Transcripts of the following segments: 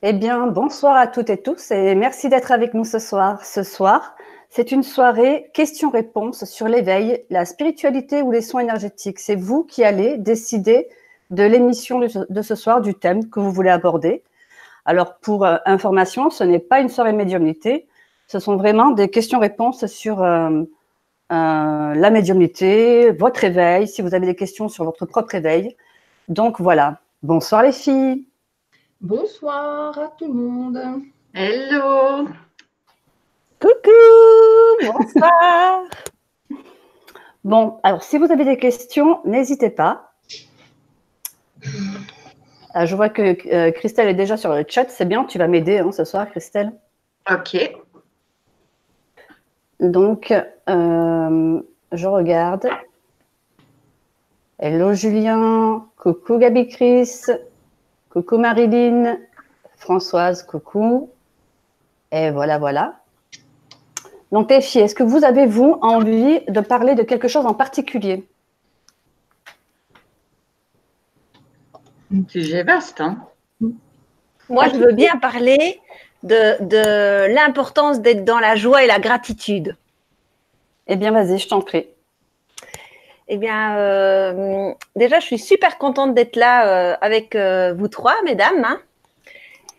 Eh bien, bonsoir à toutes et tous et merci d'être avec nous ce soir. Ce soir, c'est une soirée questions-réponses sur l'éveil, la spiritualité ou les soins énergétiques. C'est vous qui allez décider de l'émission de ce soir, du thème que vous voulez aborder. Alors, pour information, ce n'est pas une soirée médiumnité, ce sont vraiment des questions-réponses sur la médiumnité, votre éveil, si vous avez des questions sur votre propre éveil. Donc voilà. Bonsoir les filles. Bonsoir à tout le monde. Hello. Coucou, bonsoir. Bon, alors si vous avez des questions, n'hésitez pas. Je vois que Christelle est déjà sur le chat, c'est bien, tu vas m'aider ce soir, Christelle. Ok. Donc, je regarde. Hello Julien, coucou Gabi Chris, coucou Marilyn, Françoise, coucou. Et voilà. Donc les filles, est-ce que vous avez, vous, envie de parler de quelque chose en particulier? Un sujet vaste, hein? Moi, je veux bien parler de l'importance d'être dans la joie et la gratitude. Eh bien, vas-y, je t'en prie. Eh bien, déjà, je suis super contente d'être là avec vous trois, mesdames. Hein.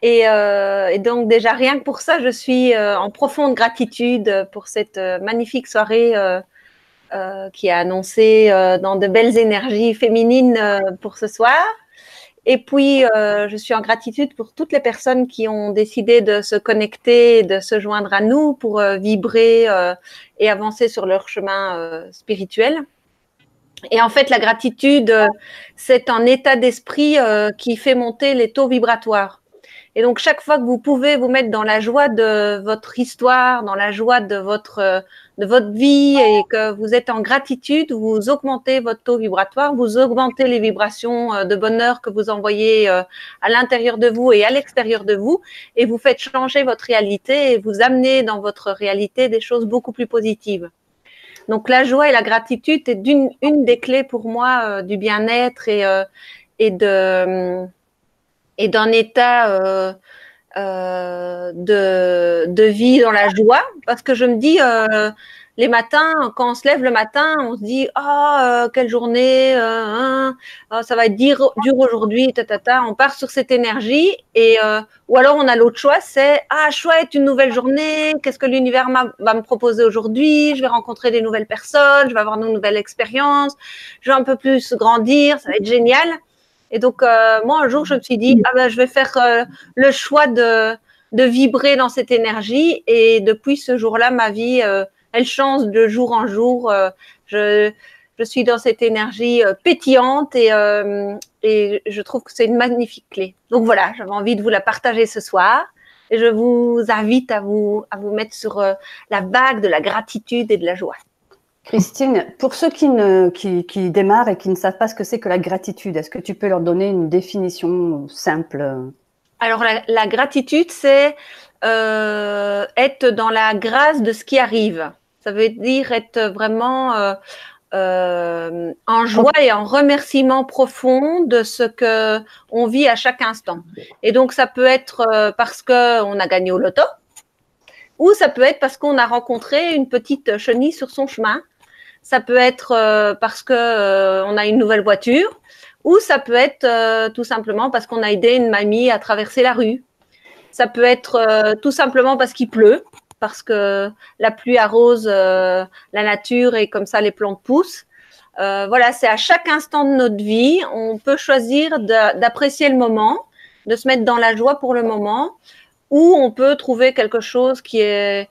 Et donc, déjà, rien que pour ça, je suis en profonde gratitude pour cette magnifique soirée qui est annoncée dans de belles énergies féminines pour ce soir. Et puis, je suis en gratitude pour toutes les personnes qui ont décidé de se connecter, de se joindre à nous pour vibrer et avancer sur leur chemin spirituel. Et en fait, la gratitude, c'est un état d'esprit qui fait monter les taux vibratoires. Et donc, chaque fois que vous pouvez vous mettre dans la joie de votre histoire, dans la joie de votre vie et que vous êtes en gratitude, vous augmentez votre taux vibratoire, vous augmentez les vibrations de bonheur que vous envoyez à l'intérieur de vous et à l'extérieur de vous et vous faites changer votre réalité et vous amenez dans votre réalité des choses beaucoup plus positives. Donc, la joie et la gratitude est une des clés pour moi du bien-être et d'un état de vie dans la joie, parce que je me dis les matins, quand on se lève le matin, on se dit quelle journée, ça va être dur aujourd'hui, on part sur cette énergie et ou alors on a l'autre choix, c'est chouette, une nouvelle journée, qu'est-ce que l'univers va me proposer aujourd'hui, je vais rencontrer des nouvelles personnes, je vais avoir de nouvelles expériences, je vais un peu plus grandir, ça va être génial. Et donc, moi, un jour, je me suis dit, je vais faire le choix de vibrer dans cette énergie. Et depuis ce jour-là, ma vie, elle change de jour en jour. Je suis dans cette énergie pétillante et je trouve que c'est une magnifique clé. Donc voilà, j'avais envie de vous la partager ce soir. Et je vous invite à vous mettre sur la vague de la gratitude et de la joie. Christine, pour ceux qui démarrent et qui ne savent pas ce que c'est que la gratitude, est-ce que tu peux leur donner une définition simple? Alors, la gratitude, c'est être dans la grâce de ce qui arrive. Ça veut dire être vraiment en joie et en remerciement profond de ce qu'on vit à chaque instant. Et donc, ça peut être parce qu'on a gagné au loto, ou ça peut être parce qu'on a rencontré une petite chenille sur son chemin. Ça peut être parce qu'on a une nouvelle voiture, ou ça peut être tout simplement parce qu'on a aidé une mamie à traverser la rue. Ça peut être tout simplement parce qu'il pleut, parce que la pluie arrose la nature et comme ça les plantes poussent. Voilà, c'est à chaque instant de notre vie, on peut choisir d'apprécier le moment, de se mettre dans la joie pour le moment, ou on peut trouver quelque chose qui est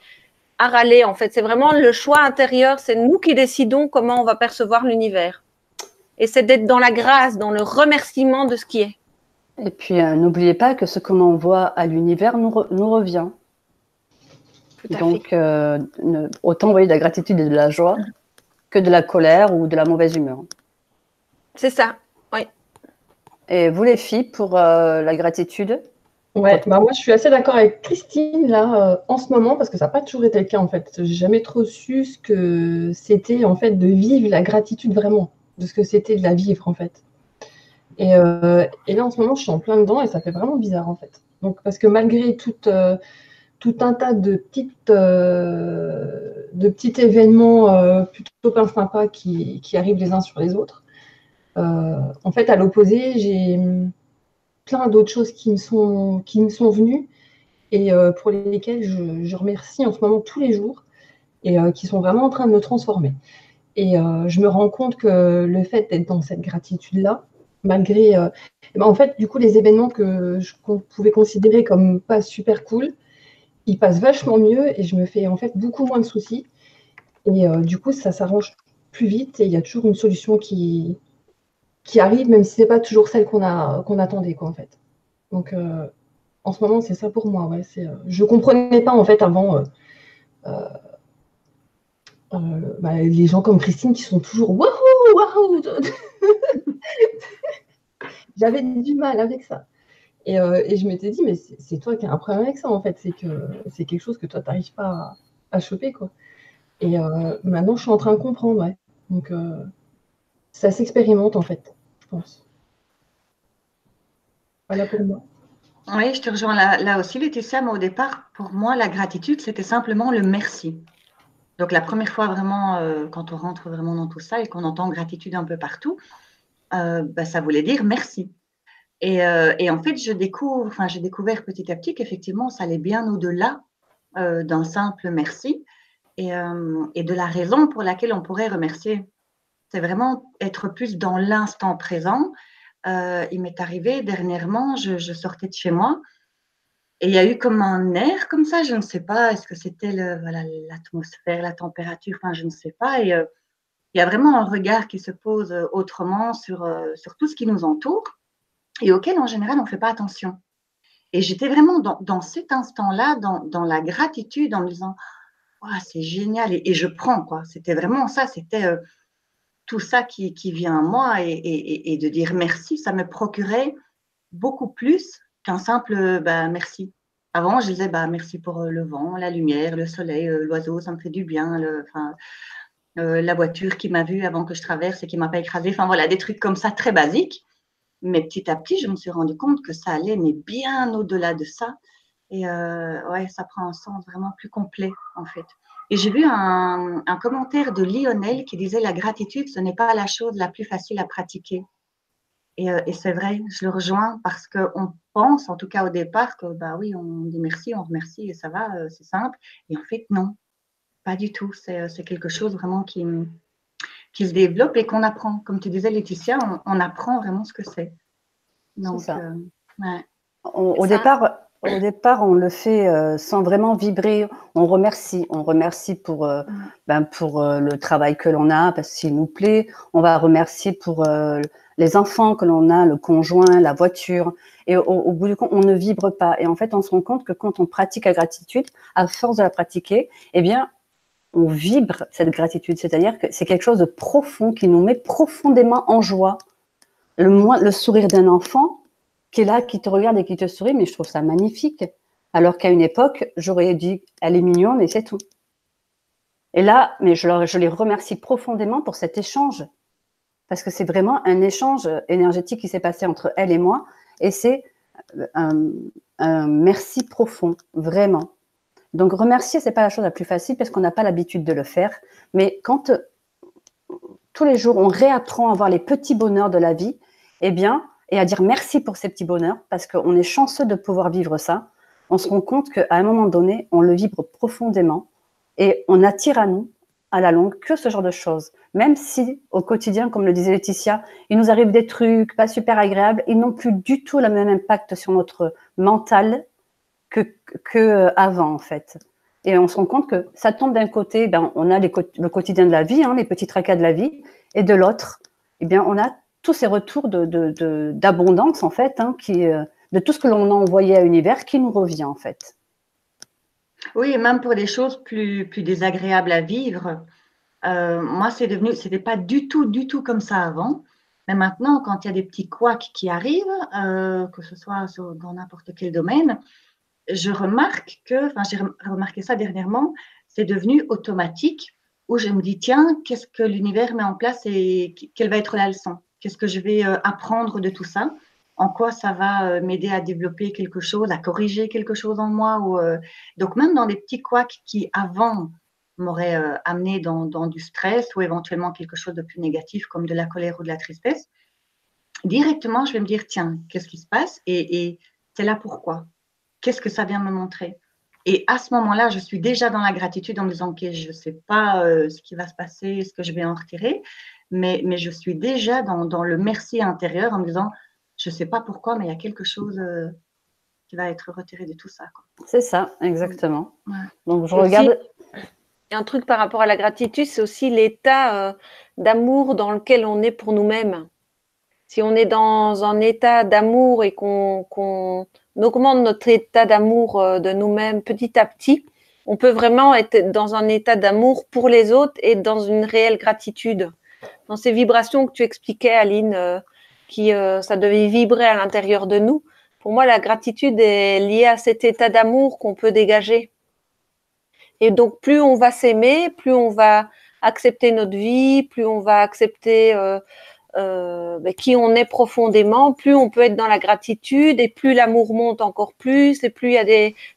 à râler, en fait. C'est vraiment le choix intérieur, c'est nous qui décidons comment on va percevoir l'univers. Et c'est d'être dans la grâce, dans le remerciement de ce qui est. Et puis, n'oubliez pas que ce qu'on envoie à l'univers nous revient. Donc, autant envoyer de la gratitude et de la joie que de la colère ou de la mauvaise humeur. C'est ça, oui. Et vous, les filles, pour la gratitude? Ouais, moi je suis assez d'accord avec Christine là en ce moment parce que ça n'a pas toujours été le cas en fait. J'ai jamais trop su ce que c'était en fait de vivre la gratitude vraiment, de ce que c'était de la vivre en fait. Et là, en ce moment, je suis en plein dedans et ça fait vraiment bizarre, en fait. Donc, parce que malgré tout un tas de petits événements plutôt pas sympas qui arrivent les uns sur les autres, en fait, à l'opposé, j'ai plein d'autres choses qui me sont venues et pour lesquelles je remercie en ce moment tous les jours et qui sont vraiment en train de me transformer. Et je me rends compte que le fait d'être dans cette gratitude-là, malgré, en fait, du coup, les événements qu'on pouvait considérer comme pas super cool, ils passent vachement mieux et je me fais en fait beaucoup moins de soucis. Et du coup, ça s'arrange plus vite et il y a toujours une solution qui arrive, même si c'est pas toujours celle qu'on attendait, quoi, en fait. Donc, en ce moment, c'est ça pour moi. Ouais, je comprenais pas en fait avant les gens comme Christine qui sont toujours waouh, waouh. J'avais du mal avec ça. Et je m'étais dit, mais c'est toi qui as un problème avec ça, en fait. C'est que c'est quelque chose que toi, tu n'arrives pas à choper, quoi. Et maintenant, je suis en train de comprendre, ouais. Donc, ça s'expérimente, en fait, je pense. Voilà pour moi. Oui, je te rejoins là aussi, Laetitia, mais au départ, pour moi, la gratitude, c'était simplement le merci. Donc, la première fois vraiment, quand on rentre vraiment dans tout ça et qu'on entend gratitude un peu partout, ça voulait dire merci. Et en fait, j'ai découvert petit à petit qu'effectivement, ça allait bien au-delà d'un simple merci et de la raison pour laquelle on pourrait remercier. C'est vraiment être plus dans l'instant présent. Il m'est arrivé dernièrement, je sortais de chez moi et il y a eu comme un air comme ça, je ne sais pas, est-ce que c'était l'atmosphère, la température, enfin je ne sais pas. Et il y a vraiment un regard qui se pose autrement sur tout ce qui nous entoure et auquel en général on ne fait pas attention. Et j'étais vraiment dans cet instant-là, dans la gratitude en me disant oh, c'est génial et je prends quoi. C'était vraiment ça, c'était tout ça qui vient à moi et de dire merci, ça me procurait beaucoup plus qu'un simple merci. Avant, je disais merci pour le vent, la lumière, le soleil, l'oiseau, ça me fait du bien, la voiture qui m'a vue avant que je traverse et qui ne m'a pas écrasée. Enfin voilà, des trucs comme ça très basiques. Mais petit à petit, je me suis rendu compte que ça allait, mais bien au-delà de ça. Et ouais, ça prend un sens vraiment plus complet, en fait. Et j'ai vu un commentaire de Lionel qui disait la gratitude, ce n'est pas la chose la plus facile à pratiquer. Et c'est vrai, je le rejoins parce qu'on pense, en tout cas au départ, que oui, on dit merci, on remercie et ça va, c'est simple. Et en fait, non, pas du tout. C'est quelque chose vraiment qui se développe et qu'on apprend. Comme tu disais, Laetitia, on apprend vraiment ce que c'est. Donc, ça. Ouais. Au départ, on le fait sans vraiment vibrer. On remercie pour le travail que l'on a, parce qu'il nous plaît. On va remercier pour les enfants que l'on a, le conjoint, la voiture. Et au bout du compte, on ne vibre pas. Et en fait, on se rend compte que quand on pratique la gratitude, à force de la pratiquer, eh bien, on vibre cette gratitude. C'est-à-dire que c'est quelque chose de profond qui nous met profondément en joie. Le sourire d'un enfant qui est là, qui te regarde et qui te sourit, mais je trouve ça magnifique. Alors qu'à une époque, j'aurais dit, elle est mignonne et c'est tout. Et là, mais je les remercie profondément pour cet échange. Parce que c'est vraiment un échange énergétique qui s'est passé entre elle et moi. Et c'est un merci profond, vraiment. Donc, remercier, c'est pas la chose la plus facile parce qu'on n'a pas l'habitude de le faire. Mais quand tous les jours, on réapprend à voir les petits bonheurs de la vie, eh bien, et à dire merci pour ces petits bonheurs, parce qu'on est chanceux de pouvoir vivre ça, on se rend compte qu'à un moment donné, on le vibre profondément et on attire à nous, à la longue, que ce genre de choses. Même si, au quotidien, comme le disait Laetitia, il nous arrive des trucs pas super agréables, ils n'ont plus du tout le même impact sur notre mental que avant, en fait. Et on se rend compte que ça tombe d'un côté, on a le quotidien de la vie, les petits tracas de la vie, et de l'autre, on a tous ces retours d'abondance, en fait, de tout ce que l'on a envoyé à l'univers qui nous revient, en fait. Oui, et même pour des choses plus désagréables à vivre. Moi, c'était pas du tout comme ça avant. Mais maintenant, quand il y a des petits couacs qui arrivent, que ce soit dans n'importe quel domaine, je remarque j'ai remarqué ça dernièrement, c'est devenu automatique où je me dis, tiens, qu'est-ce que l'univers met en place et quelle va être la leçon? Qu'est-ce que je vais apprendre de tout ça? En quoi ça va m'aider à développer quelque chose, à corriger quelque chose en moi donc, même dans des petits couacs qui, avant, m'auraient amené dans du stress ou éventuellement quelque chose de plus négatif comme de la colère ou de la tristesse, directement, je vais me dire, tiens, qu'est-ce qui se passe? Et c'est là pourquoi? Qu'est-ce que ça vient me montrer? Et à ce moment-là, je suis déjà dans la gratitude en me disant, OK, je ne sais pas ce qui va se passer, ce que je vais en retirer, mais je suis déjà dans le merci intérieur en me disant, je ne sais pas pourquoi, mais il y a quelque chose qui va être retiré de tout ça. C'est ça, exactement. Ouais. Donc, je regarde… Et un truc par rapport à la gratitude, c'est aussi l'état d'amour dans lequel on est pour nous-mêmes. Si on est dans un état d'amour et qu'on augmente notre état d'amour de nous-mêmes petit à petit, on peut vraiment être dans un état d'amour pour les autres et dans une réelle gratitude. Dans ces vibrations que tu expliquais, Aline, ça devait vibrer à l'intérieur de nous. Pour moi, la gratitude est liée à cet état d'amour qu'on peut dégager. Et donc, plus on va s'aimer, plus on va accepter notre vie, plus on va accepter qui on est profondément, plus on peut être dans la gratitude et plus l'amour monte encore plus et plus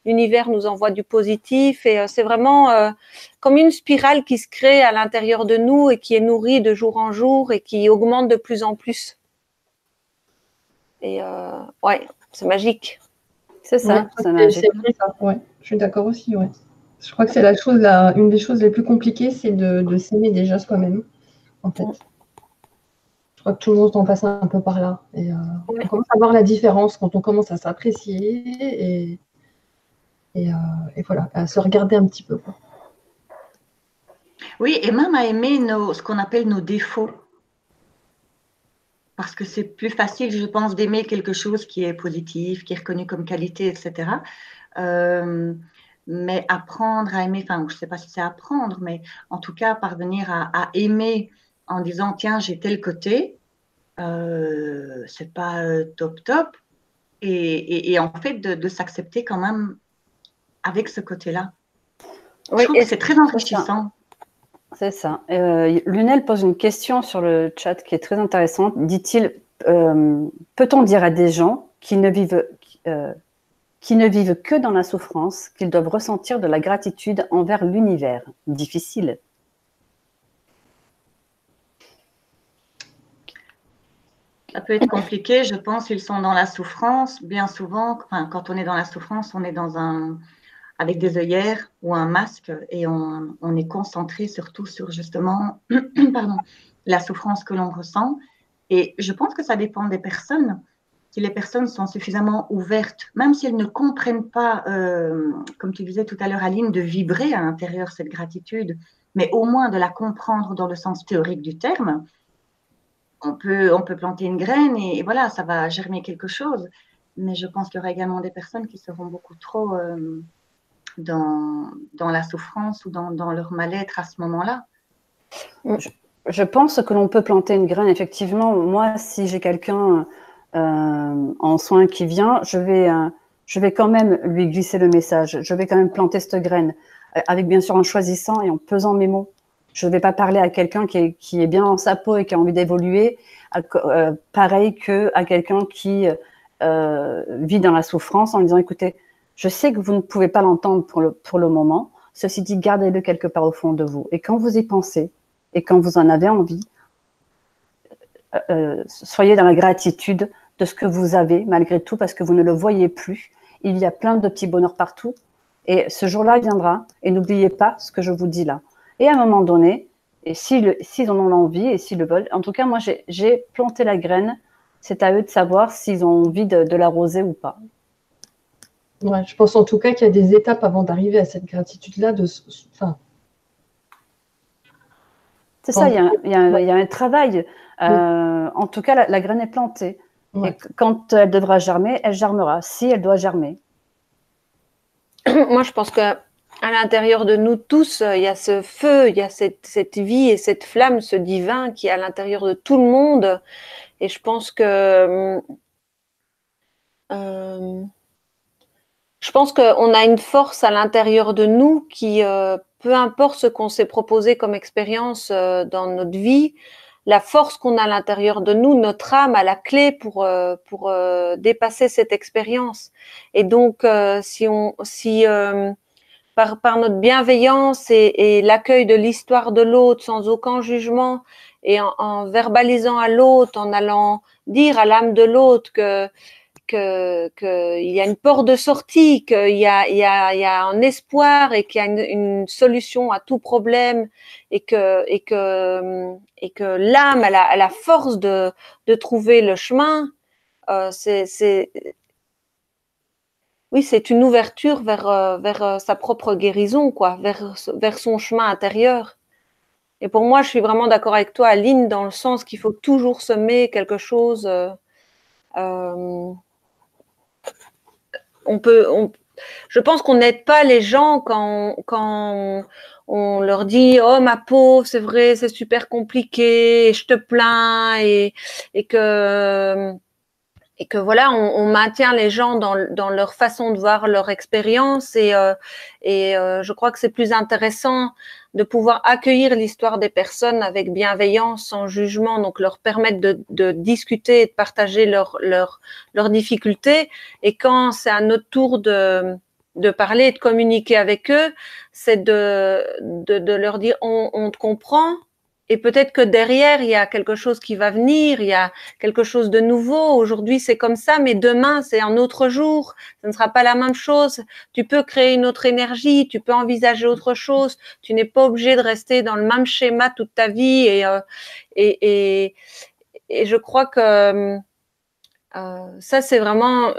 l'univers nous envoie du positif et c'est vraiment comme une spirale qui se crée à l'intérieur de nous et qui est nourrie de jour en jour et qui augmente de plus en plus. Et ouais, c'est magique. C'est ça, Ouais, c'est magique. c'est ça. Ouais, je suis d'accord aussi. Ouais. Je crois que c'est une des choses les plus compliquées, c'est de s'aimer déjà soi-même, en fait. Je crois que tout le monde en passe un peu par là. Et on commence à voir la différence quand on commence à s'apprécier et voilà, à se regarder un petit peu. Quoi. Oui, et même à aimer ce qu'on appelle nos défauts. Parce que c'est plus facile, je pense, d'aimer quelque chose qui est positif, qui est reconnu comme qualité, etc. Mais apprendre à aimer, enfin, je ne sais pas si c'est apprendre, mais en tout cas, parvenir à aimer en disant, tiens, j'ai tel côté, c'est pas top. Et en fait, de s'accepter quand même avec ce côté-là. Oui, je trouve que c'est très enrichissant. C'est ça. Lunel pose une question sur le chat qui est très intéressante. Dit-il, peut-on dire à des gens qui ne vivent que dans la souffrance qu'ils doivent ressentir de la gratitude envers l'univers? Difficile. Ça peut être compliqué, je pense, qu'ils sont dans la souffrance. Bien souvent, quand on est dans la souffrance, on est avec des œillères ou un masque et on est concentré surtout sur justement la souffrance que l'on ressent. Et je pense que ça dépend des personnes. Si les personnes sont suffisamment ouvertes, même si elles ne comprennent pas, comme tu disais tout à l'heure, Aline, de vibrer à l'intérieur cette gratitude, mais au moins de la comprendre dans le sens théorique du terme, on peut planter une graine et voilà, ça va germer quelque chose. Mais je pense qu'il y aura également des personnes qui seront beaucoup trop dans la souffrance ou dans leur mal-être à ce moment-là. Je pense que l'on peut planter une graine, effectivement. Moi, si j'ai quelqu'un en soins qui vient, je vais quand même lui glisser le message. Je vais quand même planter cette graine, avec bien sûr en choisissant et en pesant mes mots. Je ne vais pas parler à quelqu'un qui est bien dans sa peau et qui a envie d'évoluer, pareil qu'à quelqu'un qui vit dans la souffrance en lui disant, écoutez, je sais que vous ne pouvez pas l'entendre pour le moment. Ceci dit, gardez-le quelque part au fond de vous. Et quand vous y pensez, et quand vous en avez envie, soyez dans la gratitude de ce que vous avez, malgré tout, parce que vous ne le voyez plus. Il y a plein de petits bonheurs partout. Et ce jour-là viendra. Et n'oubliez pas ce que je vous dis là. Et à un moment donné, et s'ils en ont l'envie et s'ils le veulent, en tout cas, moi, j'ai planté la graine. C'est à eux de savoir s'ils ont envie de l'arroser ou pas. Ouais, je pense en tout cas qu'il y a des étapes avant d'arriver à cette gratitude-là. C'est ça, il y a un travail. En tout cas, la graine est plantée. Ouais. Et quand elle devra germer, elle germera, si elle doit germer. Moi, je pense qu'à l'intérieur de nous tous, il y a ce feu, il y a cette vie et cette flamme, ce divin qui est à l'intérieur de tout le monde. Et je pense que qu'on a une force à l'intérieur de nous qui, peu importe ce qu'on s'est proposé comme expérience dans notre vie, la force qu'on a à l'intérieur de nous, notre âme a la clé pour dépasser cette expérience. Et donc, par notre bienveillance et l'accueil de l'histoire de l'autre sans aucun jugement et en verbalisant à l'autre, en allant dire à l'âme de l'autre qu'il y a une porte de sortie, qu'il y a un espoir et qu'il y a une solution à tout problème et que l'âme a la force de trouver le chemin, oui, c'est une ouverture vers sa propre guérison, quoi, vers son chemin intérieur. Et pour moi, je suis vraiment d'accord avec toi, Aline, dans le sens qu'il faut toujours semer quelque chose. Je pense qu'on n'aide pas les gens quand on leur dit oh ma pauvre, c'est vrai, c'est super compliqué, et je te plains et que voilà, on maintient les gens dans leur façon de voir leur expérience et je crois que c'est plus intéressant de pouvoir accueillir l'histoire des personnes avec bienveillance, sans jugement, donc leur permettre de discuter et de partager leurs difficultés. Et quand c'est à notre tour de parler et de communiquer avec eux, c'est de leur dire on te comprend. Et peut-être que derrière, il y a quelque chose qui va venir, il y a quelque chose de nouveau. Aujourd'hui, c'est comme ça, mais demain, c'est un autre jour. Ce ne sera pas la même chose. Tu peux créer une autre énergie, tu peux envisager autre chose. Tu n'es pas obligé de rester dans le même schéma toute ta vie. Et je crois que ça, c'est vraiment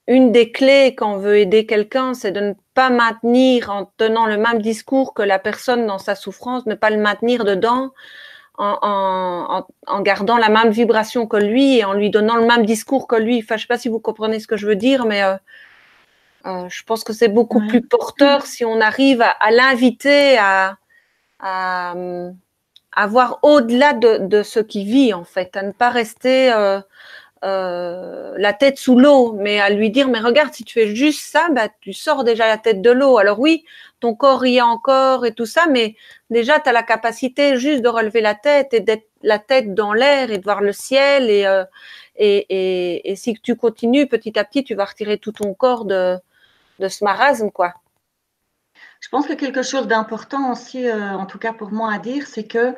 une des clés quand on veut aider quelqu'un, c'est de ne pas maintenir en tenant le même discours que la personne dans sa souffrance, ne pas le maintenir dedans en gardant la même vibration que lui et en lui donnant le même discours que lui. Enfin, je ne sais pas si vous comprenez ce que je veux dire, mais je pense que c'est beaucoup plus porteur si on arrive à l'inviter à voir au-delà de ce qu'il vit, en fait, à ne pas rester la tête sous l'eau, mais à lui dire mais regarde, si tu fais juste ça, bah, tu sors déjà la tête de l'eau. Alors oui, ton corps y est encore et tout ça, mais déjà tu as la capacité juste de relever la tête et d'être la tête dans l'air et de voir le ciel et si tu continues petit à petit, tu vas retirer tout ton corps de ce marasme, quoi. Je pense que quelque chose d'important aussi, en tout cas pour moi à dire, c'est que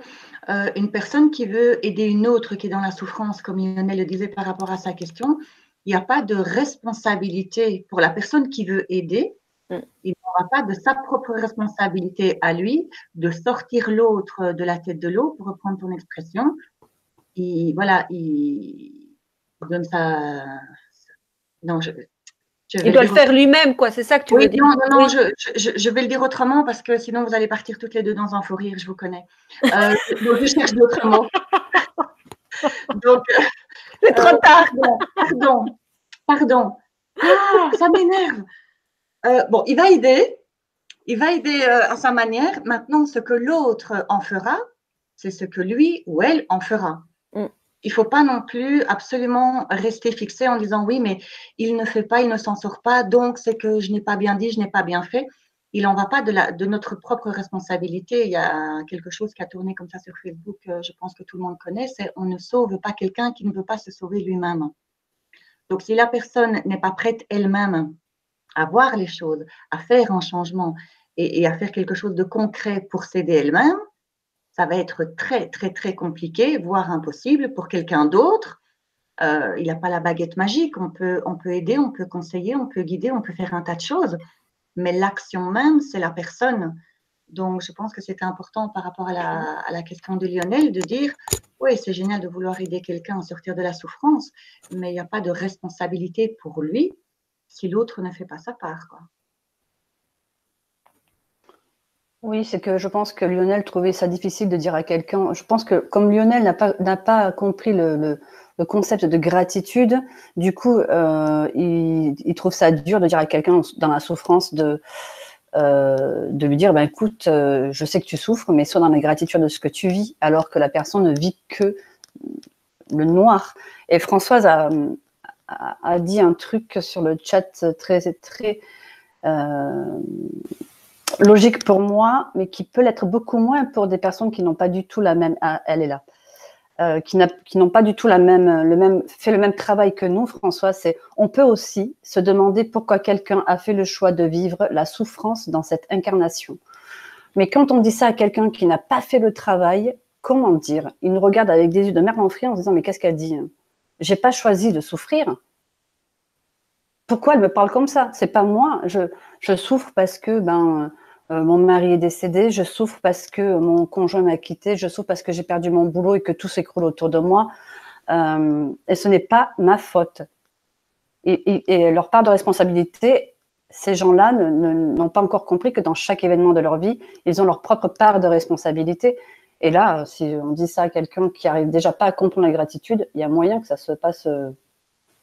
une personne qui veut aider une autre qui est dans la souffrance, comme Lionel le disait par rapport à sa question, il n'y a pas de responsabilité pour la personne qui veut aider. Il n'aura pas de sa propre responsabilité à lui de sortir l'autre de la tête de l'eau, pour reprendre ton expression. Il donne sa… Non, il doit le faire lui-même, quoi. C'est ça que tu veux dire. Non, oui. Je vais le dire autrement parce que sinon vous allez partir toutes les deux dans un fou rire, je vous connais. Donc je cherche d'autres mots. Donc, c'est trop tard. Pardon. Ah, ça m'énerve. Bon, il va aider à sa manière. Maintenant, ce que l'autre en fera, c'est ce que lui ou elle en fera. Il ne faut pas non plus absolument rester fixé en disant oui, mais il ne fait pas, il ne s'en sort pas, donc c'est que je n'ai pas bien dit, je n'ai pas bien fait. Il n'en va pas de notre propre responsabilité. Il y a quelque chose qui a tourné comme ça sur Facebook, je pense que tout le monde connaît, c'est on ne sauve pas quelqu'un qui ne veut pas se sauver lui-même. Donc si la personne n'est pas prête elle-même à voir les choses, à faire un changement et à faire quelque chose de concret pour s'aider elle-même, ça va être très, très, très compliqué, voire impossible pour quelqu'un d'autre. Il n'a pas la baguette magique. On peut aider, on peut conseiller, on peut guider, on peut faire un tas de choses. Mais l'action même, c'est la personne. Donc, je pense que c'était important par rapport à la question de Lionel de dire oui, c'est génial de vouloir aider quelqu'un à sortir de la souffrance, mais il n'y a pas de responsabilité pour lui si l'autre ne fait pas sa part, quoi. Oui, c'est que je pense que Lionel trouvait ça difficile de dire à quelqu'un. Je pense que comme Lionel n'a pas compris le concept de gratitude, du coup, il trouve ça dur de dire à quelqu'un dans la souffrance de lui dire, ben écoute, je sais que tu souffres, mais sois dans la gratitude de ce que tu vis, alors que la personne ne vit que le noir. Et Françoise a dit un truc sur le chat très logique pour moi, mais qui peut l'être beaucoup moins pour des personnes qui n'ont pas du tout la même… Ah, elle est là. qui n'ont pas du tout fait le même travail que nous, François, c'est on peut aussi se demander pourquoi quelqu'un a fait le choix de vivre la souffrance dans cette incarnation. Mais quand on dit ça à quelqu'un qui n'a pas fait le travail, comment dire? Il nous regarde avec des yeux de merde enflée en se disant mais qu'est-ce qu'elle dit? J'ai pas choisi de souffrir. Pourquoi elle me parle comme ça? C'est pas moi. Je souffre parce que mon mari est décédé, je souffre parce que mon conjoint m'a quitté, je souffre parce que j'ai perdu mon boulot et que tout s'écroule autour de moi. Et ce n'est pas ma faute. Et leur part de responsabilité, ces gens-là n'ont pas encore compris que dans chaque événement de leur vie, ils ont leur propre part de responsabilité. Et là, si on dit ça à quelqu'un qui n'arrive déjà pas à comprendre la gratitude, il y a moyen que ça se passe.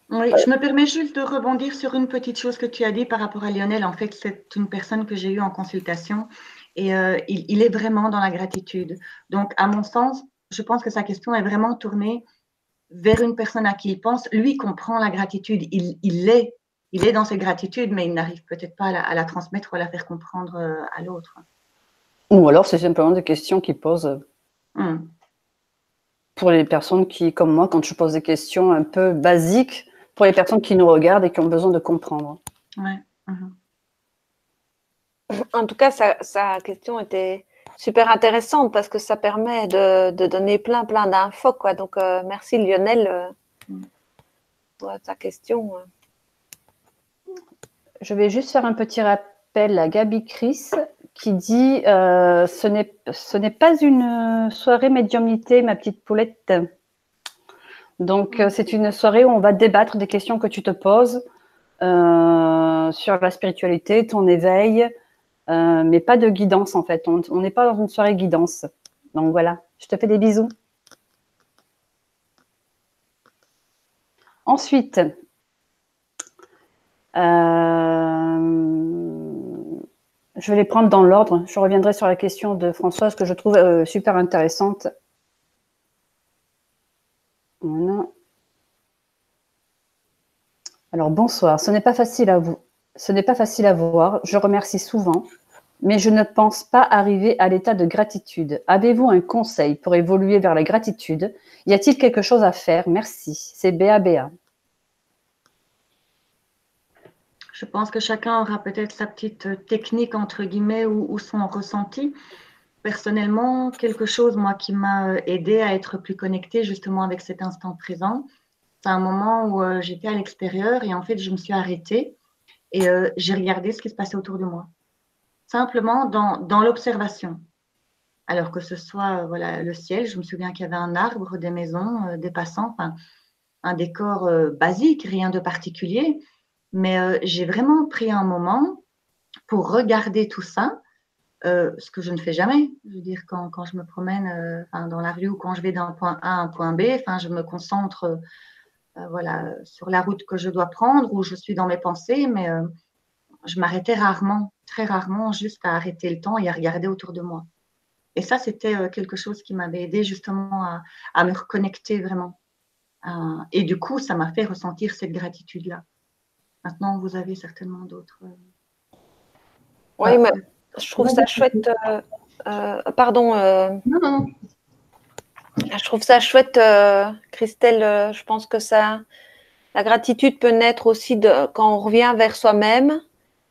Oui, je me permets juste de rebondir sur une petite chose que tu as dit par rapport à Lionel. En fait, c'est une personne que j'ai eue en consultation et il est vraiment dans la gratitude. Donc, à mon sens, je pense que sa question est vraiment tournée vers une personne à qui il pense. Lui comprend la gratitude. Il est dans cette gratitude, mais il n'arrive peut-être pas à la transmettre ou à la faire comprendre à l'autre. Ou alors, c'est simplement des questions qu'il pose. Pour les personnes qui, comme moi, quand je pose des questions un peu basiques, pour les personnes qui nous regardent et qui ont besoin de comprendre. Ouais. En tout cas, sa question était super intéressante parce que ça permet de donner plein d'infos, quoi. Donc, merci Lionel pour ta question. Je vais juste faire un petit rappel à Gabi Chris qui dit ce n'est pas une soirée médiumnité, ma petite poulette. Donc, c'est une soirée où on va débattre des questions que tu te poses sur la spiritualité, ton éveil, mais pas de guidance en fait. On n'est pas dans une soirée guidance. Donc voilà, je te fais des bisous. Ensuite, je vais les prendre dans l'ordre. Je reviendrai sur la question de Françoise que je trouve super intéressante. Voilà. Alors bonsoir, ce n'est pas facile à voir, je remercie souvent, mais je ne pense pas arriver à l'état de gratitude. Avez-vous un conseil pour évoluer vers la gratitude? Y a-t-il quelque chose à faire? Merci, c'est Béa. Je pense que chacun aura peut-être sa petite technique, entre guillemets, ou son ressenti. Personnellement, quelque chose, moi, qui m'a aidé à être plus connectée justement avec cet instant présent, c'est un moment où j'étais à l'extérieur et en fait, je me suis arrêtée et j'ai regardé ce qui se passait autour de moi. Simplement dans l'observation. Alors que ce soit voilà, le ciel, je me souviens qu'il y avait un arbre, des maisons, des passants, enfin, un décor basique, rien de particulier. Mais j'ai vraiment pris un moment pour regarder tout ça, ce que je ne fais jamais. Je veux dire, quand je me promène dans la rue ou quand je vais d'un point A à un point B, je me concentre voilà, sur la route que je dois prendre ou je suis dans mes pensées, mais je m'arrêtais rarement, très rarement, juste à arrêter le temps et à regarder autour de moi. Et ça, c'était quelque chose qui m'avait aidé justement à me reconnecter vraiment. Et du coup, ça m'a fait ressentir cette gratitude-là. Maintenant, vous avez certainement d'autres. Oui, mais je trouve ça chouette. Pardon. Non. Je trouve ça chouette, Christelle. Je pense que la gratitude peut naître aussi quand on revient vers soi-même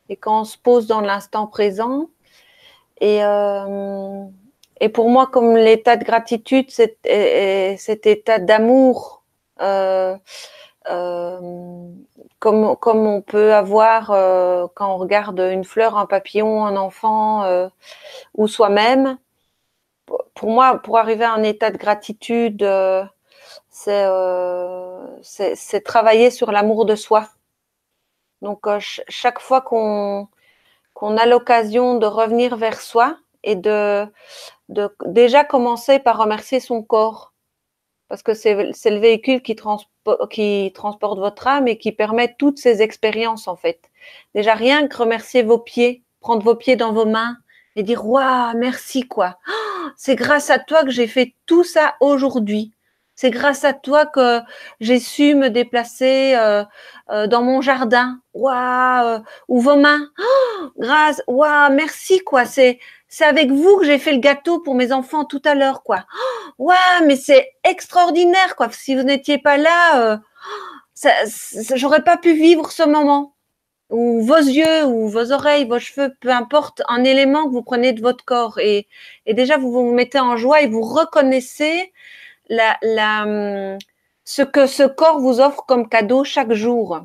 et quand on se pose dans l'instant présent. Et pour moi, comme l'état de gratitude, cet état d'amour. Comme on peut avoir quand on regarde une fleur, un papillon, un enfant ou soi-même. Pour moi, pour arriver à un état de gratitude, c'est travailler sur l'amour de soi. Donc, chaque fois qu'on a l'occasion de revenir vers soi et de déjà commencer par remercier son corps. Parce que c'est le véhicule qui transporte votre âme et qui permet toutes ces expériences, en fait. Déjà, rien que remercier vos pieds, prendre vos pieds dans vos mains et dire « Waouh, merci, quoi. Oh, c'est grâce à toi que j'ai fait tout ça aujourd'hui. C'est grâce à toi que j'ai su me déplacer dans mon jardin. Waouh, ou vos mains. Oh, grâce, waouh, merci quoi. C'est avec vous que j'ai fait le gâteau pour mes enfants tout à l'heure quoi. Waouh, mais c'est extraordinaire quoi. Si vous n'étiez pas là, j'aurais pas pu vivre ce moment. Ou vos yeux, ou vos oreilles, vos cheveux, peu importe, un élément que vous prenez de votre corps. Et déjà, vous vous mettez en joie et vous reconnaissez ce que ce corps vous offre comme cadeau chaque jour.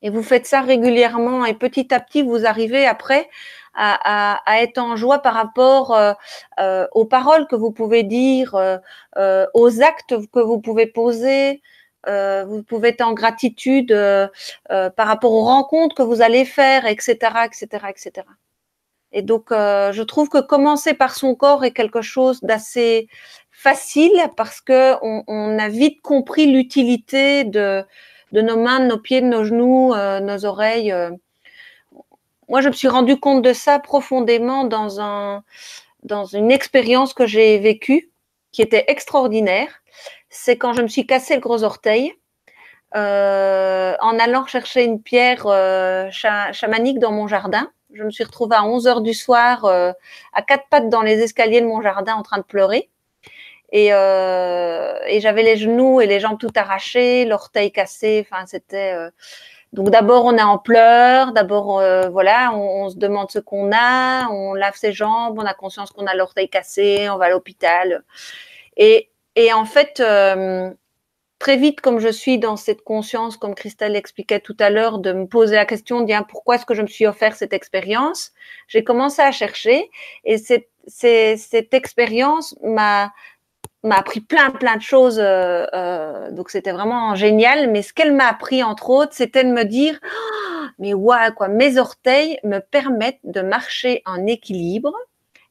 Et vous faites ça régulièrement et petit à petit, vous arrivez après à être en joie par rapport aux paroles que vous pouvez dire, aux actes que vous pouvez poser. Vous pouvez être en gratitude par rapport aux rencontres que vous allez faire, etc., etc., etc. Et donc, je trouve que commencer par son corps est quelque chose d'assez facile parce que on a vite compris l'utilité de nos mains, de nos pieds, de nos genoux, nos oreilles. Moi, je me suis rendu compte de ça profondément dans une expérience que j'ai vécue qui était extraordinaire. C'est quand je me suis cassé le gros orteil en allant chercher une pierre chamanique dans mon jardin. Je me suis retrouvée à 11h du soir à quatre pattes dans les escaliers de mon jardin en train de pleurer. Et j'avais les genoux et les jambes tout arrachées, l'orteil cassé. Enfin, c'était donc d'abord on est en pleurs, d'abord voilà, on se demande ce qu'on a, on lave ses jambes, on a conscience qu'on a l'orteil cassé, on va à l'hôpital. Et en fait, très vite, comme je suis dans cette conscience, comme Christelle l'expliquait tout à l'heure, de me poser la question, de dire pourquoi est-ce que je me suis offert cette expérience, j'ai commencé à chercher et cette expérience m'a appris plein de choses, donc c'était vraiment génial. Mais ce qu'elle m'a appris entre autres, c'était de me dire, oh, mais ouais quoi, mes orteils me permettent de marcher en équilibre.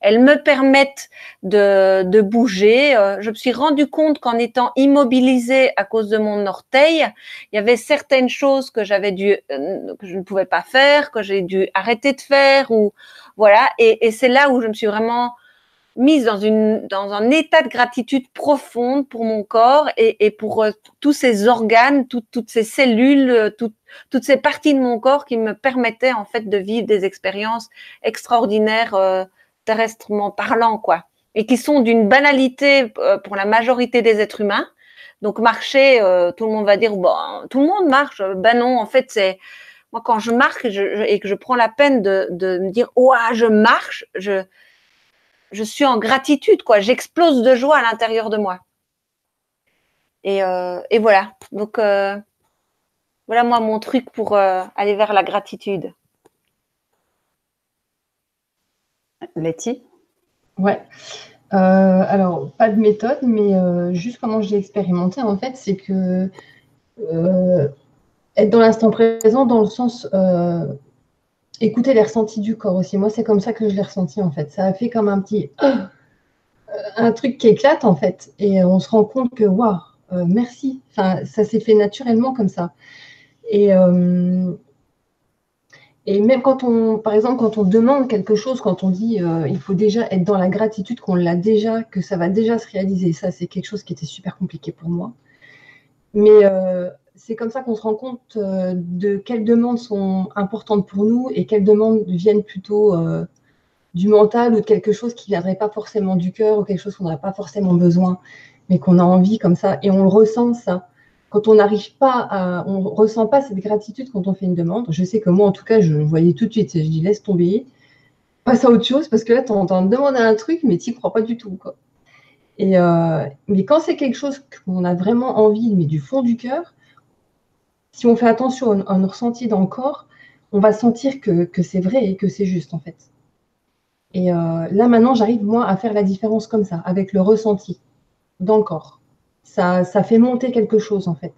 Elles me permettent de bouger. Je me suis rendu compte qu'en étant immobilisée à cause de mon orteil, il y avait certaines choses que que je ne pouvais pas faire, que j'ai dû arrêter de faire, ou voilà. Et c'est là où je me suis vraiment mise dans un état de gratitude profonde pour mon corps et pour tous ces organes, toutes ces cellules, toutes ces parties de mon corps qui me permettaient en fait de vivre des expériences extraordinaires terrestrement parlant, quoi, et qui sont d'une banalité pour la majorité des êtres humains. Donc marcher, tout le monde va dire bon, tout le monde marche. Ben non, en fait c'est moi quand je marche et que je prends la peine de me dire ouah, je marche, je suis en gratitude, quoi. J'explose de joie à l'intérieur de moi. Et voilà. Donc voilà moi mon truc pour aller vers la gratitude. Letty? Ouais. Alors, pas de méthode, mais juste comment j'ai expérimenté, en fait, c'est que être dans l'instant présent, dans le sens écouter les ressentis du corps aussi. Moi, c'est comme ça que je l'ai ressenti, en fait. Ça a fait comme un petit un truc qui éclate, en fait. Et on se rend compte que, waouh, merci. Enfin, ça s'est fait naturellement comme ça. Et même par exemple, quand on demande quelque chose, quand on dit il faut déjà être dans la gratitude qu'on l'a déjà, que ça va déjà se réaliser, ça c'est quelque chose qui était super compliqué pour moi. Mais c'est comme ça qu'on se rend compte de quelles demandes sont importantes pour nous et quelles demandes viennent plutôt du mental ou de quelque chose qui ne viendrait pas forcément du cœur ou quelque chose qu'on n'aurait pas forcément besoin, mais qu'on a envie comme ça. Et on le ressent ça. Quand on n'arrive pas on ne ressent pas cette gratitude quand on fait une demande. Je sais que moi, en tout cas, je le voyais tout de suite. Je dis, laisse tomber, passe à autre chose, parce que là, tu es en train de demander un truc, mais tu n'y crois pas du tout, quoi. Mais quand c'est quelque chose qu'on a vraiment envie, mais du fond du cœur, si on fait attention à nos ressentis dans le corps, on va sentir que c'est vrai et que c'est juste, en fait. Et là, maintenant, j'arrive, moi, à faire la différence comme ça, avec le ressenti dans le corps. Ça fait monter quelque chose, en fait.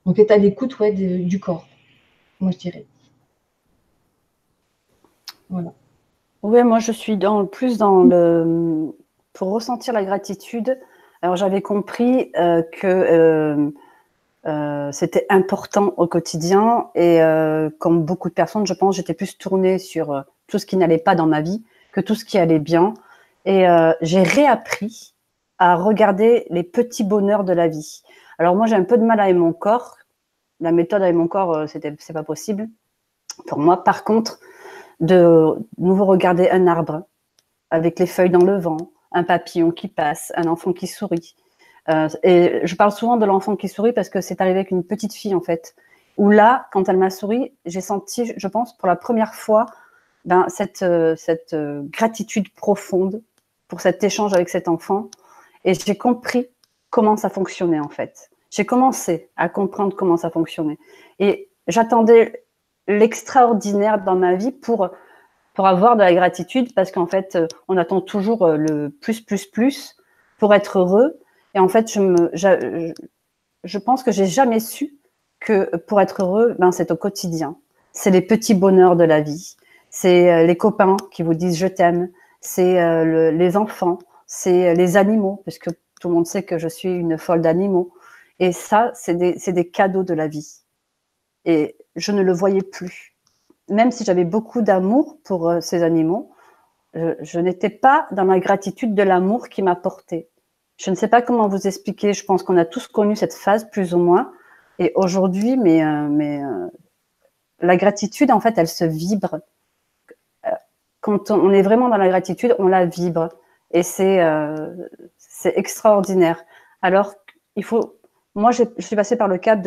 Donc, être à l'écoute du corps, moi, je dirais. Voilà. Oui, moi, je suis plus pour ressentir la gratitude. Alors, j'avais compris que c'était important au quotidien et comme beaucoup de personnes, je pense, j'étais plus tournée sur tout ce qui n'allait pas dans ma vie que tout ce qui allait bien. Et j'ai réappris à regarder les petits bonheurs de la vie. Alors moi, j'ai un peu de mal avec mon corps. La méthode avec mon corps, c'est pas possible pour moi. Par contre, de nouveau regarder un arbre avec les feuilles dans le vent, un papillon qui passe, un enfant qui sourit. Et je parle souvent de l'enfant qui sourit parce que c'est arrivé avec une petite fille, en fait, où là, quand elle m'a souri, j'ai senti, je pense, pour la première fois, cette gratitude profonde pour cet échange avec cet enfant. Et j'ai compris comment ça fonctionnait, en fait. J'ai commencé à comprendre comment ça fonctionnait. Et j'attendais l'extraordinaire dans ma vie pour avoir de la gratitude, parce qu'en fait, on attend toujours le plus pour être heureux. Et en fait, je pense que j'ai jamais su que pour être heureux, c'est au quotidien. C'est les petits bonheurs de la vie. C'est les copains qui vous disent je t'aime. C'est les enfants. C'est les animaux, puisque tout le monde sait que je suis une folle d'animaux. Et ça, c'est des cadeaux de la vie. Et je ne le voyais plus. Même si j'avais beaucoup d'amour pour ces animaux, je n'étais pas dans la gratitude de l'amour qui m'apportait. Je ne sais pas comment vous expliquer. Je pense qu'on a tous connu cette phase, plus ou moins. Et aujourd'hui, la gratitude, en fait, elle se vibre. Quand on est vraiment dans la gratitude, on la vibre. Et c'est extraordinaire. Alors, moi, je suis passée par le cas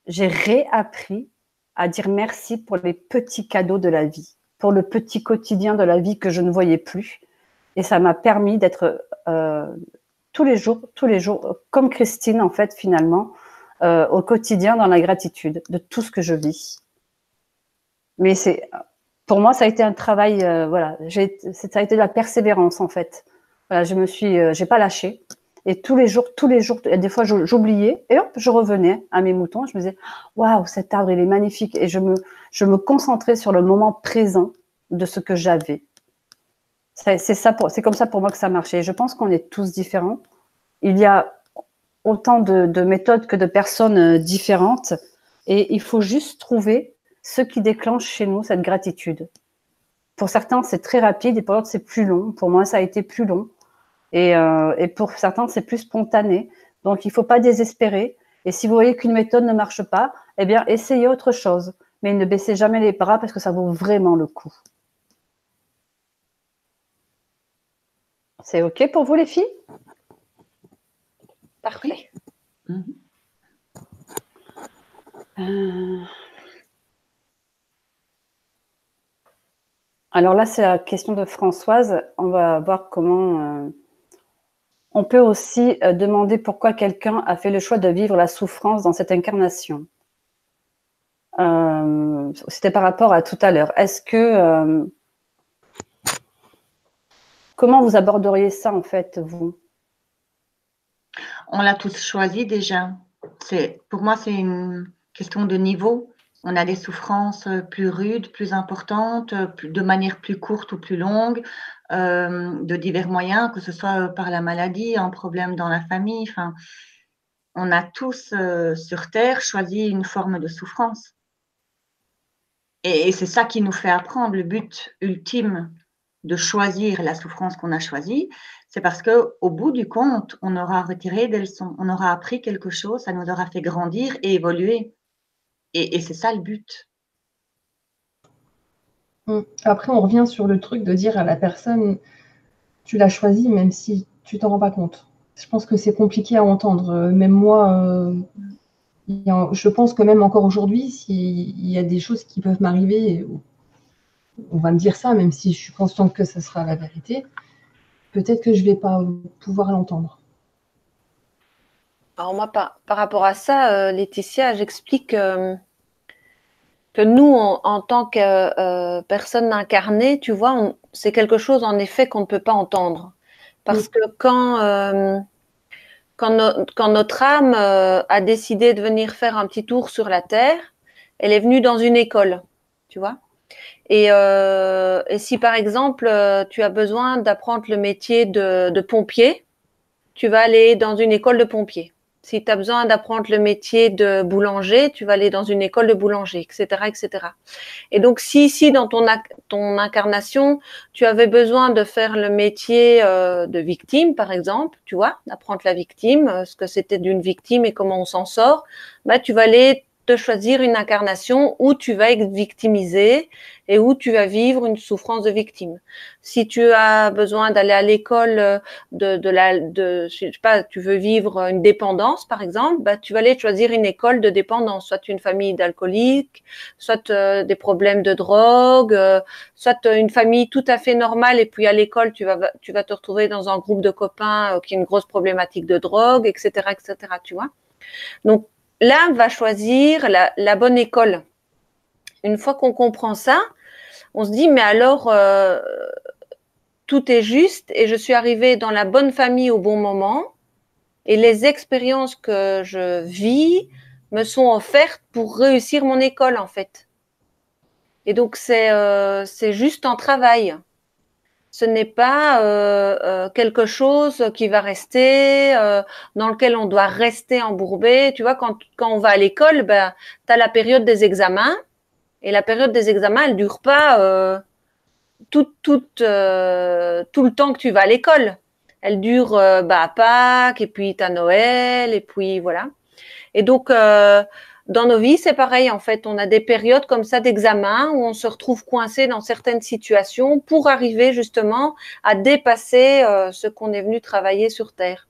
j'ai réappris à dire merci pour les petits cadeaux de la vie, pour le petit quotidien de la vie que je ne voyais plus. Et ça m'a permis d'être tous les jours, comme Christine, en fait, finalement, au quotidien dans la gratitude de tout ce que je vis. Mais pour moi, ça a été un travail, voilà, ça a été de la persévérance, en fait. Voilà, j'ai pas lâché. Et tous les jours, des fois, j'oubliais, et hop, je revenais à mes moutons. Je me disais, waouh, cet arbre, il est magnifique. Et je me concentrais sur le moment présent de ce que j'avais. C'est comme ça pour moi que ça marchait. Je pense qu'on est tous différents. Il y a autant de méthodes que de personnes différentes. Et il faut juste trouver ce qui déclenche chez nous cette gratitude. Pour certains, c'est très rapide et pour d'autres, c'est plus long. Pour moi, ça a été plus long. Et pour certains, c'est plus spontané. Donc, il ne faut pas désespérer. Et si vous voyez qu'une méthode ne marche pas, eh bien, essayez autre chose. Mais ne baissez jamais les bras parce que ça vaut vraiment le coup. C'est OK pour vous, les filles? Parfait. Alors là, c'est la question de Françoise. On va voir comment... on peut aussi demander pourquoi quelqu'un a fait le choix de vivre la souffrance dans cette incarnation. C'était par rapport à tout à l'heure. Est-ce que... comment vous aborderiez ça, en fait, vous? On l'a tous choisi déjà. Pour moi, c'est une question de niveau. On a des souffrances plus rudes, plus importantes, de manière plus courte ou plus longue, de divers moyens, que ce soit par la maladie, un problème dans la famille. Enfin, on a tous sur Terre choisi une forme de souffrance. Et c'est ça qui nous fait apprendre. Le but ultime de choisir la souffrance qu'on a choisie, c'est parce qu'au bout du compte, on aura retiré des leçons, on aura appris quelque chose, ça nous aura fait grandir et évoluer. Et c'est ça le but. Après, on revient sur le truc de dire à la personne, tu l'as choisi même si tu t'en rends pas compte. Je pense que c'est compliqué à entendre. Même moi, je pense que même encore aujourd'hui, s'il y a des choses qui peuvent m'arriver, on va me dire ça, même si je suis consciente que ce sera la vérité, peut-être que je ne vais pas pouvoir l'entendre. Alors moi, par rapport à ça, Laetitia, j'explique que nous, en tant que personne incarnée, tu vois, c'est quelque chose en effet qu'on ne peut pas entendre. Parce que quand notre âme a décidé de venir faire un petit tour sur la Terre, elle est venue dans une école, tu vois. Et si par exemple, tu as besoin d'apprendre le métier de pompier, tu vas aller dans une école de pompiers. Si tu as besoin d'apprendre le métier de boulanger, tu vas aller dans une école de boulanger, etc., etc. Et donc, si ici, dans ton incarnation, tu avais besoin de faire le métier de victime, par exemple, tu vois, d'apprendre la victime, ce que c'était d'une victime et comment on s'en sort, bah, tu vas aller te choisir une incarnation où tu vas être victimisé et où tu vas vivre une souffrance de victime. Si tu as besoin d'aller à l'école je sais pas, tu veux vivre une dépendance par exemple, bah tu vas aller choisir une école de dépendance, soit une famille d'alcooliques, soit des problèmes de drogue, soit une famille tout à fait normale et puis à l'école tu vas te retrouver dans un groupe de copains qui a une grosse problématique de drogue, etc., etc. Tu vois. Donc l'âme va choisir la bonne école. Une fois qu'on comprend ça, on se dit, mais alors, tout est juste et je suis arrivée dans la bonne famille au bon moment et les expériences que je vis me sont offertes pour réussir mon école, en fait. Et donc, c'est juste un travail. Ce n'est pas quelque chose qui va rester, dans lequel on doit rester embourbé. Tu vois, quand on va à l'école, ben, tu as la période des examens. Et la période des examens, elle dure pas tout le temps que tu vas à l'école. Elle dure à Pâques, et puis tu as Noël, et puis voilà. Et donc, dans nos vies, c'est pareil. En fait, on a des périodes comme ça d'examen où on se retrouve coincé dans certaines situations pour arriver justement à dépasser ce qu'on est venu travailler sur Terre.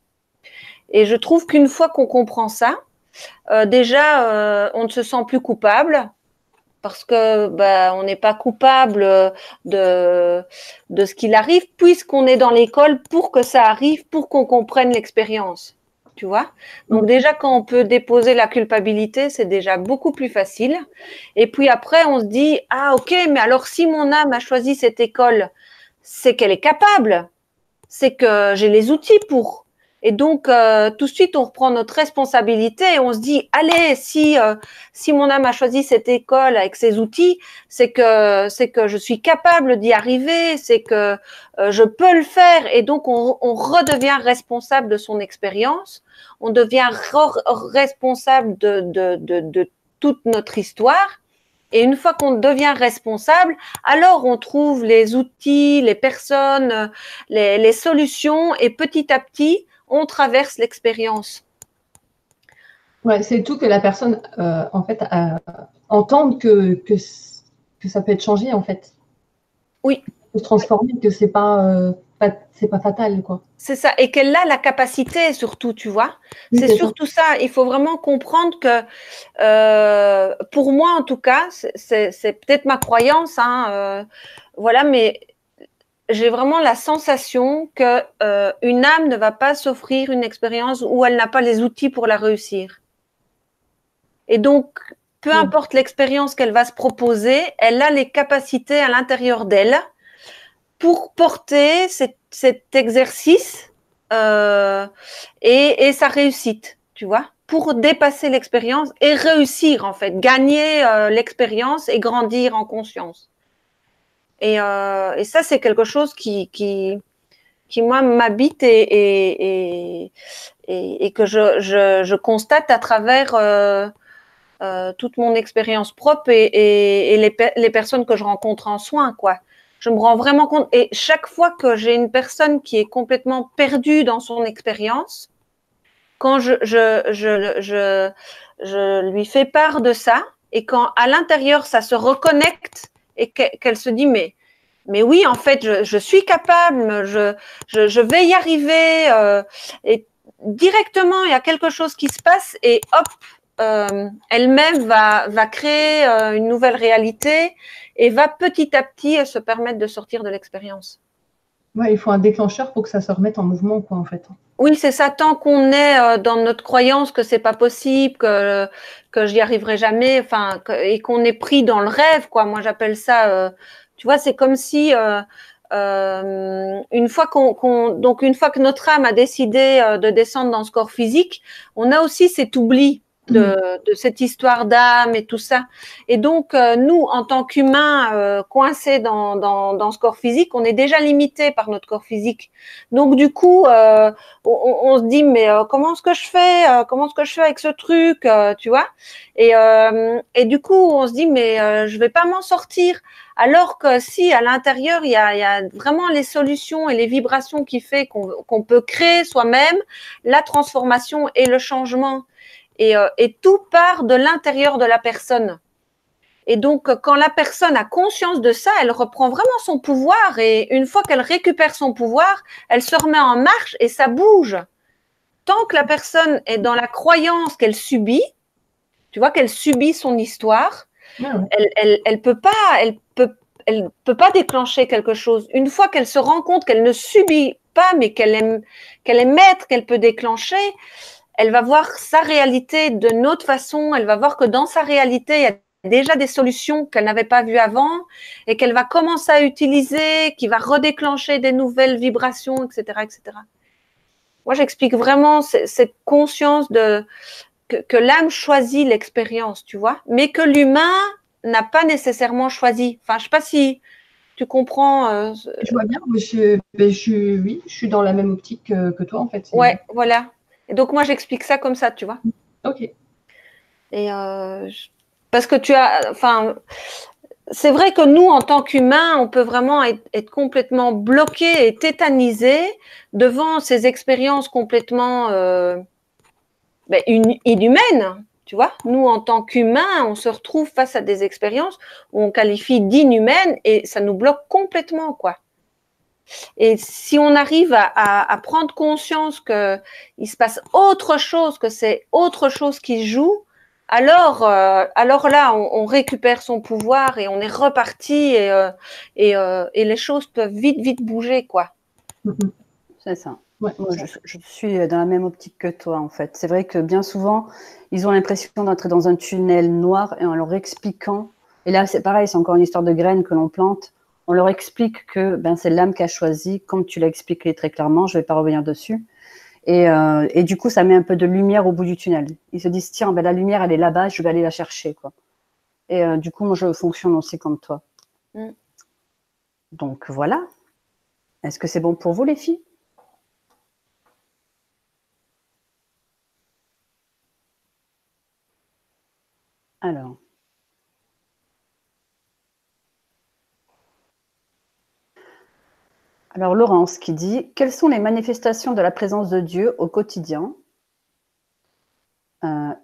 Et je trouve qu'une fois qu'on comprend ça, déjà, on ne se sent plus coupable parce que on n'est pas coupable de ce qu'il arrive puisqu'on est dans l'école pour que ça arrive, pour qu'on comprenne l'expérience. Tu vois? Donc déjà, quand on peut déposer la culpabilité, c'est déjà beaucoup plus facile. Et puis après, on se dit, ah ok, mais alors si mon âme a choisi cette école, c'est qu'elle est capable, c'est que j'ai les outils pour. Et donc, tout de suite, on reprend notre responsabilité et on se dit, allez, si mon âme a choisi cette école avec ses outils, c'est que je suis capable d'y arriver, c'est que je peux le faire. Et donc, on redevient responsable de son expérience, on devient responsable de toute notre histoire. Et une fois qu'on devient responsable, alors on trouve les outils, les personnes, les solutions et petit à petit, on traverse l'expérience. Ouais, c'est tout que la personne, en fait, entende que ça peut être changé, en fait. Oui. Se transformer, que c'est pas fatal, quoi. C'est ça, et qu'elle a la capacité surtout, tu vois. Oui, c'est surtout ça. Il faut vraiment comprendre que, pour moi en tout cas, c'est peut-être ma croyance, hein, voilà, mais j'ai vraiment la sensation que une âme ne va pas s'offrir une expérience où elle n'a pas les outils pour la réussir. Et donc, peu importe l'expérience qu'elle va se proposer, elle a les capacités à l'intérieur d'elle pour porter cet exercice et sa réussite, tu vois, pour dépasser l'expérience et réussir en fait, gagner l'expérience et grandir en conscience. Et ça, c'est quelque chose qui moi m'habite et que je constate à travers toute mon expérience propre et les personnes que je rencontre en soins, quoi. Je me rends vraiment compte. Et chaque fois que j'ai une personne qui est complètement perdue dans son expérience, quand je lui fais part de ça, et quand à l'intérieur ça se reconnecte et qu'elle se dit mais oui, en fait, je suis capable, je vais y arriver. Et directement, il y a quelque chose qui se passe et hop, elle-même va créer une nouvelle réalité et va petit à petit se permettre de sortir de l'expérience. Ouais, il faut un déclencheur pour que ça se remette en mouvement, quoi, en fait. Oui, c'est ça. Tant qu'on est dans notre croyance que c'est pas possible, que j'y arriverai jamais, enfin, et qu'on est pris dans le rêve, quoi. Moi, j'appelle ça. Tu vois, c'est comme si une fois donc une fois que notre âme a décidé de descendre dans ce corps physique, on a aussi cet oubli. de cette histoire d'âme et tout ça. Et donc, nous, en tant qu'humains coincés dans ce corps physique, on est déjà limité par notre corps physique. Donc, du coup, on se dit, mais comment est-ce que je fais comment est-ce que je fais avec ce truc tu vois et du coup, on se dit, mais je vais pas m'en sortir. Alors que si, à l'intérieur, il y a vraiment les solutions et les vibrations qui fait qu'on peut créer soi-même la transformation et le changement. Et tout part de l'intérieur de la personne. Et donc, quand la personne a conscience de ça, elle reprend vraiment son pouvoir. Et une fois qu'elle récupère son pouvoir, elle se remet en marche et ça bouge. Tant que la personne est dans la croyance qu'elle subit, tu vois, qu'elle subit son histoire, elle peut pas déclencher quelque chose. Une fois qu'elle se rend compte qu'elle ne subit pas, mais qu'elle est maître, qu'elle peut déclencher, elle va voir sa réalité d'une autre façon. Elle va voir que dans sa réalité, il y a déjà des solutions qu'elle n'avait pas vues avant et qu'elle va commencer à utiliser, qui va redéclencher des nouvelles vibrations, etc., etc. Moi, j'explique vraiment cette conscience que l'âme choisit l'expérience, tu vois, mais que l'humain n'a pas nécessairement choisi. Enfin, je sais pas si tu comprends. Je vois bien. Oui, je suis dans la même optique que toi, en fait. Ouais, voilà. Et donc, moi, j'explique ça comme ça, tu vois. Ok. Et parce que c'est vrai que nous, en tant qu'humains, on peut vraiment être complètement bloqués et tétanisés devant ces expériences complètement inhumaines. Tu vois, nous, en tant qu'humains, on se retrouve face à des expériences où on qualifie d'inhumaines et ça nous bloque complètement, quoi. Et si on arrive à prendre conscience qu'il se passe autre chose, que c'est autre chose qui joue, alors là, on récupère son pouvoir et on est reparti et les choses peuvent vite bouger, quoi. C'est ça. Ouais. Moi, je suis dans la même optique que toi, en fait. C'est vrai que bien souvent, ils ont l'impression d'entrer dans un tunnel noir et en leur expliquant, et là, c'est pareil, c'est encore une histoire de graines que l'on plante, on leur explique que c'est l'âme qui a choisi, comme tu l'as expliqué très clairement, je ne vais pas revenir dessus. Et du coup, ça met un peu de lumière au bout du tunnel. Ils se disent, tiens, la lumière, elle est là-bas, je vais aller la chercher, quoi. Et du coup, moi, je fonctionne aussi comme toi. Donc, voilà. Est-ce que c'est bon pour vous, les filles? Alors, Laurence qui dit « Quelles sont les manifestations de la présence de Dieu au quotidien ?»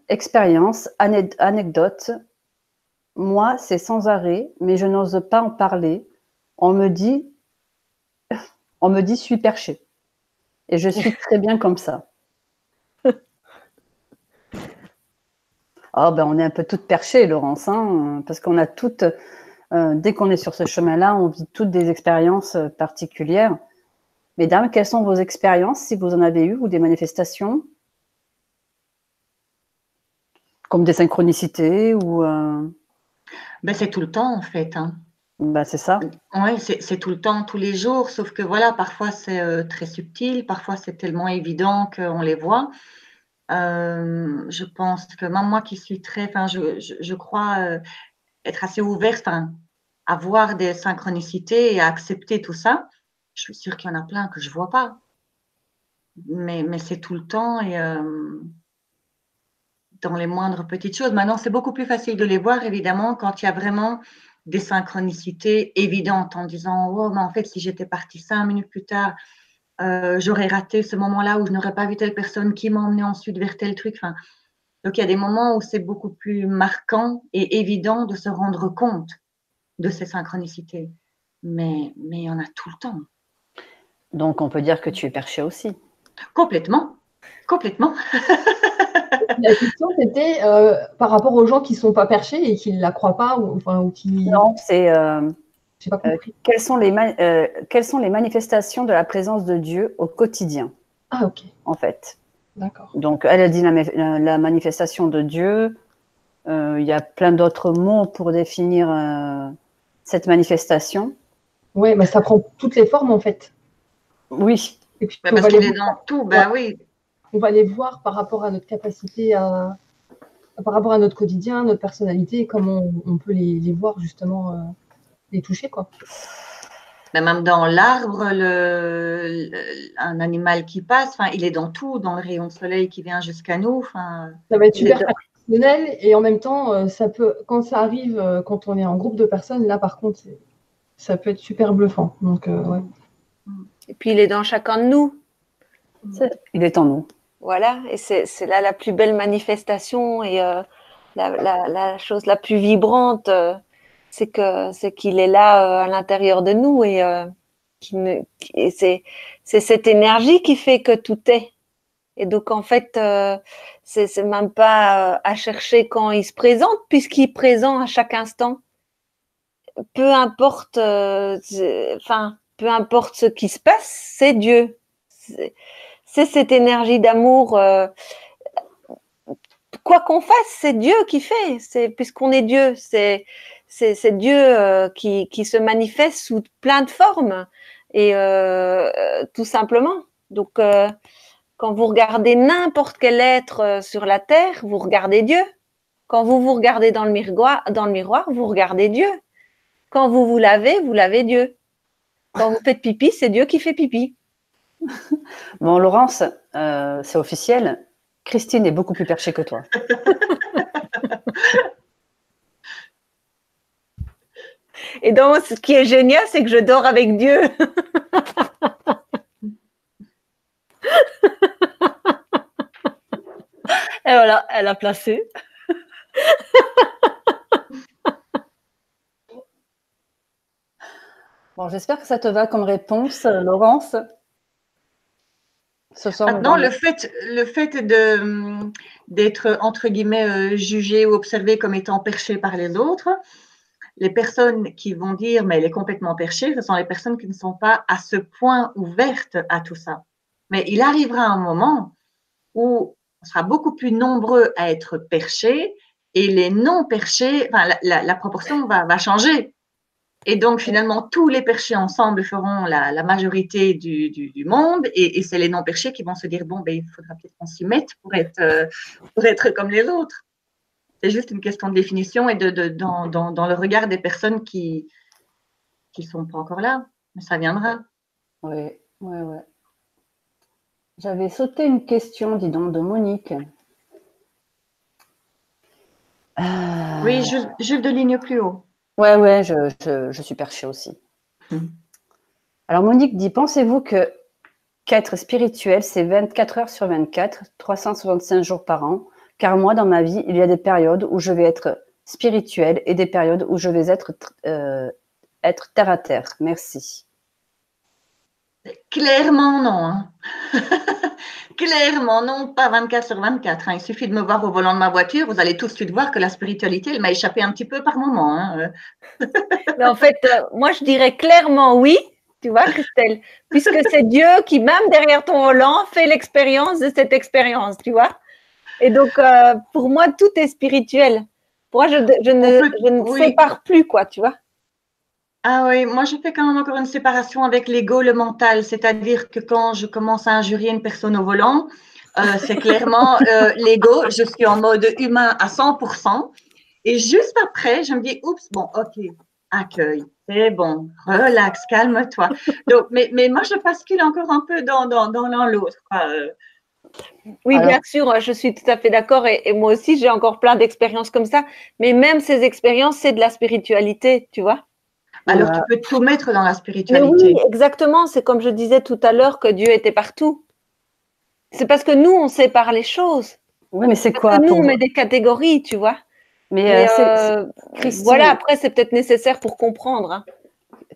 Expérience, anecdote. Moi, c'est sans arrêt, mais je n'ose pas en parler. On me dit « suis perché ». Et je suis très bien comme ça. On est un peu toutes perchées, Laurence, hein, parce qu'on a toutes... dès qu'on est sur ce chemin-là, on vit toutes des expériences particulières. Mesdames, quelles sont vos expériences, si vous en avez eu, ou des manifestations? Comme des synchronicités ou C'est tout le temps, en fait. Hein. C'est ça. Oui, c'est tout le temps, tous les jours, sauf que voilà, parfois c'est très subtil, parfois c'est tellement évident qu'on les voit. Je pense que même moi qui suis je crois être assez ouverte, à voir des synchronicités et à accepter tout ça. Je suis sûre qu'il y en a plein que je ne vois pas. Mais c'est tout le temps et dans les moindres petites choses. Maintenant, c'est beaucoup plus facile de les voir, évidemment, quand il y a vraiment des synchronicités évidentes en disant « Oh, mais en fait, si j'étais partie 5 minutes plus tard, j'aurais raté ce moment-là où je n'aurais pas vu telle personne qui m'a emmené ensuite vers tel truc. » Donc, il y a des moments où c'est beaucoup plus marquant et évident de se rendre compte de ces synchronicités. Mais il y en a tout le temps. Donc, on peut dire que tu es perché aussi. Complètement. Complètement. La question, c'était par rapport aux gens qui ne sont pas perchés et qui ne la croient pas ou qui… Non, c'est… J'ai pas compris. quelles sont les manifestations de la présence de Dieu au quotidien? Ah, ok. En fait. D'accord. Donc, elle a dit la manifestation de Dieu. Il y a plein d'autres mots pour définir cette manifestation. Oui, mais ça prend toutes les formes, en fait. Oui. Et puis, parce qu'il est dans tout, oui. On va les voir par rapport à notre capacité par rapport à notre quotidien, notre personnalité, et comment on peut les voir justement, les toucher, quoi. Mais même dans l'arbre, un animal qui passe, enfin, il est dans tout, dans le rayon de soleil qui vient jusqu'à nous. Enfin, Ça va être il est super personnel et en même temps, ça peut, quand ça arrive, quand on est en groupe de personnes, là par contre, ça peut être super bluffant. Donc, ouais. Et puis, il est dans chacun de nous. Il est en nous. Voilà, et c'est là la plus belle manifestation et la chose la plus vibrante, c'est qu'il est là à l'intérieur de nous et c'est cette énergie qui fait que tout est. Et donc en fait, c'est même pas à chercher quand il se présente, puisqu'il est présent à chaque instant. Peu importe, peu importe ce qui se passe, c'est Dieu. C'est cette énergie d'amour. Quoi qu'on fasse, c'est Dieu qui fait. C'est puisqu'on est Dieu, c'est Dieu qui se manifeste sous plein de formes et tout simplement. Donc, quand vous regardez n'importe quel être sur la terre, vous regardez Dieu. Quand vous vous regardez dans le miroir, vous regardez Dieu. Quand vous vous lavez Dieu. Quand vous faites pipi, c'est Dieu qui fait pipi. Bon, Laurence, c'est officiel. Christine est beaucoup plus perchée que toi. Et donc, ce qui est génial, c'est que je dors avec Dieu. Et voilà, elle a placé. Bon, j'espère que ça te va comme réponse, Laurence. Ce soir, maintenant, le fait d'être, entre guillemets, jugé ou observé comme étant perché par les autres, les personnes qui vont dire mais elle est complètement perchée, ce sont les personnes qui ne sont pas à ce point ouvertes à tout ça. Mais il arrivera un moment où on sera beaucoup plus nombreux à être perchés et les non perchés, enfin, la proportion va changer. Et donc, finalement, tous les perchés ensemble feront la majorité du monde et c'est les non perchés qui vont se dire bon, ben, il faudra peut-être qu'on s'y mette pour être comme les autres. C'est juste une question de définition et dans le regard des personnes qui ne sont pas encore là. Mais ça viendra. Oui. J'avais sauté une question, dis donc, de Monique. Oui, Jules de ligne plus haut. Ouais, je suis perchée aussi. Alors, Monique dit, pensez-vous qu'être spirituel, c'est 24 heures sur 24, 365 jours par an? Car moi, dans ma vie, il y a des périodes où je vais être spirituelle et des périodes où je vais être terre à terre. Merci. Clairement non. Hein. Clairement non, pas 24 sur 24. Hein. Il suffit de me voir au volant de ma voiture, vous allez tout de suite voir que la spiritualité, elle m'a échappé un petit peu par moment. Hein. Mais en fait, moi, je dirais clairement oui, tu vois, Christelle, puisque c'est Dieu qui, même derrière ton volant, fait l'expérience de cette expérience, tu vois. Et donc, pour moi, tout est spirituel. Pour moi, je ne sépare plus, quoi, tu vois. Ah oui, moi je fais quand même encore une séparation avec l'ego, le mental, c'est-à-dire que quand je commence à injurier une personne au volant, c'est clairement l'ego, je suis en mode humain à 100%, et juste après, je me dis, oups, bon, ok, accueil, c'est bon, relax, calme-toi. Donc, mais moi je bascule encore un peu dans l'un l'autre. Oui, alors, bien sûr, je suis tout à fait d'accord, et moi aussi j'ai encore plein d'expériences comme ça, mais même ces expériences, c'est de la spiritualité, tu vois. Alors, tu peux tout mettre dans la spiritualité. Mais oui, exactement. C'est comme je disais tout à l'heure que Dieu était partout. C'est parce que nous, on sépare les choses. Oui, mais c'est quoi que nous, on met des catégories, tu vois. Mais Christine, voilà, après, c'est peut-être nécessaire pour comprendre. Hein.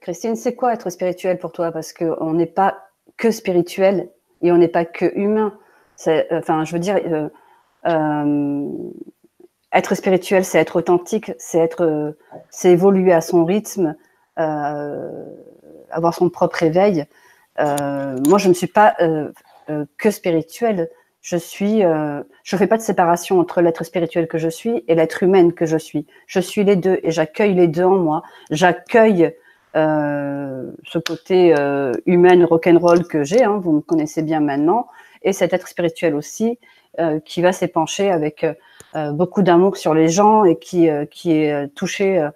Christine, c'est quoi être spirituel pour toi? Parce qu'on n'est pas que spirituel et on n'est pas que humain. Enfin, je veux dire, être spirituel, c'est être authentique, c'est évoluer à son rythme, avoir son propre éveil. Moi, je ne suis pas que spirituelle. Je fais pas de séparation entre l'être spirituel que je suis et l'être humaine que je suis. Je suis les deux et j'accueille les deux en moi. J'accueille ce côté humain rock'n'roll que j'ai, hein, vous me connaissez bien maintenant, et cet être spirituel aussi. qui va s'épancher avec beaucoup d'amour sur les gens et qui est touché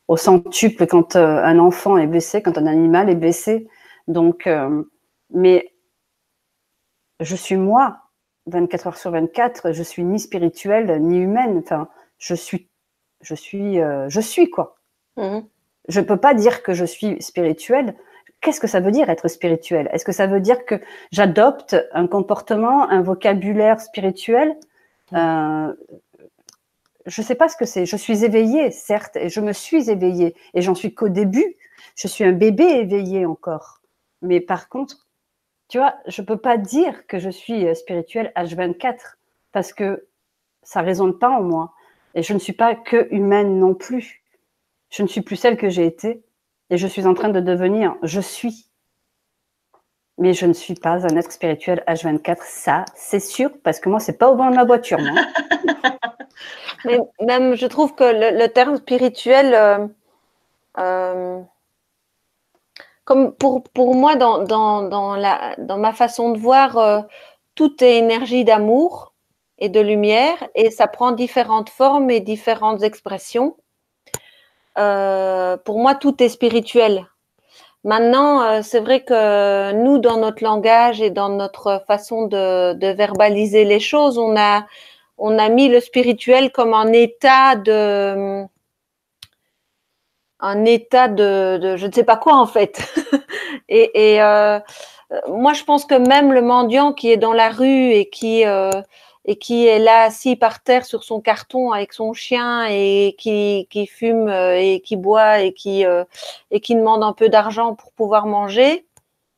au centuple quand un enfant est blessé, quand un animal est blessé. Donc, mais je suis moi, 24 heures sur 24, je suis ni spirituelle ni humaine. Enfin, je suis quoi. Je ne peux pas dire que je suis spirituelle. Qu'est-ce que ça veut dire être spirituel? Est-ce que ça veut dire que j'adopte un comportement, un vocabulaire spirituel? Je ne sais pas ce que c'est. Je suis éveillée, certes, et je me suis éveillée. Et j'en suis qu'au début. Je suis un bébé éveillé encore. Mais par contre, tu vois, je ne peux pas dire que je suis spirituelle H24 parce que ça ne résonne pas en moi. Et je ne suis pas que humaine non plus. Je ne suis plus celle que j'ai été et je suis en train de devenir. Je suis. Mais je ne suis pas un être spirituel H24. Ça, c'est sûr, parce que moi, c'est pas au vent de ma voiture. Non. Mais même, je trouve que le terme spirituel, comme pour moi, dans ma façon de voir, tout est énergie d'amour et de lumière, et ça prend différentes formes et différentes expressions. Pour moi, tout est spirituel. Maintenant, c'est vrai que nous, dans notre langage et dans notre façon de verbaliser les choses, on a mis le spirituel comme un état de je ne sais pas quoi en fait. et moi, je pense que même le mendiant qui est dans la rue et qui est là assis par terre sur son carton avec son chien et qui fume et qui boit et qui demande un peu d'argent pour pouvoir manger,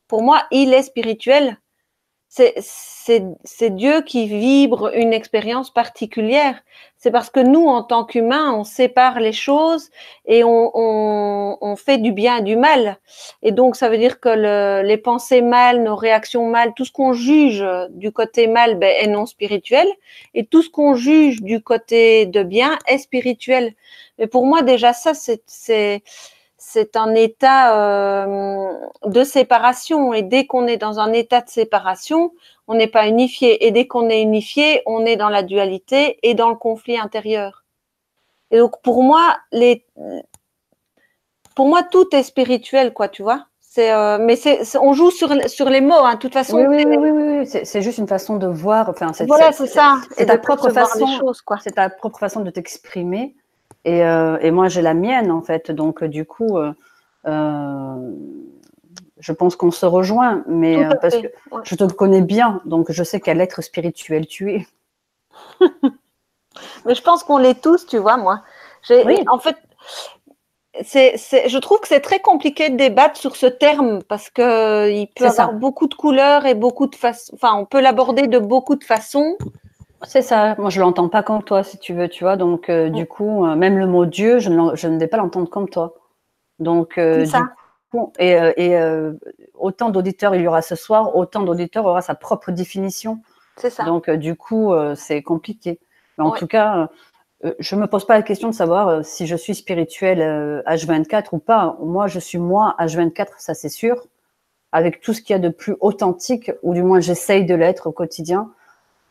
pour moi, il est spirituel. C'est Dieu qui vibre une expérience particulière. C'est parce que nous, en tant qu'humains, on sépare les choses et on fait du bien et du mal. Et donc, ça veut dire que les pensées mal, nos réactions mal, tout ce qu'on juge du côté mal est non spirituel, et tout ce qu'on juge du côté de bien est spirituel. Mais pour moi, déjà, ça, c'est un état de séparation, et dès qu'on est dans un état de séparation, on n'est pas unifié, et dès qu'on est unifié, on est dans la dualité et dans le conflit intérieur. Et donc pour moi, tout est spirituel, quoi, tu vois. Mais on joue sur les mots, hein, de toute façon. Oui. C'est juste une façon de voir. Enfin, voilà, c'est ça. C'est ta propre façon. C'est ta propre façon de t'exprimer. Et moi, j'ai la mienne, en fait. Donc, du coup, je pense qu'on se rejoint. Mais parce que je te connais bien, donc je sais quel être spirituel tu es. Mais je pense qu'on l'est tous, tu vois, moi. En fait, je trouve que c'est très compliqué de débattre sur ce terme parce qu'il peut avoir beaucoup de couleurs et beaucoup de façons. Enfin, on peut l'aborder de beaucoup de façons. C'est ça. Moi, je l'entends pas comme toi, si tu veux, tu vois. Donc, du coup, même le mot Dieu, je ne vais pas l'entendre comme toi. Donc, du coup, autant d'auditeurs il y aura ce soir, autant d'auditeurs aura sa propre définition. C'est ça. Donc, du coup, c'est compliqué. Mais en tout cas, je me pose pas la question de savoir si je suis spirituelle H24 ou pas. Moi, je suis moi H24, ça c'est sûr, avec tout ce qu'il y a de plus authentique, ou du moins j'essaye de l'être au quotidien.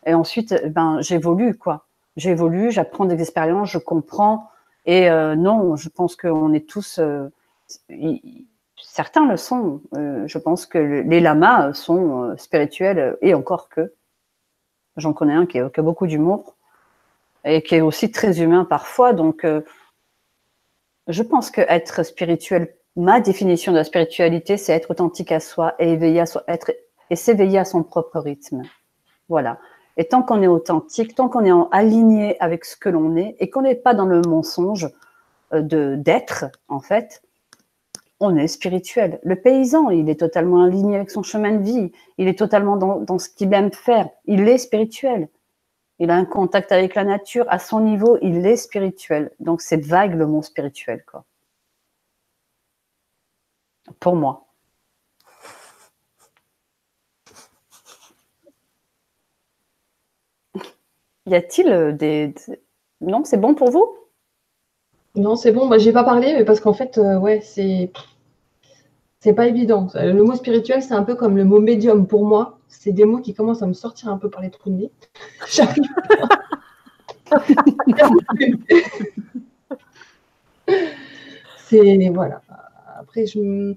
Et ensuite, j'évolue, quoi. J'évolue, j'apprends des expériences, je comprends. Et non, je pense qu'on est tous... certains le sont. Je pense que les lamas sont spirituels, et encore que. J'en connais un qui a beaucoup d'humour et qui est aussi très humain parfois. Donc, je pense qu'être spirituel, ma définition de la spiritualité, c'est être authentique à soi et s'éveiller à son propre rythme. Voilà. Et tant qu'on est authentique, tant qu'on est aligné avec ce que l'on est et qu'on n'est pas dans le mensonge d'être, en fait, on est spirituel. Le paysan, il est totalement aligné avec son chemin de vie. Il est totalement dans ce qu'il aime faire. Il est spirituel. Il a un contact avec la nature. À son niveau, il est spirituel. Donc, c'est vague le mot spirituel, quoi. Pour moi. Y a-t-il des... Non, c'est bon pour vous? Non, c'est bon. Bah, j'ai pas parlé, mais parce qu'en fait, ouais, c'est c'est pas évident. Le mot spirituel, c'est un peu comme le mot médium pour moi. C'est des mots qui commencent à me sortir un peu par les trous de nez. J'arrive pas. C'est voilà. Après, je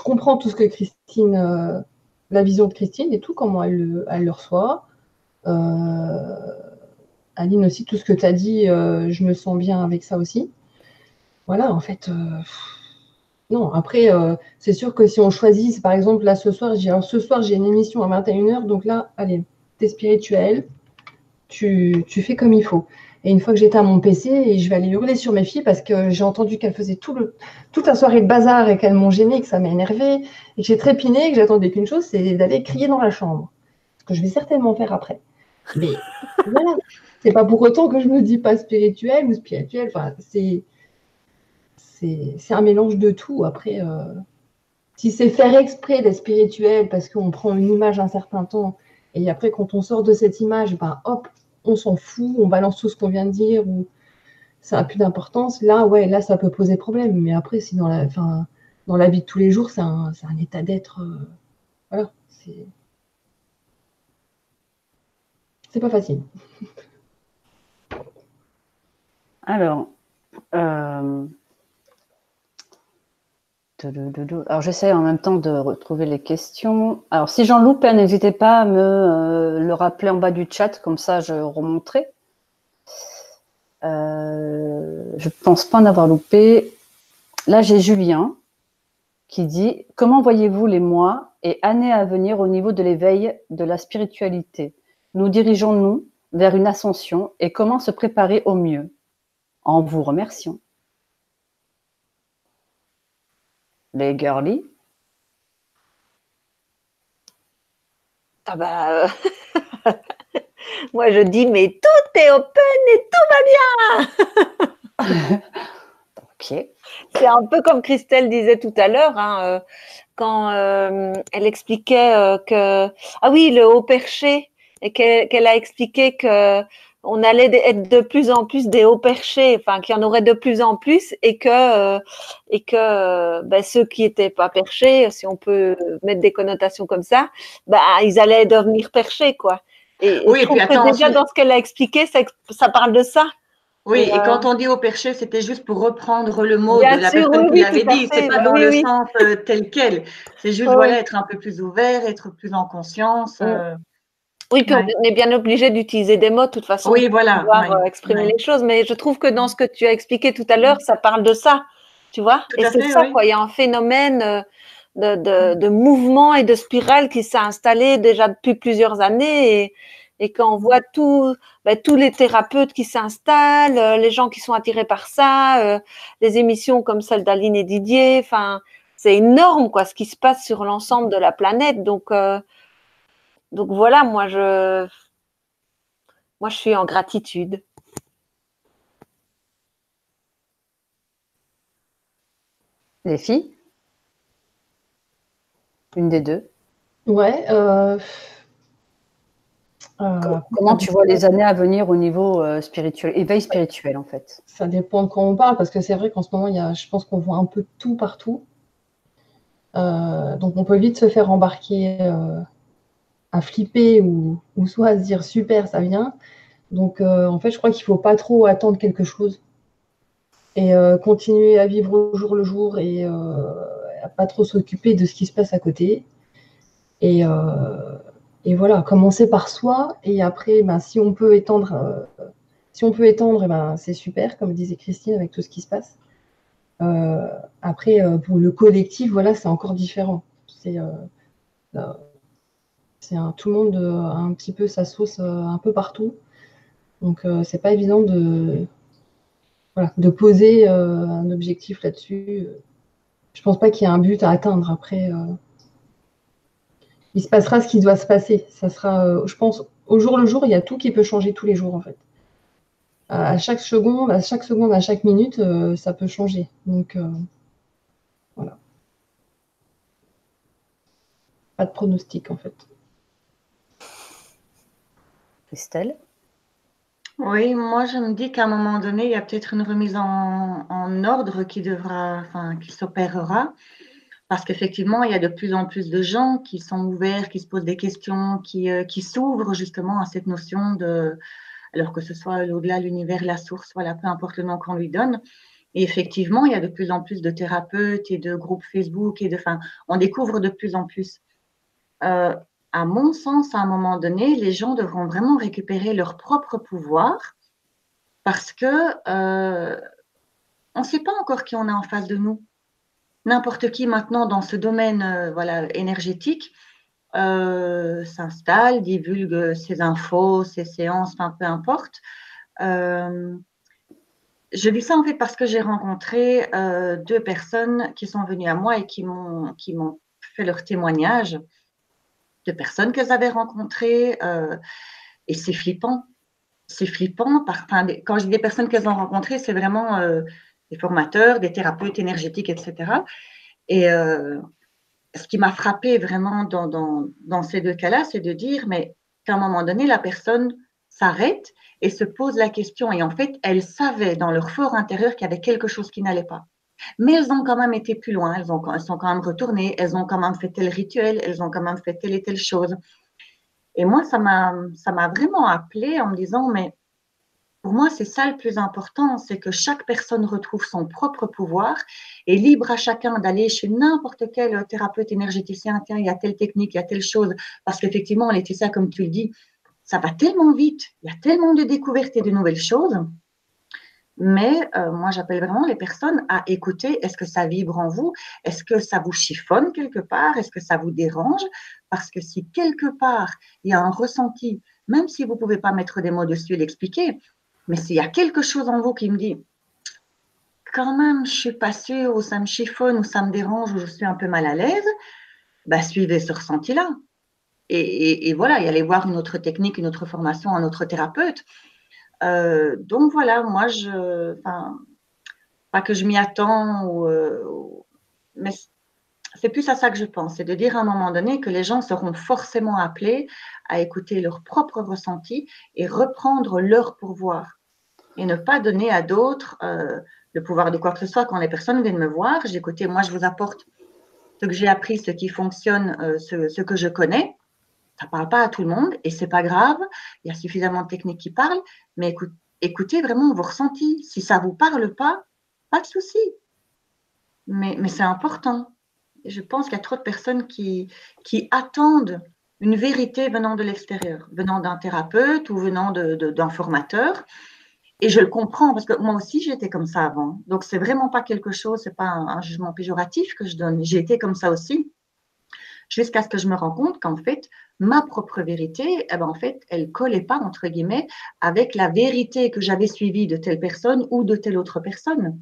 comprends tout ce que Christine, la vision de Christine et tout, comment elle le reçoit. Aline aussi, tout ce que tu as dit, je me sens bien avec ça aussi. Voilà, en fait, non. Après, c'est sûr que si on choisit, par exemple, là, ce soir, j'ai une émission à 21h, donc là, allez, t'es spirituel, tu fais comme il faut. Et une fois que j'éteins mon PC, et je vais aller hurler sur mes filles parce que j'ai entendu qu'elles faisaient toute la soirée de bazar et qu'elles m'ont gênée, que ça m'a énervée, et que j'ai trépiné, et que j'attendais qu'une chose, c'est d'aller crier dans la chambre. Ce que je vais certainement faire après. Mais voilà, c'est pas pour autant que je me dis pas spirituel ou spirituel. Enfin, c'est un mélange de tout. Après, si c'est faire exprès d'être spirituel parce qu'on prend une image un certain temps et après, quand on sort de cette image, ben, hop, on s'en fout, on balance tout ce qu'on vient de dire ou ça n'a plus d'importance. Là, ouais, là, ça peut poser problème. Mais après, si dans la vie de tous les jours, c'est un état d'être. Voilà, c'est pas facile. Alors, j'essaie en même temps de retrouver les questions. Alors, si j'en loupe, n'hésitez pas à me le rappeler en bas du chat, comme ça je remonterai. Je pense pas en avoir loupé. Là, j'ai Julien qui dit « Comment voyez-vous les mois et années à venir au niveau de l'éveil de la spiritualité? Nous dirigeons-nous vers une ascension et comment se préparer au mieux? En vous remerciant. » Les girlies. Ah bah, moi je dis, mais tout est open et tout va bien. Ok. C'est un peu comme Christelle disait tout à l'heure, hein, quand elle expliquait que, ah oui, le haut perché, et qu'elle a expliqué que on allait être de plus en plus des hauts perchés, enfin qu'il y en aurait de plus en plus, et que ben, ceux qui étaient pas perchés, si on peut mettre des connotations comme ça, ben, ils allaient devenir perchés, quoi. Et Oui, je et puis trouve que attends, déjà dans ce qu'elle a expliqué, ça parle de ça. oui, Et, et quand on dit au perché, c'était juste pour reprendre le mot bien de la sûr, personne qui oui, l'avait tout à dit. C'est fait. pas Ben dans oui, le oui. sens tel quel. C'est juste, Oui, voilà, oui. être un peu plus ouvert, être plus en conscience. Oui, puis Ouais. on est bien obligé d'utiliser des mots de toute façon Oui, pour voilà. pouvoir Ouais, exprimer ouais. les choses. Mais je trouve que dans ce que tu as expliqué tout à l'heure, ça parle de ça, tu vois. Tout Et à c'est fait, ça, oui. quoi. Il y a un phénomène de mouvement et de spirale qui s'est installé déjà depuis plusieurs années. Et quand on voit tous les thérapeutes qui s'installent, les gens qui sont attirés par ça, les émissions comme celle d'Aline et Didier, enfin, c'est énorme, quoi, ce qui se passe sur l'ensemble de la planète. Donc voilà, moi je suis en gratitude. Les filles? Une des deux. Ouais. Comment tu vois les années à venir au niveau spirituel, éveil spirituel en fait? Ça dépend de quoi on parle, parce que c'est vrai qu'en ce moment, je pense qu'on voit un peu tout partout. Donc on peut vite se faire embarquer à flipper ou soit à se dire super, ça vient. Donc en fait, je crois qu'il ne faut pas trop attendre quelque chose et continuer à vivre au jour le jour et à pas trop s'occuper de ce qui se passe à côté. Et voilà, commencer par soi et après, ben, si on peut étendre, eh ben, c'est super, comme disait Christine, avec tout ce qui se passe. Après, pour le collectif, voilà, c'est encore différent. Tout le monde a un petit peu sa sauce un peu partout. Donc, c'est pas évident de poser un objectif là-dessus. Je pense pas qu'il y ait un but à atteindre. Après, il se passera ce qui doit se passer. Ça sera, je pense, au jour le jour, il y a tout qui peut changer tous les jours, en fait. À chaque seconde, à chaque minute, ça peut changer. Donc, voilà. Pas de pronostic, en fait. Christelle? Oui, moi je me dis qu'à un moment donné, il y a peut-être une remise en ordre qui s'opérera. Parce qu'effectivement, il y a de plus en plus de gens qui sont ouverts, qui se posent des questions, qui s'ouvrent justement à cette notion de, alors que ce soit l'au-delà, l'univers, la source, voilà, peu importe le nom qu'on lui donne. Et effectivement, il y a de plus en plus de thérapeutes et de groupes Facebook enfin, on découvre de plus en plus. À mon sens, à un moment donné, les gens devront vraiment récupérer leur propre pouvoir parce que on ne sait pas encore qui on a en face de nous. N'importe qui maintenant dans ce domaine voilà, énergétique s'installe, divulgue ses infos, ses séances, enfin, peu importe. Je dis ça en fait parce que j'ai rencontré 2 personnes qui sont venues à moi et qui m'ont fait leur témoignage de personnes qu'elles avaient rencontrées et c'est flippant. C'est flippant. Quand je dis des personnes qu'elles ont rencontrées, c'est vraiment des formateurs, des thérapeutes énergétiques, etc. Et ce qui m'a frappée vraiment dans ces 2 cas-là, c'est de dire mais qu'à un moment donné, la personne s'arrête et se pose la question. Et en fait, elles savaient dans leur fort intérieur qu'il y avait quelque chose qui n'allait pas. Mais elles ont quand même été plus loin, elles sont quand même retournées, elles ont quand même fait tel rituel, elles ont quand même fait telle et telle chose. Et moi, ça m'a vraiment appelée en me disant, mais pour moi, c'est ça le plus important, c'est que chaque personne retrouve son propre pouvoir et libre à chacun d'aller chez n'importe quel thérapeute énergéticien, tiens, il y a telle technique, il y a telle chose, parce qu'effectivement, Laetitia, comme tu le dis, ça va tellement vite, il y a tellement de découvertes et de nouvelles choses. Mais moi, j'appelle vraiment les personnes à écouter, est-ce que ça vibre en vous? Est-ce que ça vous chiffonne quelque part? Est-ce que ça vous dérange? Parce que si quelque part, il y a un ressenti, même si vous ne pouvez pas mettre des mots dessus et l'expliquer, mais s'il y a quelque chose en vous qui me dit, quand même, je ne suis pas sûre, ou ça me chiffonne, ou ça me dérange, ou je suis un peu mal à l'aise, bah, suivez ce ressenti-là. Et voilà, et allez voir une autre technique, une autre formation, un autre thérapeute. Donc voilà, moi, pas que je m'y attends, mais c'est plus à ça que je pense. C'est de dire à un moment donné que les gens seront forcément appelés à écouter leur propre ressenti et reprendre leur pouvoir. Et ne pas donner à d'autres le pouvoir de quoi que ce soit. Quand les personnes viennent me voir, j'ai écouté, moi, je vous apporte ce que j'ai appris, ce qui fonctionne, ce que je connais. Ça ne parle pas à tout le monde et ce n'est pas grave. Il y a suffisamment de techniques qui parlent, mais écoutez vraiment vos ressentis. Si ça ne vous parle pas de souci. Mais c'est important. Et je pense qu'il y a trop de personnes qui attendent une vérité venant de l'extérieur, venant d'un thérapeute ou venant d'un formateur. Et je le comprends parce que moi aussi, j'étais comme ça avant. Donc, c'est vraiment pas quelque chose, c'est pas un jugement péjoratif que je donne. J'ai été comme ça aussi. Jusqu'à ce que je me rende compte qu'en fait, ma propre vérité, eh ben, en fait, elle ne collait pas, entre guillemets, avec la vérité que j'avais suivie de telle personne ou de telle autre personne.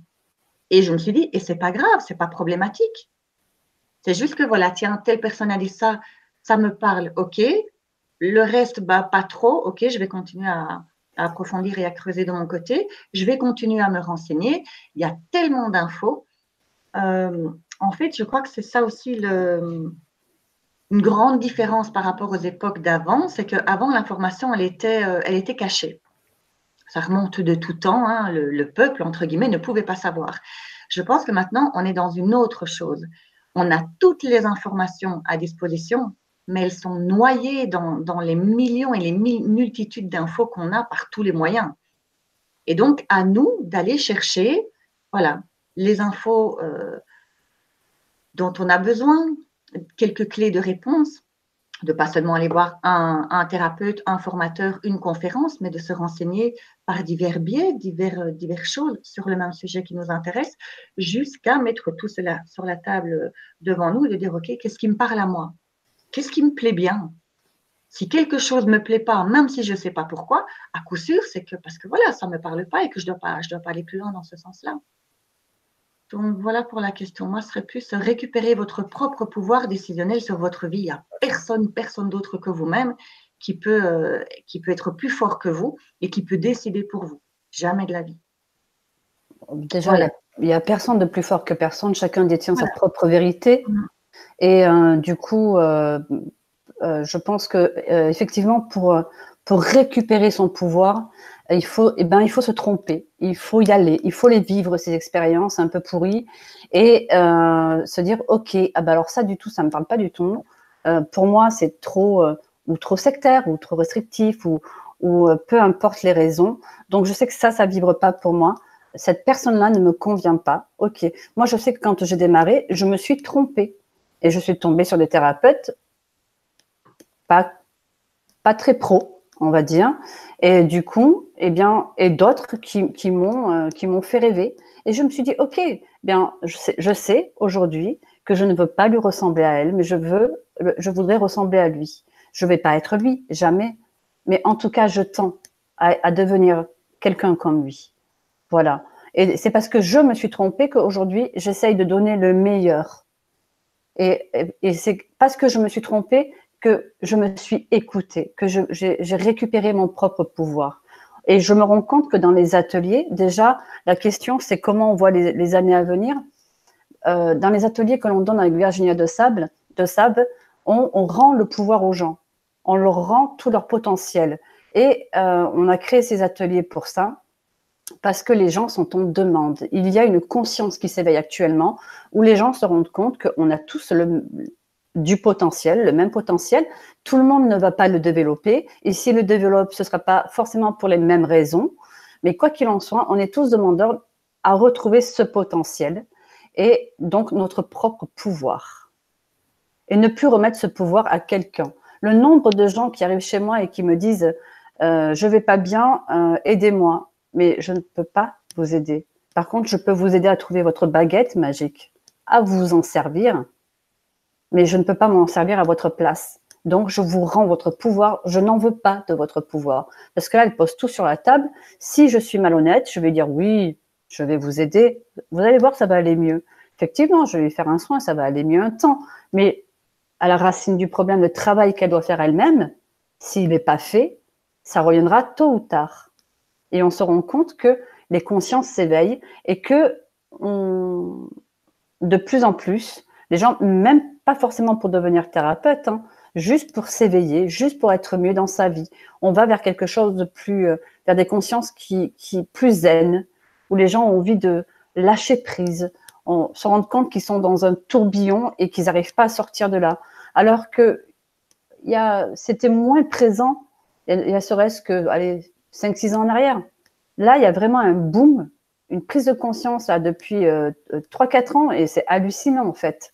Et je me suis dit, et c'est pas grave, c'est pas problématique. C'est juste que voilà, tiens, telle personne a dit ça, ça me parle, ok. Le reste, bah, pas trop, ok, je vais continuer à approfondir et à creuser de mon côté. Je vais continuer à me renseigner. Il y a tellement d'infos. En fait, je crois que c'est ça aussi une grande différence par rapport aux époques d'avant, c'est qu'avant, l'information, elle était cachée. Ça remonte de tout temps, hein, le peuple, entre guillemets, ne pouvait pas savoir. Je pense que maintenant, on est dans une autre chose. On a toutes les informations à disposition, mais elles sont noyées dans les millions et les multitudes d'infos qu'on a par tous les moyens. Et donc, à nous d'aller chercher voilà, les infos dont on a besoin, quelques clés de réponse, de pas seulement aller voir un thérapeute, un formateur, une conférence, mais de se renseigner par divers biais, diverses choses sur le même sujet qui nous intéresse, jusqu'à mettre tout cela sur la table devant nous et de dire, OK, qu'est-ce qui me parle à moi? Qu'est-ce qui me plaît bien? Si quelque chose ne me plaît pas, même si je ne sais pas pourquoi, à coup sûr, c'est que parce que voilà, ça ne me parle pas et que je dois pas aller plus loin dans ce sens-là. Donc, voilà pour la question. Moi, ce serait plus récupérer votre propre pouvoir décisionnel sur votre vie. Il n'y a personne d'autre que vous-même qui peut être plus fort que vous et qui peut décider pour vous. Jamais de la vie. Déjà, voilà. Il n'y a personne de plus fort que personne. Chacun détient sa propre vérité. Et du coup, je pense que effectivement, pour récupérer son pouvoir, il faut se tromper, il faut y aller, il faut les vivre, ces expériences un peu pourries, et se dire, ok, ah ben alors ça du tout, ça me parle pas du tout. Pour moi, c'est trop ou trop sectaire, ou trop restrictif, ou peu importe les raisons. Donc je sais que ça vibre pas pour moi. Cette personne-là ne me convient pas. Ok, moi je sais que quand j'ai démarré, je me suis trompée et je suis tombée sur des thérapeutes pas très pro, on va dire, et du coup, eh bien, et d'autres qui m'ont fait rêver. Et je me suis dit, ok, eh bien, je sais aujourd'hui que je ne veux pas lui ressembler à elle, mais je voudrais ressembler à lui. Je vais pas être lui, jamais, mais en tout cas, je tends à devenir quelqu'un comme lui. Voilà. Et c'est parce que je me suis trompée qu'aujourd'hui, j'essaye de donner le meilleur. Et c'est parce que je me suis trompée que je me suis écoutée, que j'ai récupéré mon propre pouvoir. Et je me rends compte que dans les ateliers, déjà, la question, c'est comment on voit les années à venir. Dans les ateliers que l'on donne avec Virginia de Sable, on rend le pouvoir aux gens. On leur rend tout leur potentiel. Et on a créé ces ateliers pour ça, parce que les gens sont en demande. Il y a une conscience qui s'éveille actuellement, où les gens se rendent compte qu'on a tous du potentiel, le même potentiel. Tout le monde ne va pas le développer. Et s'il le développe, ce ne sera pas forcément pour les mêmes raisons. Mais quoi qu'il en soit, on est tous demandeurs à retrouver ce potentiel et donc notre propre pouvoir. Et ne plus remettre ce pouvoir à quelqu'un. Le nombre de gens qui arrivent chez moi et qui me disent je vais pas bien, aidez-moi. Mais je ne peux pas vous aider. Par contre, je peux vous aider à trouver votre baguette magique, à vous en servir, mais je ne peux pas m'en servir à votre place. Donc, je vous rends votre pouvoir. Je n'en veux pas de votre pouvoir. Parce que là, elle pose tout sur la table. Si je suis malhonnête, je vais dire oui, je vais vous aider. Vous allez voir, ça va aller mieux. Effectivement, je vais lui faire un soin, ça va aller mieux un temps. Mais à la racine du problème, le travail qu'elle doit faire elle-même, s'il n'est pas fait, ça reviendra tôt ou tard. Et on se rend compte que les consciences s'éveillent et que de plus en plus, les gens, même pas forcément pour devenir thérapeute, hein, juste pour s'éveiller, juste pour être mieux dans sa vie. On va vers quelque chose de plus, vers des consciences qui plus zen, où les gens ont envie de lâcher prise, on se rend compte qu'ils sont dans un tourbillon et qu'ils n'arrivent pas à sortir de là. Alors que c'était moins présent, il y a serait-ce que, allez, 5-6 ans en arrière. Là, il y a vraiment un boom, une prise de conscience là, depuis 3-4 ans et c'est hallucinant en fait.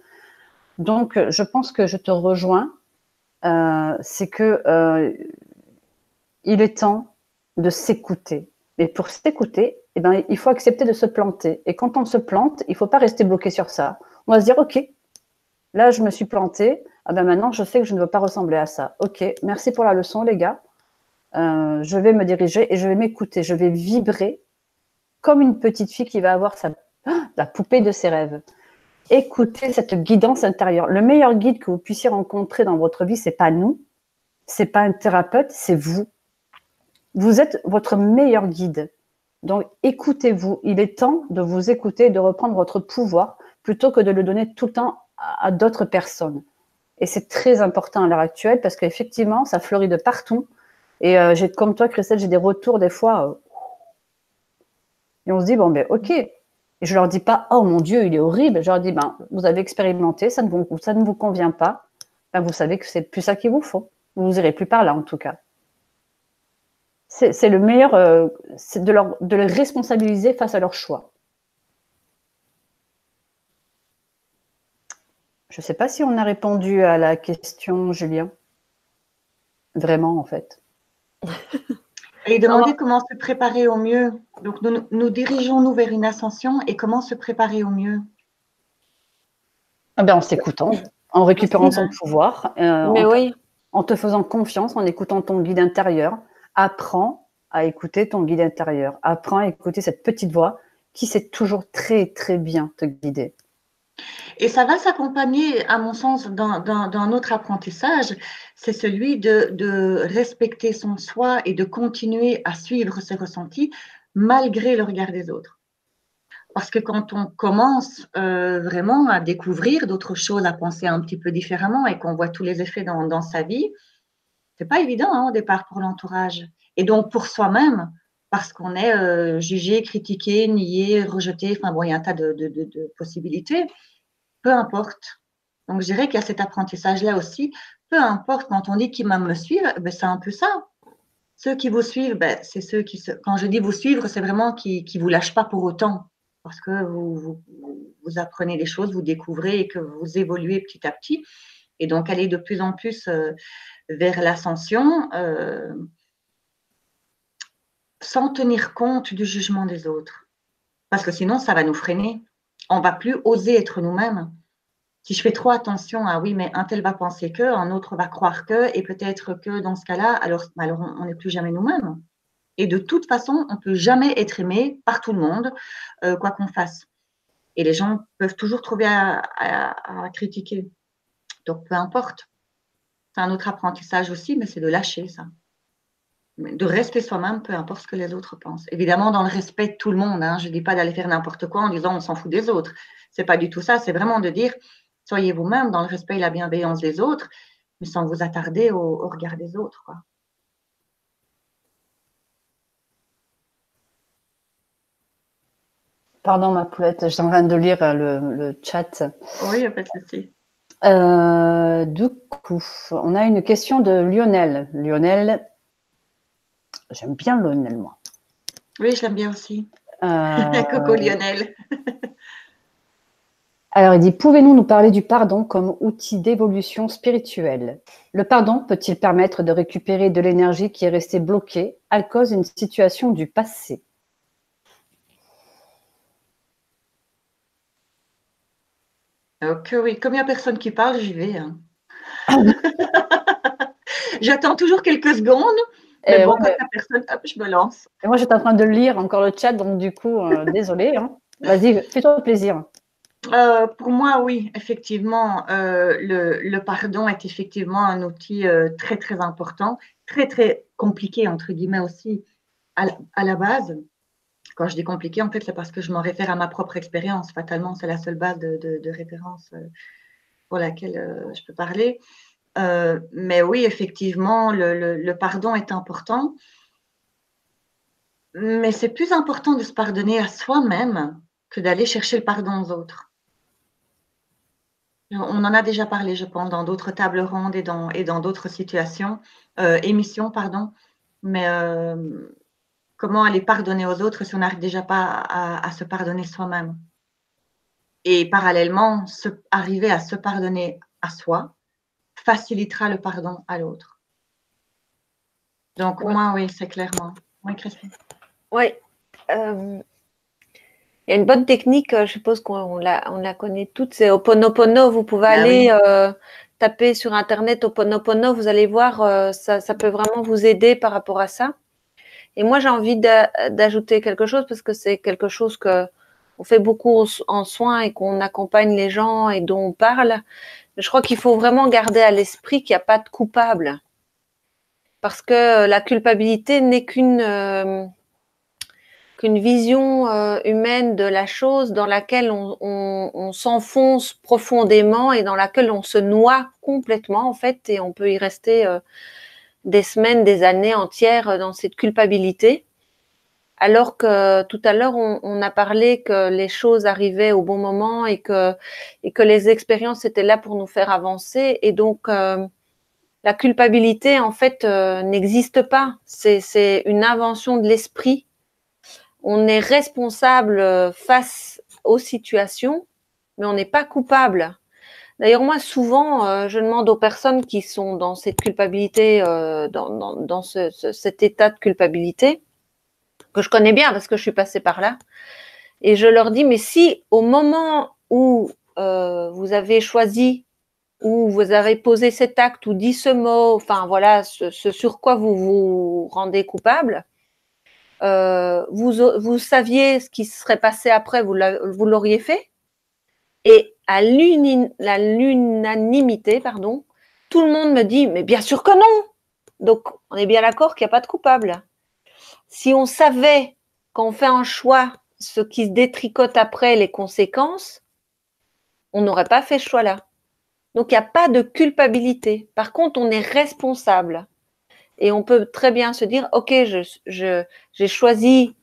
Donc, je pense que je te rejoins. C'est que il est temps de s'écouter. Et pour s'écouter, eh ben, il faut accepter de se planter. Et quand on se plante, il ne faut pas rester bloqué sur ça. On va se dire, OK, là, je me suis plantée. Ah ben maintenant, je sais que je ne veux pas ressembler à ça. OK, merci pour la leçon, les gars. Je vais me diriger et je vais m'écouter. Je vais vibrer comme une petite fille qui va avoir la poupée de ses rêves. Écoutez cette guidance intérieure. Le meilleur guide que vous puissiez rencontrer dans votre vie, c'est pas nous, c'est pas un thérapeute, c'est vous. Vous êtes votre meilleur guide. Donc, écoutez-vous. Il est temps de vous écouter et de reprendre votre pouvoir plutôt que de le donner tout le temps à d'autres personnes. Et c'est très important à l'heure actuelle parce qu'effectivement, ça fleurit de partout. Et comme toi, Christelle, j'ai des retours des fois. Et on se dit, bon, ben, OK. Et je leur dis pas, oh mon Dieu, il est horrible. Je leur dis, ben, vous avez expérimenté, ça ne vous convient pas. Ben, vous savez que c'est plus ça qu'il vous faut. Vous n'irez plus par là, en tout cas. C'est le meilleur, c'est de les responsabiliser face à leur choix. Je ne sais pas si on a répondu à la question, Julien. Vraiment, en fait. Et demander comment se préparer au mieux. Donc, nous dirigeons-nous vers une ascension et comment se préparer au mieux? Ah ben, en s'écoutant, en récupérant son pouvoir, en te faisant confiance, en écoutant ton guide intérieur. Apprends à écouter ton guide intérieur. Apprends à écouter cette petite voix qui sait toujours très, très bien te guider. Et ça va s'accompagner, à mon sens, d'un autre apprentissage, c'est celui de respecter son soi et de continuer à suivre ses ressentis malgré le regard des autres. Parce que quand on commence vraiment à découvrir d'autres choses, à penser un petit peu différemment et qu'on voit tous les effets dans sa vie, c'est pas évident hein, au départ pour l'entourage. Et donc pour soi-même, parce qu'on est jugé, critiqué, nié, rejeté. Enfin bon, il y a un tas de possibilités. Peu importe. Donc, je dirais qu'il y a cet apprentissage-là aussi. Peu importe, quand on dit qui va me suivre, ben, c'est un peu ça. Ceux qui vous suivent, ben, c'est ceux qui quand je dis vous suivre, c'est vraiment qui ne vous lâchent pas pour autant. Parce que vous apprenez des choses, vous découvrez et que vous évoluez petit à petit. Et donc, aller de plus en plus vers l'ascension sans tenir compte du jugement des autres. Parce que sinon, ça va nous freiner. On ne va plus oser être nous-mêmes. Si je fais trop attention à oui, mais un tel va penser que, un autre va croire que, et peut-être que dans ce cas-là, alors on n'est plus jamais nous-mêmes. Et de toute façon, on ne peut jamais être aimé par tout le monde, quoi qu'on fasse. Et les gens peuvent toujours trouver à critiquer. Donc, peu importe. C'est un autre apprentissage aussi, mais c'est de lâcher ça. De rester soi-même, peu importe ce que les autres pensent. Évidemment, dans le respect de tout le monde. Hein. Je ne dis pas d'aller faire n'importe quoi en disant on s'en fout des autres. Ce n'est pas du tout ça. C'est vraiment de dire soyez vous-même dans le respect et la bienveillance des autres, mais sans vous attarder au regard des autres. Quoi. Pardon, ma poulette, je suis en train de lire le chat. Oui, il n'y a pas de souci. Du coup, on a une question de Lionel. Lionel, j'aime bien Lionel, moi. Oui, je l'aime bien aussi. Coucou Lionel. Alors, il dit, pouvez-nous nous parler du pardon comme outil d'évolution spirituelle? Le pardon peut-il permettre de récupérer de l'énergie qui est restée bloquée à cause d'une situation du passé? Ok, oui. Comme il n'y a personne qui parle, j'y vais. Hein. J'attends toujours quelques secondes. Mais bon, quand il n'y a personne, hop, je me lance. Et moi, j'étais en train de lire encore le chat, donc du coup, désolée. Hein. Vas-y, fais-toi plaisir. Pour moi, oui, effectivement, le pardon est effectivement un outil très, très important, très, très compliqué, entre guillemets aussi, à la base. Quand je dis compliqué, en fait, c'est parce que je m'en réfère à ma propre expérience. Fatalement, c'est la seule base de référence pour laquelle je peux parler. Mais oui, effectivement, le pardon est important. Mais c'est plus important de se pardonner à soi-même que d'aller chercher le pardon aux autres. On en a déjà parlé, je pense, dans d'autres tables rondes et dans d'autres situations, émissions, pardon. Mais comment aller pardonner aux autres si on n'arrive déjà pas à se pardonner soi-même? Et parallèlement, arriver à se pardonner à soi facilitera le pardon à l'autre. Donc, moi, oui, c'est clairement. Oui, Christine. Oui. Il y a une bonne technique, je suppose qu'on la connaît toutes, c'est Ho'oponopono. Vous pouvez aller taper sur Internet Ho'oponopono, vous allez voir, ça peut vraiment vous aider par rapport à ça. Et moi, j'ai envie d'ajouter quelque chose parce que c'est quelque chose qu'on fait beaucoup en soins et qu'on accompagne les gens et dont on parle. Je crois qu'il faut vraiment garder à l'esprit qu'il n'y a pas de coupable. Parce que la culpabilité n'est qu'une vision humaine de la chose dans laquelle on s'enfonce profondément et dans laquelle on se noie complètement en fait, et on peut y rester des semaines, des années entières dans cette culpabilité. Alors que tout à l'heure, on a parlé que les choses arrivaient au bon moment et que les expériences étaient là pour nous faire avancer. Et donc, la culpabilité, en fait, n'existe pas. C'est une invention de l'esprit. On est responsable face aux situations, mais on n'est pas coupable. D'ailleurs, moi, souvent, je demande aux personnes qui sont dans cette culpabilité, dans cet état de culpabilité, que je connais bien parce que je suis passée par là, et je leur dis, mais si au moment où vous avez choisi, où vous avez posé cet acte ou dit ce mot, enfin voilà, ce sur quoi vous vous rendez coupable, vous saviez ce qui serait passé après, vous l'auriez fait, et à l'unanimité, pardon, tout le monde me dit, mais bien sûr que non. Donc, on est bien d'accord qu'il n'y a pas de coupable. Si on savait quand on fait un choix, ce qui se détricote après, les conséquences, on n'aurait pas fait ce choix-là. Donc, il n'y a pas de culpabilité. Par contre, on est responsable. Et on peut très bien se dire, ok, j'ai choisi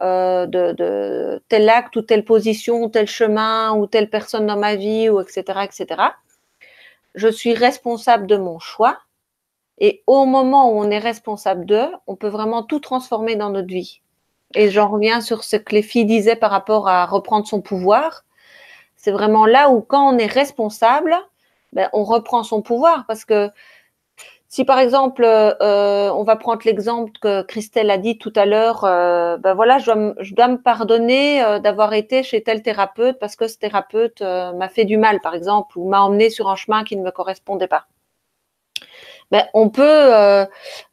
de tel acte ou telle position, tel chemin ou telle personne dans ma vie, ou etc., etc. Je suis responsable de mon choix. Et au moment où on est responsable d'eux, on peut vraiment tout transformer dans notre vie. Et j'en reviens sur ce que les filles disaient par rapport à reprendre son pouvoir. C'est vraiment là où, quand on est responsable, ben, on reprend son pouvoir. Parce que si, par exemple, on va prendre l'exemple que Christelle a dit tout à l'heure, ben voilà, je dois me pardonner d'avoir été chez tel thérapeute parce que ce thérapeute m'a fait du mal, par exemple, ou m'a emmené sur un chemin qui ne me correspondait pas. Ben, on peut,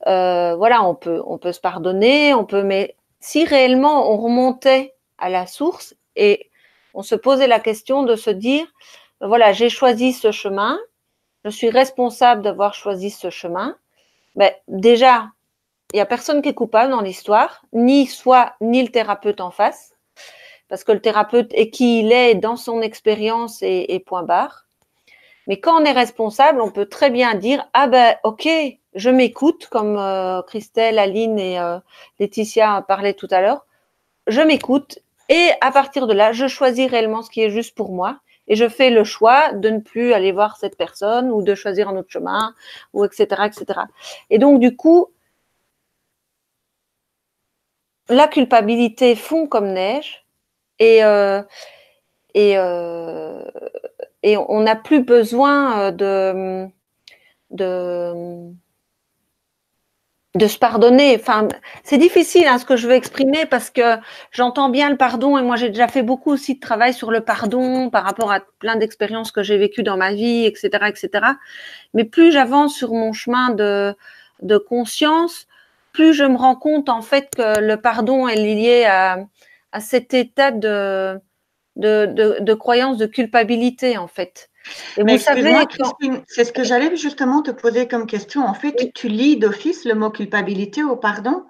voilà, on peut se pardonner, mais si réellement on remontait à la source et on se posait la question de se dire, ben voilà, j'ai choisi ce chemin, je suis responsable d'avoir choisi ce chemin. Ben, déjà, il n'y a personne qui est coupable dans l'histoire, ni le thérapeute en face, parce que le thérapeute est qui il est dans son expérience et point barre. Mais quand on est responsable, on peut très bien dire, ah ben ok, je m'écoute, comme Christelle, Aline et Laetitia parlaient tout à l'heure, je m'écoute et à partir de là, je choisis réellement ce qui est juste pour moi et je fais le choix de ne plus aller voir cette personne ou de choisir un autre chemin, ou etc., etc. Et donc du coup, la culpabilité fond comme neige et on n'a plus besoin de se pardonner. Enfin, c'est difficile ce que je veux exprimer parce que j'entends bien le pardon et moi j'ai déjà fait beaucoup aussi de travail sur le pardon par rapport à plein d'expériences que j'ai vécues dans ma vie, etc., etc. Mais plus j'avance sur mon chemin de conscience, plus je me rends compte en fait que le pardon est lié à cet état de croyance de culpabilité en fait. Et Mais vous savez, Christine, c'est ce que j'allais justement te poser comme question. En fait, oui. tu lis d'office le mot culpabilité au pardon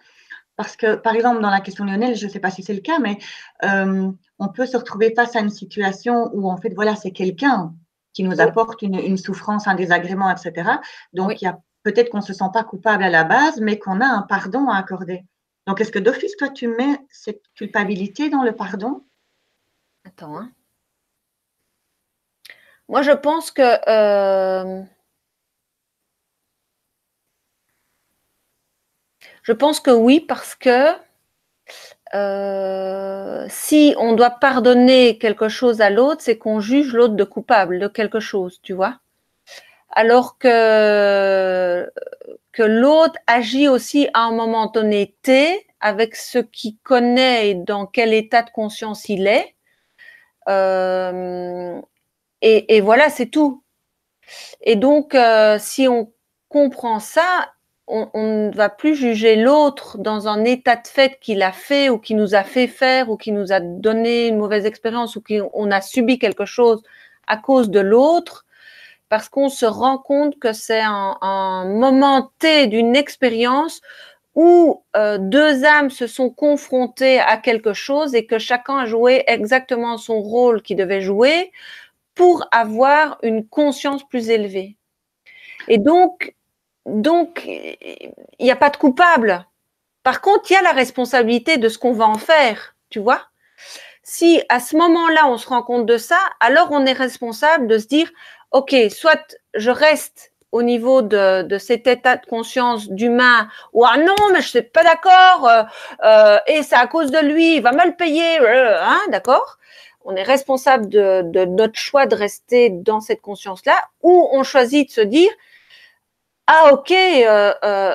parce que, par exemple, dans la question Lionel, je ne sais pas si c'est le cas, mais on peut se retrouver face à une situation où, en fait, voilà, c'est quelqu'un qui nous apporte une souffrance, un désagrément, etc. Donc, il y a peut-être qu'on ne se sent pas coupable à la base, mais qu'on a un pardon à accorder. Donc, est-ce que d'office, toi, tu mets cette culpabilité dans le pardon? Attends, hein. Moi, je pense que oui, parce que si on doit pardonner quelque chose à l'autre, c'est qu'on juge l'autre de coupable de quelque chose, tu vois. Alors que l'autre agit aussi à un moment donné T, avec ce qu'il connaît et dans quel état de conscience il est. Et voilà, c'est tout. Et donc, si on comprend ça, on ne va plus juger l'autre dans un état de fait qu'il a fait ou qui nous a fait faire ou qui nous a donné une mauvaise expérience ou qu'on a subi quelque chose à cause de l'autre, parce qu'on se rend compte que c'est un moment T d'une expérience où deux âmes se sont confrontées à quelque chose et que chacun a joué exactement son rôle qu'il devait jouer pour avoir une conscience plus élevée. Et donc, il n'y a pas de coupable. Par contre, il y a la responsabilité de ce qu'on va en faire, tu vois. Si à ce moment-là, on se rend compte de ça, alors on est responsable de se dire, ok, soit je reste au niveau de cet état de conscience d'humain, ou ah non, mais je ne suis pas d'accord, et c'est à cause de lui, il va me le payer, hein, d'accord. On est responsable de notre choix de rester dans cette conscience-là, ou on choisit de se dire, ah ok,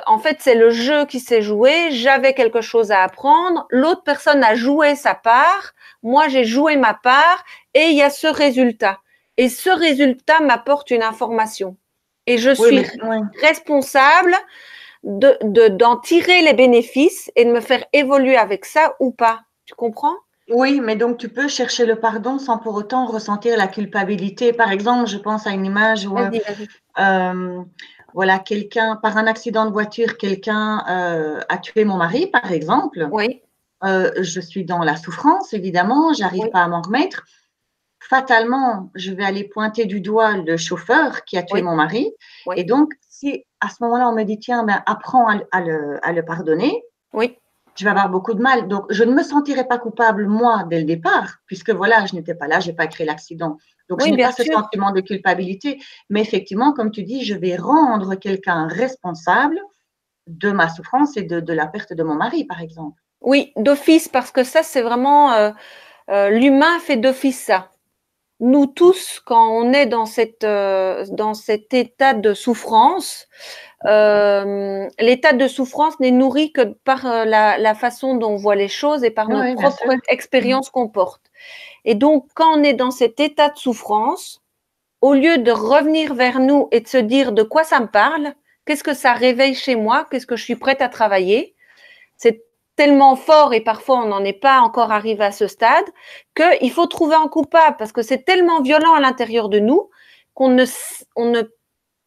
en fait c'est le jeu qui s'est joué, j'avais quelque chose à apprendre, l'autre personne a joué sa part, moi j'ai joué ma part et il y a ce résultat. Et ce résultat m'apporte une information. Et je suis responsable d'en tirer les bénéfices et de me faire évoluer avec ça ou pas. Tu comprends ? Oui, mais donc tu peux chercher le pardon sans pour autant ressentir la culpabilité. Par exemple, je pense à une image où voilà, quelqu'un, par un accident de voiture, quelqu'un a tué mon mari, par exemple. Oui. Je suis dans la souffrance, évidemment, j'arrive pas à m'en remettre. Fatalement, je vais aller pointer du doigt le chauffeur qui a tué mon mari. Et donc, si à ce moment-là, on me dit, tiens, ben, apprends à le pardonner, Oui. je vais avoir beaucoup de mal. Donc, je ne me sentirai pas coupable, moi, dès le départ, puisque voilà, je n'étais pas là, je n'ai pas créé l'accident. Donc, je Oui, n'ai bien pas ce sûr. sentiment de culpabilité. Mais effectivement, comme tu dis, je vais rendre quelqu'un responsable de ma souffrance et de la perte de mon mari, par exemple. Oui, d'office, parce que ça, c'est vraiment l'humain fait d'office ça. Nous tous, quand on est dans cet état de souffrance, l'état de souffrance n'est nourri que par la façon dont on voit les choses et par Oui, notre oui, bien sûr. propre expérience qu'on porte. Et donc, quand on est dans cet état de souffrance, au lieu de revenir vers nous et de se dire de quoi ça me parle, qu'est-ce que ça réveille chez moi, qu'est-ce que je suis prête à travailler, c'est tellement fort et parfois on n'en est pas encore arrivé à ce stade qu'il faut trouver un coupable parce que c'est tellement violent à l'intérieur de nous qu'on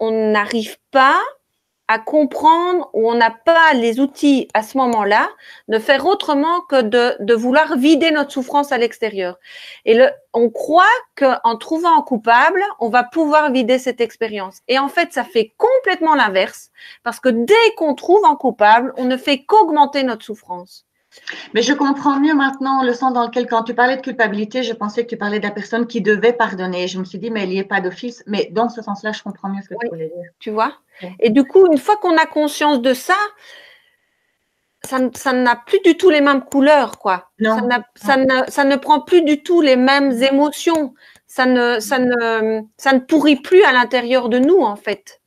n'arrive pas à comprendre ou on n'a pas les outils à ce moment-là de faire autrement que de vouloir vider notre souffrance à l'extérieur. Et on croit qu'en trouvant un coupable, on va pouvoir vider cette expérience. Et en fait, ça fait complètement l'inverse parce que dès qu'on trouve un coupable, on ne fait qu'augmenter notre souffrance. Mais je comprends mieux maintenant le sens dans lequel, quand tu parlais de culpabilité, je pensais que tu parlais de la personne qui devait pardonner. Je me suis dit, mais il n'y est pas d'office. Mais dans ce sens-là, je comprends mieux ce que tu voulais dire. Tu vois? Oui. Et du coup, une fois qu'on a conscience de ça, ça n'a plus du tout les mêmes couleurs, quoi. Non. Ça ne prend plus du tout les mêmes émotions. Ça ne pourrit plus à l'intérieur de nous, en fait.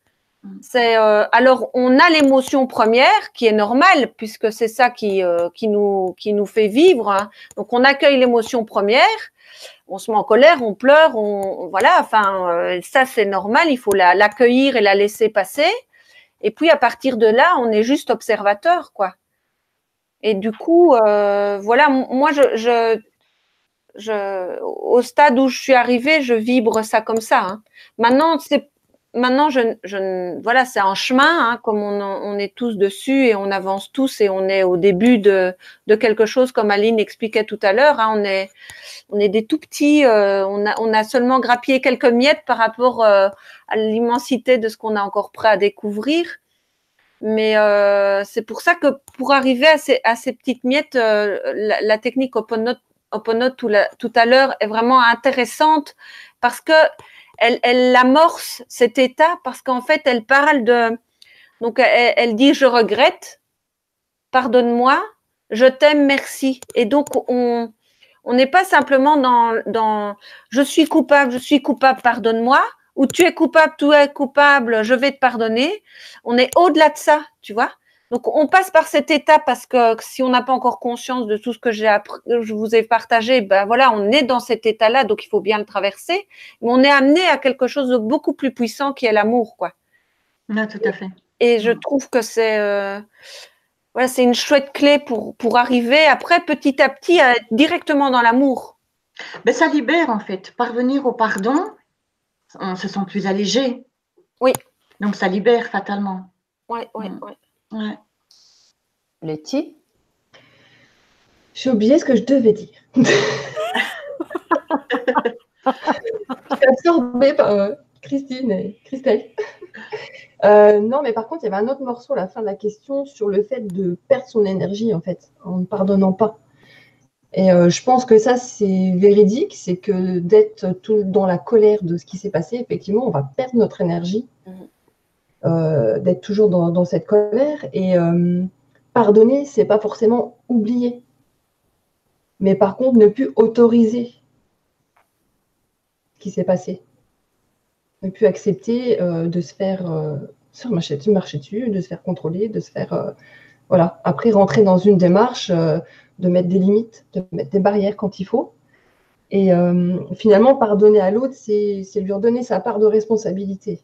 Alors, on a l'émotion première qui est normale puisque c'est ça qui nous fait vivre. Hein. Donc, on accueille l'émotion première. On se met en colère, on pleure, voilà. Enfin, ça c'est normal. Il faut l'accueillir et la laisser passer. Et puis à partir de là, on est juste observateur, quoi. Et du coup, voilà. Moi, au stade où je suis arrivée, je vibre ça comme ça. Hein. Maintenant, voilà, c'est un chemin, hein, comme on est tous dessus et on avance tous et on est au début de quelque chose, comme Aline expliquait tout à l'heure. Hein, on est des tout petits, on a seulement grappillé quelques miettes par rapport à l'immensité de ce qu'on a encore prêt à découvrir. Mais c'est pour ça que pour arriver à ces petites miettes, la technique Oponote tout à l'heure est vraiment intéressante parce que elle amorce cet état parce qu'en fait, elle parle donc elle dit je regrette, pardonne-moi, je t'aime, merci. Et donc, on n'est pas simplement dans je suis coupable, pardonne-moi, ou tu es coupable, je vais te pardonner. On est au-delà de ça, tu vois. Donc, on passe par cette étape parce que si on n'a pas encore conscience de tout ce que je vous ai partagé, ben voilà, on est dans cet état-là, donc il faut bien le traverser. Mais on est amené à quelque chose de beaucoup plus puissant qui est l'amour, quoi. Non, tout à fait. Et je trouve que c'est voilà, c'est une chouette clé pour arriver après petit à petit à être directement dans l'amour. Mais ça libère en fait. Parvenir au pardon, on se sent plus allégé. Oui. Donc ça libère fatalement. Oui. Ouais. Letty? J'ai oublié ce que je devais dire. Je suis absorbée par Christine et Christelle. Non, mais par contre, il y avait un autre morceau à la fin de la question sur le fait de perdre son énergie, en fait, en ne pardonnant pas. Et je pense que ça, c'est véridique, c'est que d'être tout dans la colère de ce qui s'est passé, effectivement, on va perdre notre énergie, d'être toujours dans cette colère. Et pardonner, c'est pas forcément oublier. Mais par contre, ne plus autoriser ce qui s'est passé. Ne plus accepter de se faire marcher dessus, de se faire contrôler, de se faire... voilà. Après, rentrer dans une démarche de mettre des limites, de mettre des barrières quand il faut. Et finalement, pardonner à l'autre, c'est lui redonner sa part de responsabilité.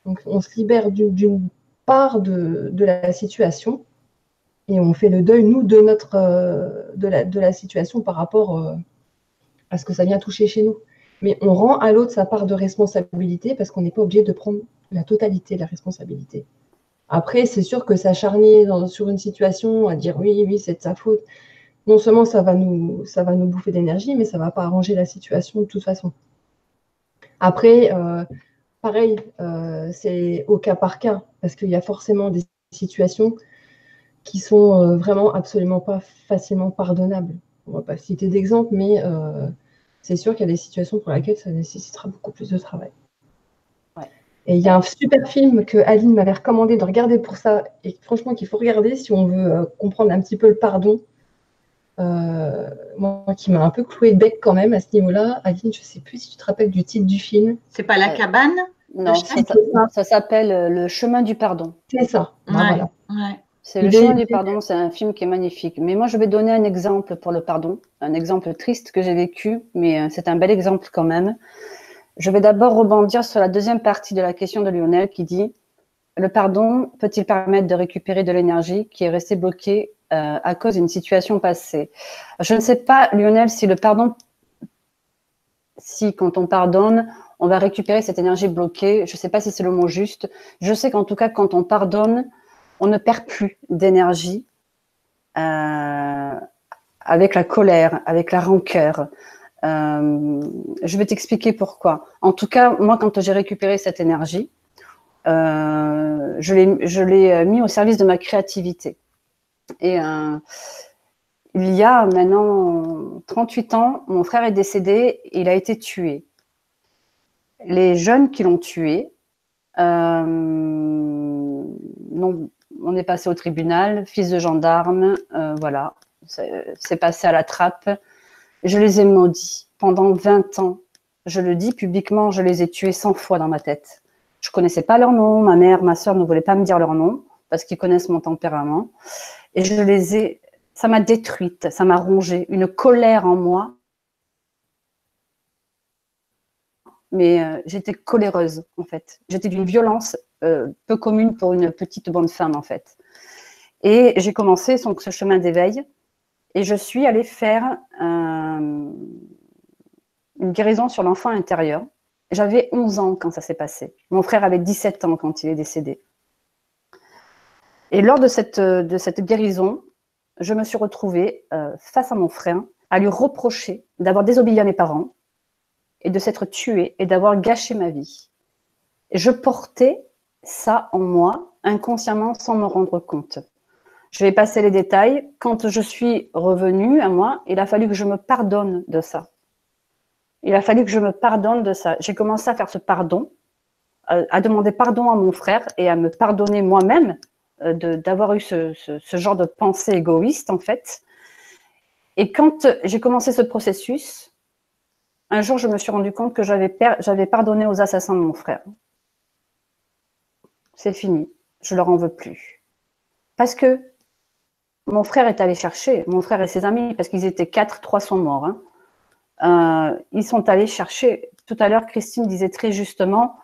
Donc, on se libère d'une part de la situation et on fait le deuil, nous, de la situation par rapport à ce que ça vient toucher chez nous. Mais on rend à l'autre sa part de responsabilité parce qu'on n'est pas obligé de prendre la totalité de la responsabilité. Après, c'est sûr que s'acharner sur une situation, à dire oui, c'est de sa faute, non seulement ça va nous bouffer d'énergie, mais ça ne va pas arranger la situation de toute façon. Après, pareil, c'est au cas par cas, parce qu'il y a forcément des situations qui sont vraiment absolument pas facilement pardonnables. On ne va pas citer d'exemple, mais c'est sûr qu'il y a des situations pour lesquelles ça nécessitera beaucoup plus de travail. Ouais. Et il y a un super film que Aline m'avait recommandé de regarder pour ça, et franchement qu'il faut regarder si on veut comprendre un petit peu le pardon. Moi, qui m'a un peu cloué le bec quand même à ce niveau-là. Aline, je ne sais plus si tu te rappelles du titre du film. C'est pas La Cabane? Non, ça s'appelle Le chemin du pardon. C'est ça. Ouais, Voilà. ouais. C'est Le chemin du pardon, c'est un film qui est magnifique. Mais moi, je vais donner un exemple pour le pardon, un exemple triste que j'ai vécu, mais c'est un bel exemple quand même. Je vais d'abord rebondir sur la deuxième partie de la question de Lionel qui dit « Le pardon peut-il permettre de récupérer de l'énergie qui est restée bloquée à cause d'une situation passée ?» Je ne sais pas, Lionel, si le pardon, si quand on pardonne, on va récupérer cette énergie bloquée. Je ne sais pas si c'est le mot juste. Je sais qu'en tout cas, quand on pardonne, on ne perd plus d'énergie avec la colère, avec la rancœur. Je vais t'expliquer pourquoi. En tout cas, moi, quand j'ai récupéré cette énergie, je l'ai mis au service de ma créativité. Et il y a maintenant 38 ans, mon frère est décédé, il a été tué. Les jeunes qui l'ont tué, on est passé au tribunal, fils de gendarme, voilà, c'est passé à la trappe. Je les ai maudits pendant 20 ans. Je le dis publiquement, je les ai tués 100 fois dans ma tête. Je ne connaissais pas leur nom, ma mère, ma soeur ne voulaient pas me dire leur nom parce qu'ils connaissent mon tempérament. Et ça m'a détruite, ça m'a rongée, une colère en moi. Mais j'étais coléreuse, en fait. J'étais d'une violence peu commune pour une petite bonne femme, en fait. Et j'ai commencé ce chemin d'éveil et je suis allée faire une guérison sur l'enfant intérieur. J'avais 11 ans quand ça s'est passé. Mon frère avait 17 ans quand il est décédé. Et lors de cette guérison, je me suis retrouvée face à mon frère à lui reprocher d'avoir désobéi à mes parents et de s'être tué et d'avoir gâché ma vie. Et je portais ça en moi, inconsciemment, sans me rendre compte. Je vais passer les détails. Quand je suis revenue à moi, il a fallu que je me pardonne de ça. Il a fallu que je me pardonne de ça. J'ai commencé à faire ce pardon, à demander pardon à mon frère et à me pardonner moi-même d'avoir eu ce genre de pensée égoïste, en fait. Et quand j'ai commencé ce processus, un jour, je me suis rendu compte que j'avais pardonné aux assassins de mon frère. C'est fini, je leur en veux plus. Parce que mon frère est allé chercher, mon frère et ses amis, parce qu'ils étaient 4, 3 sont morts. Ils sont allés chercher. Tout à l'heure, Christine disait très justement,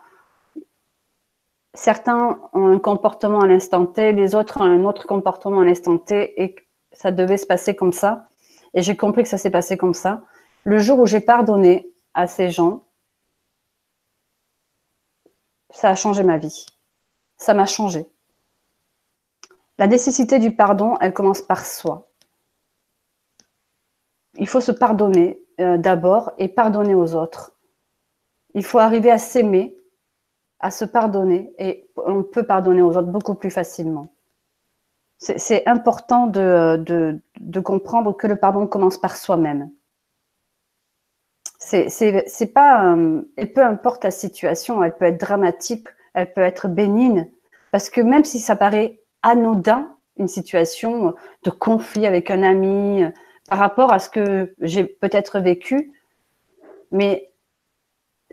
certains ont un comportement à l'instant T, les autres ont un autre comportement à l'instant T, et ça devait se passer comme ça. Et j'ai compris que ça s'est passé comme ça. Le jour où j'ai pardonné à ces gens, ça a changé ma vie. Ça m'a changé. La nécessité du pardon, elle commence par soi. Il faut se pardonner d'abord et pardonner aux autres. Il faut arriver à s'aimer, à se pardonner, et on peut pardonner aux autres beaucoup plus facilement. C'est important de comprendre que le pardon commence par soi-même. C'est pas, et peu importe la situation, elle peut être dramatique, elle peut être bénigne, parce que même si ça paraît anodin, une situation de conflit avec un ami, par rapport à ce que j'ai peut-être vécu, mais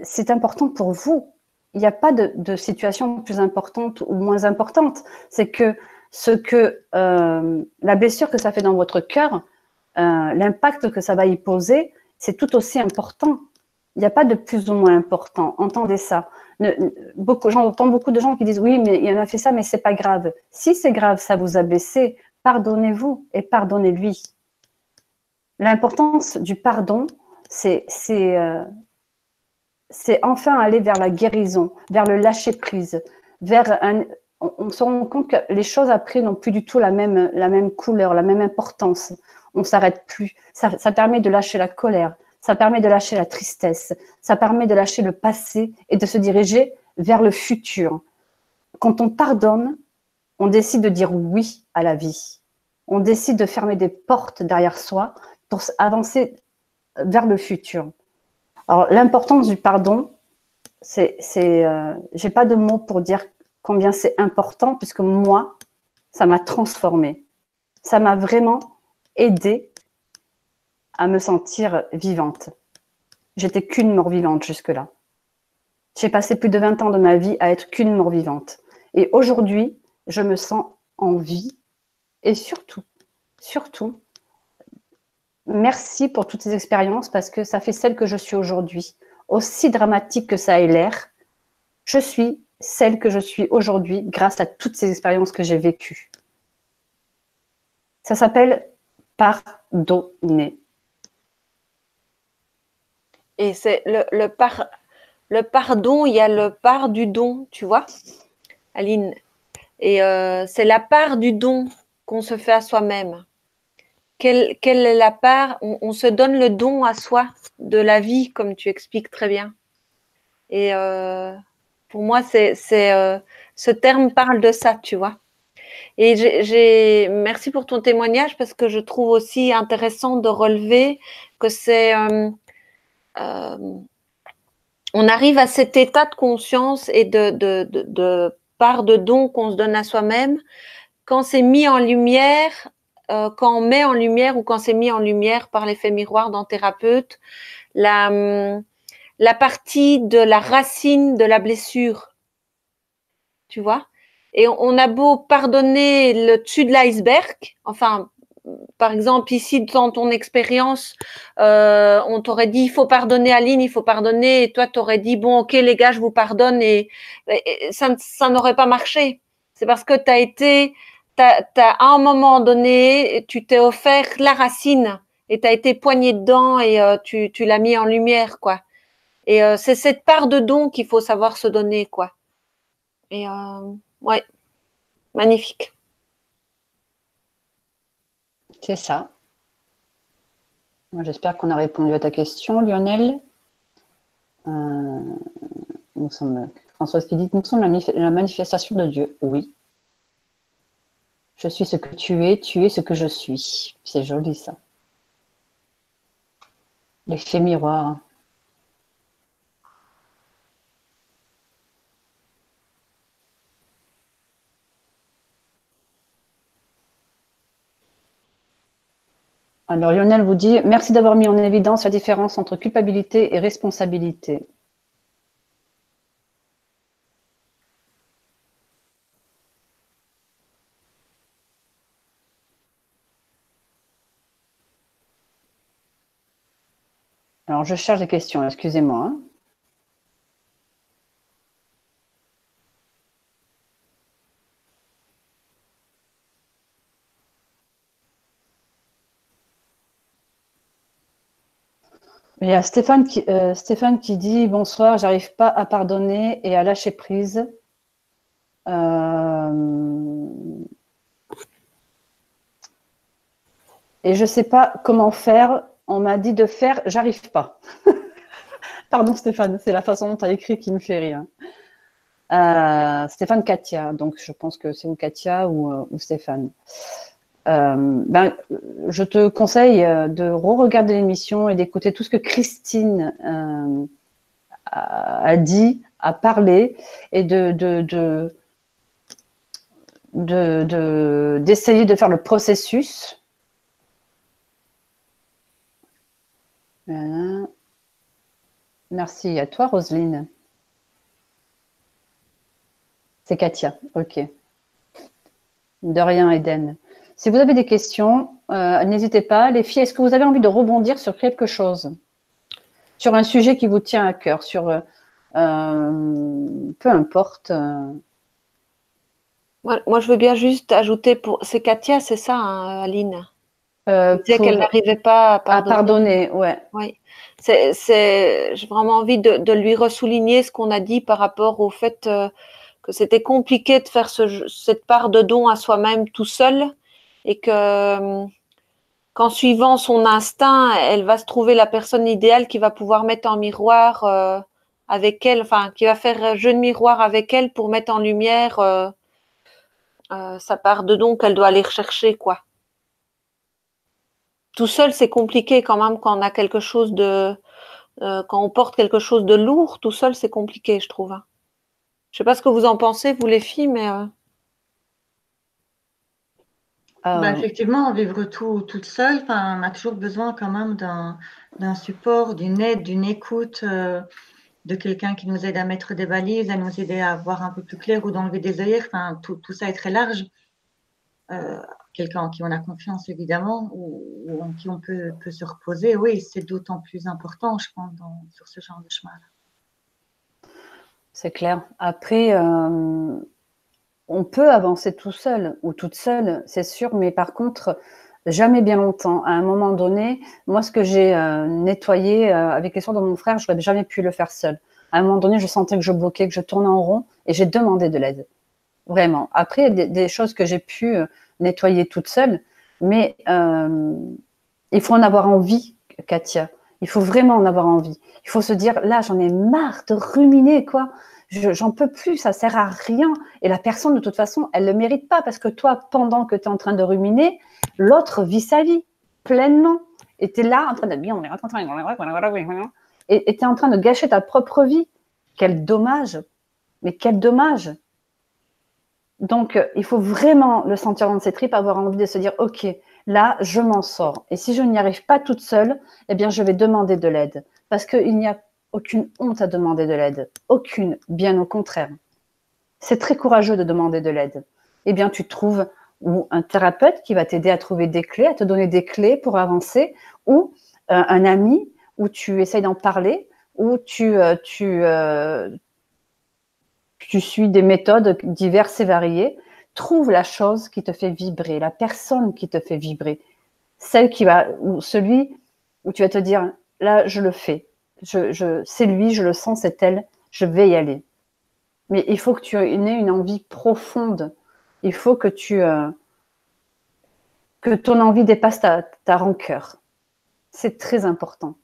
c'est important pour vous. Il n'y a pas de situation plus importante ou moins importante. C'est que la blessure que ça fait dans votre cœur, l'impact que ça va y poser, c'est tout aussi important. Il n'y a pas de plus ou moins important. Entendez ça. J'entends beaucoup de gens qui disent « Oui, mais il en a fait ça, mais c'est pas grave. » Si c'est grave, ça vous a blessé, pardonnez-vous et pardonnez-lui. L'importance du pardon, c'est enfin aller vers la guérison, vers le lâcher-prise, on se rend compte que les choses après n'ont plus du tout la même couleur, la même importance. On ne s'arrête plus. Ça permet de lâcher la colère, ça permet de lâcher la tristesse, ça permet de lâcher le passé et de se diriger vers le futur. Quand on pardonne, on décide de dire oui à la vie. On décide de fermer des portes derrière soi pour avancer vers le futur. Alors, l'importance du pardon, j'ai pas de mots pour dire combien c'est important, puisque moi, ça m'a transformée. Ça m'a vraiment aidée à me sentir vivante. J'étais qu'une mort vivante jusque-là. J'ai passé plus de 20 ans de ma vie à être qu'une mort vivante. Et aujourd'hui, je me sens en vie. Et surtout, merci pour toutes ces expériences parce que ça fait celle que je suis aujourd'hui. Aussi dramatique que ça ait l'air, je suis celle que je suis aujourd'hui grâce à toutes ces expériences que j'ai vécues. Ça s'appelle pardonner. Et c'est le pardon, il y a le part du don, tu vois, Aline. Et c'est la part du don qu'on se fait à soi-même. Quelle est la part? On se donne le don à soi de la vie, comme tu expliques très bien. Et pour moi, ce terme parle de ça, tu vois. Et merci pour ton témoignage parce que je trouve aussi intéressant de relever que on arrive à cet état de conscience et de part de don qu'on se donne à soi-même quand c'est mis en lumière, quand on met en lumière ou quand c'est mis en lumière par l'effet miroir dans Thérapeute, la partie de la racine de la blessure, tu vois. Et on a beau pardonner le dessus de l'iceberg, enfin, par exemple, ici, dans ton expérience, on t'aurait dit, il faut pardonner Aline, il faut pardonner, et toi, tu aurais dit, bon, ok, les gars, je vous pardonne, et ça n'aurait pas marché. C'est parce que à un moment donné, tu t'es offert la racine, et tu as été poigné dedans, et tu l'as mis en lumière, quoi. Et c'est cette part de don qu'il faut savoir se donner, quoi. Et ouais, magnifique. C'est ça. Moi, j'espère qu'on a répondu à ta question, Lionel. Françoise qui dit, nous sommes la manifestation de Dieu. Oui. Je suis ce que tu es ce que je suis. C'est joli, ça. L'effet miroir. Alors Lionel vous dit, merci d'avoir mis en évidence la différence entre culpabilité et responsabilité. Alors je cherche des questions, excusez-moi. Il y a Stéphane qui dit bonsoir, j'arrive pas à pardonner et à lâcher prise. Et je sais pas comment faire. On m'a dit de faire, j'arrive pas. Pardon Stéphane, c'est la façon dont tu as écrit qui me fait rire. Stéphane Katia, donc je pense que c'est ou Katia ou Stéphane. Je te conseille de re-regarder l'émission et d'écouter tout ce que Christine a dit, a parlé, et d'essayer de faire le processus. Voilà. Merci à toi, Roselyne. C'est Katia, ok. De rien, Eden. Si vous avez des questions, n'hésitez pas. Les filles, est-ce que vous avez envie de rebondir sur quelque chose? Sur un sujet qui vous tient à cœur, sur peu importe. Moi, je veux bien juste ajouter c'est Katia, c'est ça, hein, Aline? Elle disait qu'elle n'arrivait pas à pardonner. Ouais. Oui. J'ai vraiment envie de lui ressouligner ce qu'on a dit par rapport au fait que c'était compliqué de faire cette part de don à soi-même tout seul et que qu'en suivant son instinct, elle va se trouver la personne idéale qui va pouvoir mettre en miroir avec elle, enfin, qui va faire jeu de miroir avec elle pour mettre en lumière sa part de don qu'elle doit aller rechercher, quoi. Tout seul, c'est compliqué quand même quand on a quelque chose de, quand on porte quelque chose de lourd. Tout seul, c'est compliqué, je trouve. Je sais pas ce que vous en pensez, vous les filles, mais Effectivement, vivre tout toute seule, on a toujours besoin quand même d'un support, d'une aide, d'une écoute, de quelqu'un qui nous aide à mettre des balises, à nous aider à voir un peu plus clair ou d'enlever des œillères. Enfin, tout ça est très large. Quelqu'un en qui on a confiance, évidemment, ou en qui on peut se reposer. Oui, c'est d'autant plus important, je pense, sur ce genre de chemin-là. C'est clair. Après, on peut avancer tout seul ou toute seule, c'est sûr, mais par contre, jamais bien longtemps. À un moment donné, moi, ce que j'ai nettoyé avec les soins de mon frère, je n'aurais jamais pu le faire seule. À un moment donné, je sentais que je bloquais, que je tournais en rond et j'ai demandé de l'aide. Vraiment. Après, des choses que j'ai pu nettoyer toute seule, mais il faut en avoir envie, Katia. Il faut vraiment en avoir envie. Il faut se dire, là, j'en ai marre de ruminer, quoi. J'en peux plus, ça sert à rien. Et la personne, de toute façon, elle ne le mérite pas parce que toi, pendant que tu es en train de ruminer, l'autre vit sa vie pleinement. Et tu es là en train de bien, et tu es en train de gâcher ta propre vie. Quel dommage. Mais quel dommage. Donc, il faut vraiment le sentir dans ses tripes, avoir envie de se dire, OK, là, je m'en sors. Et si je n'y arrive pas toute seule, eh bien, je vais demander de l'aide. Parce qu'il n'y a aucune honte à demander de l'aide. Aucune, bien au contraire. C'est très courageux de demander de l'aide. Eh bien, tu trouves ou un thérapeute qui va t'aider à trouver des clés, à te donner des clés pour avancer, ou un ami où tu essayes d'en parler, où tu suis des méthodes diverses et variées. Trouve la chose qui te fait vibrer, la personne qui te fait vibrer, celle qui va, ou celui où tu vas te dire, là, je le fais. C'est lui, je le sens, c'est elle, je vais y aller. Mais il faut que tu aies une envie profonde. Il faut que que ton envie dépasse ta rancœur. C'est très important.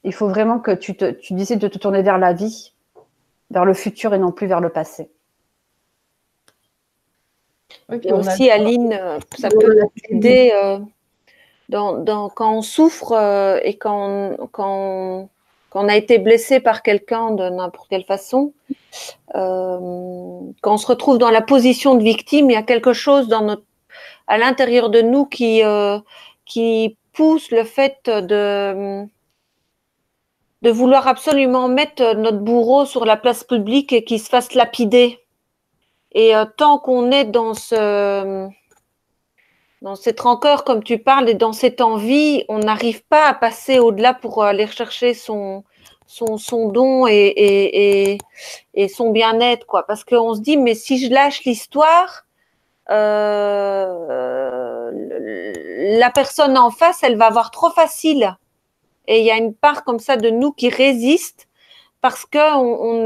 Il faut vraiment que tu décides de te tourner vers la vie, vers le futur et non plus vers le passé. Oui, et aussi, Aline, ça peut aider quand on souffre et quand on a été blessé par quelqu'un de n'importe quelle façon. Quand on se retrouve dans la position de victime, il y a quelque chose à l'intérieur de nous qui pousse le fait de vouloir absolument mettre notre bourreau sur la place publique et qu'il se fasse lapider. Et tant qu'on est dans cette rancœur, comme tu parles, et dans cette envie, on n'arrive pas à passer au-delà pour aller rechercher son don et son bien-être, quoi. Parce qu'on se dit, mais si je lâche l'histoire, la personne en face, elle va avoir trop facile. Et il y a une part comme ça de nous qui résiste parce qu'on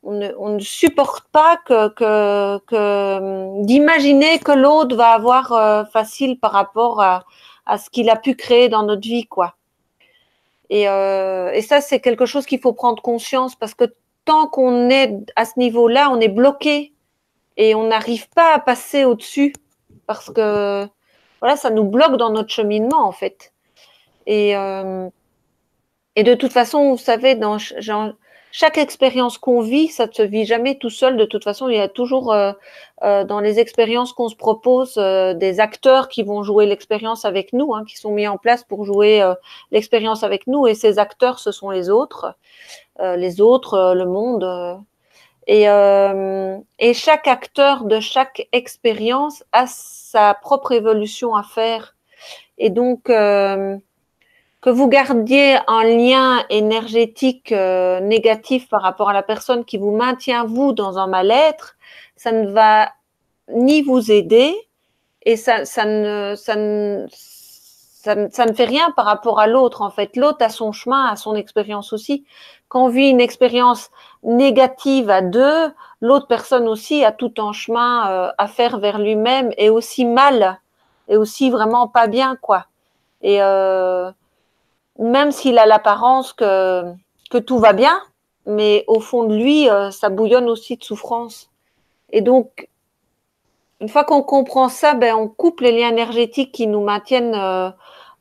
ne supporte pas d'imaginer que l'autre va avoir facile par rapport à ce qu'il a pu créer dans notre vie, quoi. Et ça, c'est quelque chose qu'il faut prendre conscience parce que tant qu'on est à ce niveau-là, on est bloqué et on n'arrive pas à passer au-dessus parce que voilà, ça nous bloque dans notre cheminement, en fait. Et de toute façon, vous savez, dans chaque expérience qu'on vit, ça ne se vit jamais tout seul. De toute façon, il y a toujours dans les expériences qu'on se propose des acteurs qui vont jouer l'expérience avec nous, qui sont mis en place pour jouer l'expérience avec nous. Et ces acteurs, ce sont les autres, le monde. Et chaque acteur de chaque expérience a sa propre évolution à faire. Et donc, que vous gardiez un lien énergétique négatif par rapport à la personne qui vous maintient, vous, dans un mal-être, ça ne va ni vous aider et ça ne fait rien par rapport à l'autre, en fait. L'autre a son chemin, a son expérience aussi. Quand on vit une expérience négative à deux, l'autre personne aussi a tout un chemin à faire vers lui-même et aussi mal, et aussi vraiment pas bien, quoi. Et même s'il a l'apparence que que tout va bien, mais au fond de lui, ça bouillonne aussi de souffrance. Et donc, une fois qu'on comprend ça, ben, on coupe les liens énergétiques qui nous maintiennent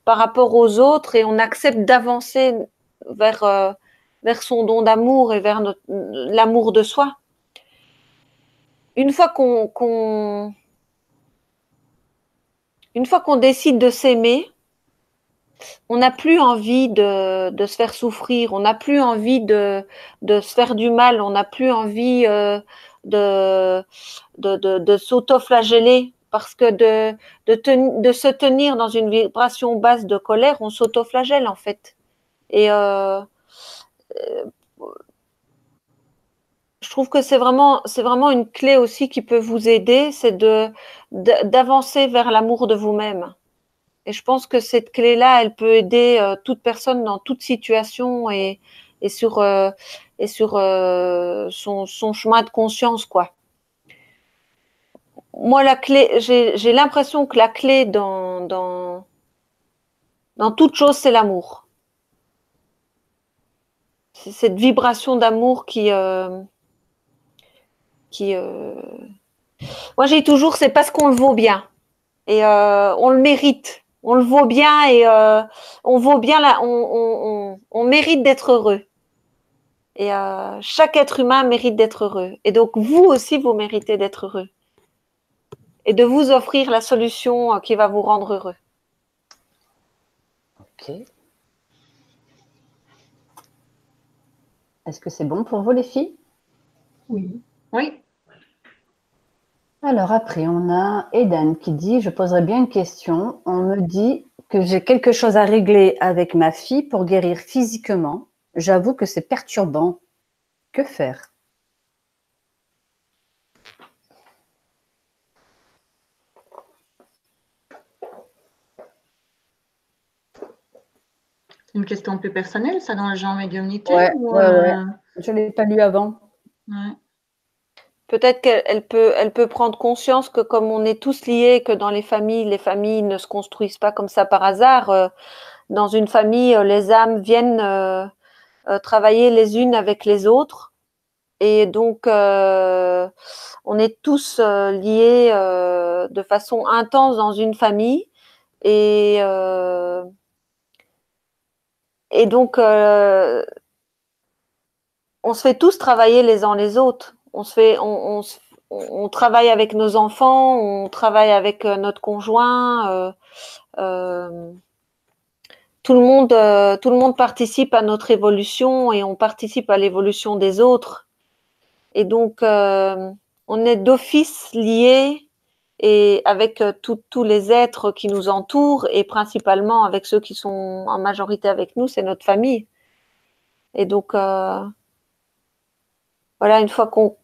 par rapport aux autres et on accepte d'avancer vers, vers son don d'amour et vers l'amour de soi. Une fois qu'on décide de s'aimer, on n'a plus envie de se faire souffrir, on n'a plus envie de se faire du mal, on n'a plus envie de s'auto-flageller parce que de se tenir dans une vibration basse de colère, on s'auto-flagelle en fait. Et je trouve que c'est vraiment une clé aussi qui peut vous aider, c'est d'avancer vers l'amour de vous-même. Et je pense que cette clé-là, elle peut aider toute personne dans toute situation et sur son chemin de conscience, quoi. Moi, la clé, j'ai l'impression que la clé dans toute chose, c'est l'amour. C'est cette vibration d'amour qui moi, j'ai toujours, c'est parce qu'on le vaut bien et on le mérite. On le vaut bien et on vaut bien on mérite d'être heureux. Et chaque être humain mérite d'être heureux. Et donc, vous aussi, vous méritez d'être heureux. Et de vous offrir la solution qui va vous rendre heureux. Ok. Est-ce que c'est bon pour vous, les filles? Oui. Oui. Alors après, on a Eden qui dit « Je poserai bien une question. On me dit que j'ai quelque chose à régler avec ma fille pour guérir physiquement. J'avoue que c'est perturbant. Que faire ?» Une question plus personnelle, ça, dans le genre médiumnité Ouais, ou, ouais. Je ne l'ai pas lu avant. Ouais. Peut-être qu'elle peut prendre conscience que comme on est tous liés, que dans les familles ne se construisent pas comme ça par hasard. Dans une famille, les âmes viennent travailler les unes avec les autres. Et donc, on est tous liés de façon intense dans une famille. Et donc, on se fait tous travailler les uns les autres. On travaille avec nos enfants, on travaille avec notre conjoint. Tout le monde participe à notre évolution et on participe à l'évolution des autres. Et donc, on est d'office liés et avec tous les êtres qui nous entourent et principalement avec ceux qui sont en majorité avec nous, c'est notre famille. Et donc, voilà, une fois qu'on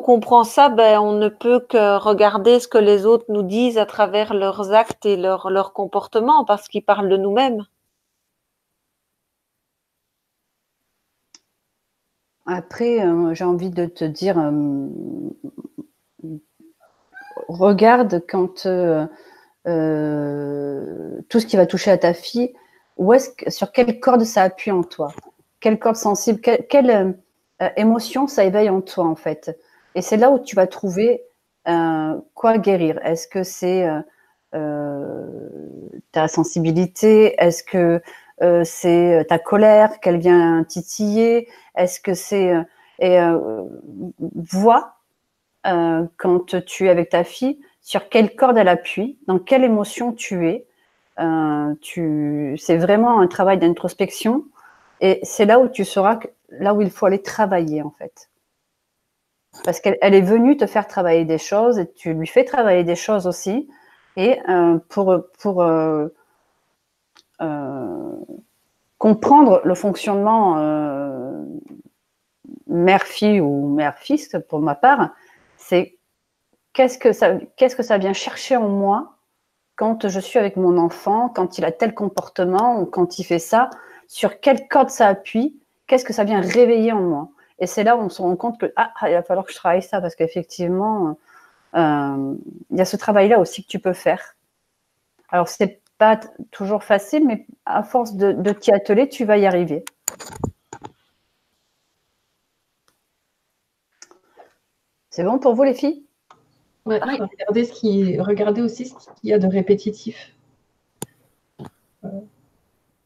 comprend ça, ben, on ne peut que regarder ce que les autres nous disent à travers leurs actes et leur comportement parce qu'ils parlent de nous-mêmes. Après, j'ai envie de te dire, regarde quand tout ce qui va toucher à ta fille, sur quelle corde ça appuie en toi? Quelle corde sensible, quelle émotion ça éveille en toi, en fait? Et c'est là où tu vas trouver quoi guérir. Est-ce que c'est ta sensibilité? Est-ce que c'est ta colère qu'elle vient titiller? Est-ce que c'est vois quand tu es avec ta fille, sur quelle corde elle appuie, dans quelle émotion tu es. C'est vraiment un travail d'introspection et c'est là où tu sauras là où il faut aller travailler en fait. Parce qu'elle est venue te faire travailler des choses et tu lui fais travailler des choses aussi. Et pour comprendre le fonctionnement mère-fille ou mère-fils, pour ma part, c'est qu'est-ce que ça vient chercher en moi quand je suis avec mon enfant, quand il a tel comportement ou quand il fait ça, sur quelle corde ça appuie, qu'est-ce que ça vient réveiller en moi. Et c'est là où on se rend compte que il va falloir que je travaille ça parce qu'effectivement, il y a ce travail-là aussi que tu peux faire. Alors, c'est pas toujours facile, mais à force de t'y atteler, tu vas y arriver. C'est bon pour vous, les filles? Ouais, Oui. regardez aussi ce qu'il y a de répétitif.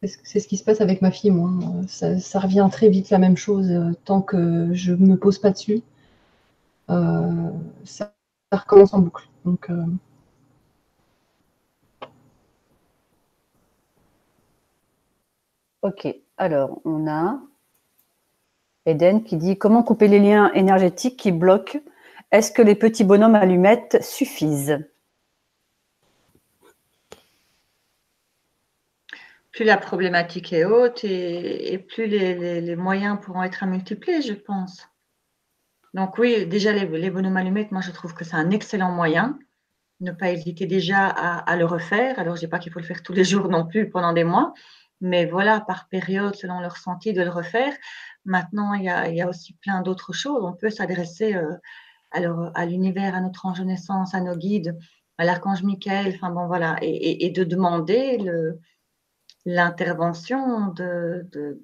C'est ce qui se passe avec ma fille, moi. Ça revient très vite la même chose. Tant que je ne me pose pas dessus, ça recommence en boucle. Donc, Ok, alors on a Eden qui dit comment couper les liens énergétiques qui bloquent? Est-ce que les petits bonhommes allumettes suffisent? Plus la problématique est haute et plus les moyens pourront être à multiplier, je pense. Donc oui, déjà les bonhommes allumettes, moi je trouve que c'est un excellent moyen. Ne pas hésiter déjà à le refaire. Alors je dis pas qu'il faut le faire tous les jours non plus pendant des mois, mais voilà, par période, selon le ressenti, de le refaire. Maintenant, il y a aussi plein d'autres choses. On peut s'adresser à l'univers, à notre ange de naissance, à nos guides, à l'archange Michael, enfin bon voilà, et de demander l'intervention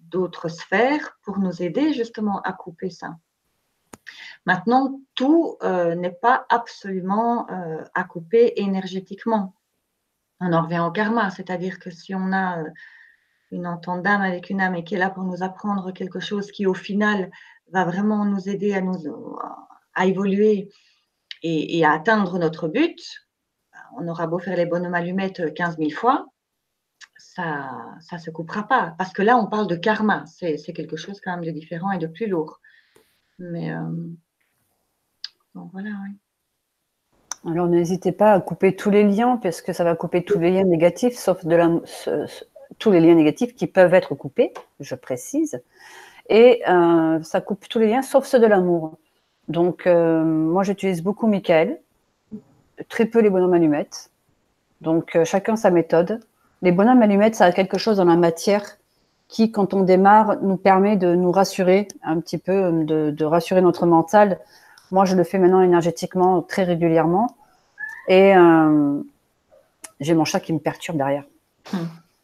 d'autres sphères pour nous aider justement à couper ça. Maintenant, tout n'est pas absolument à couper énergétiquement. On en revient au karma, c'est-à-dire que si on a une entente d'âme avec une âme et qui est là pour nous apprendre quelque chose qui, au final, va vraiment nous aider à évoluer et à atteindre notre but, on aura beau faire les bonhommes allumettes 15 000 fois, ça ne se coupera pas. Parce que là, on parle de karma. C'est quelque chose quand même de différent et de plus lourd. Mais donc voilà, oui. Alors n'hésitez pas à couper tous les liens parce que ça va couper tous les liens négatifs, sauf tous les liens négatifs qui peuvent être coupés, je précise. Et ça coupe tous les liens sauf ceux de l'amour. Donc moi j'utilise beaucoup Michael, très peu les bonhommes allumettes. Donc chacun sa méthode. Les bonhommes allumettes, ça a quelque chose dans la matière qui, quand on démarre, nous permet de nous rassurer un petit peu, de rassurer notre mental. Moi, je le fais maintenant énergétiquement très régulièrement. Et j'ai mon chat qui me perturbe derrière.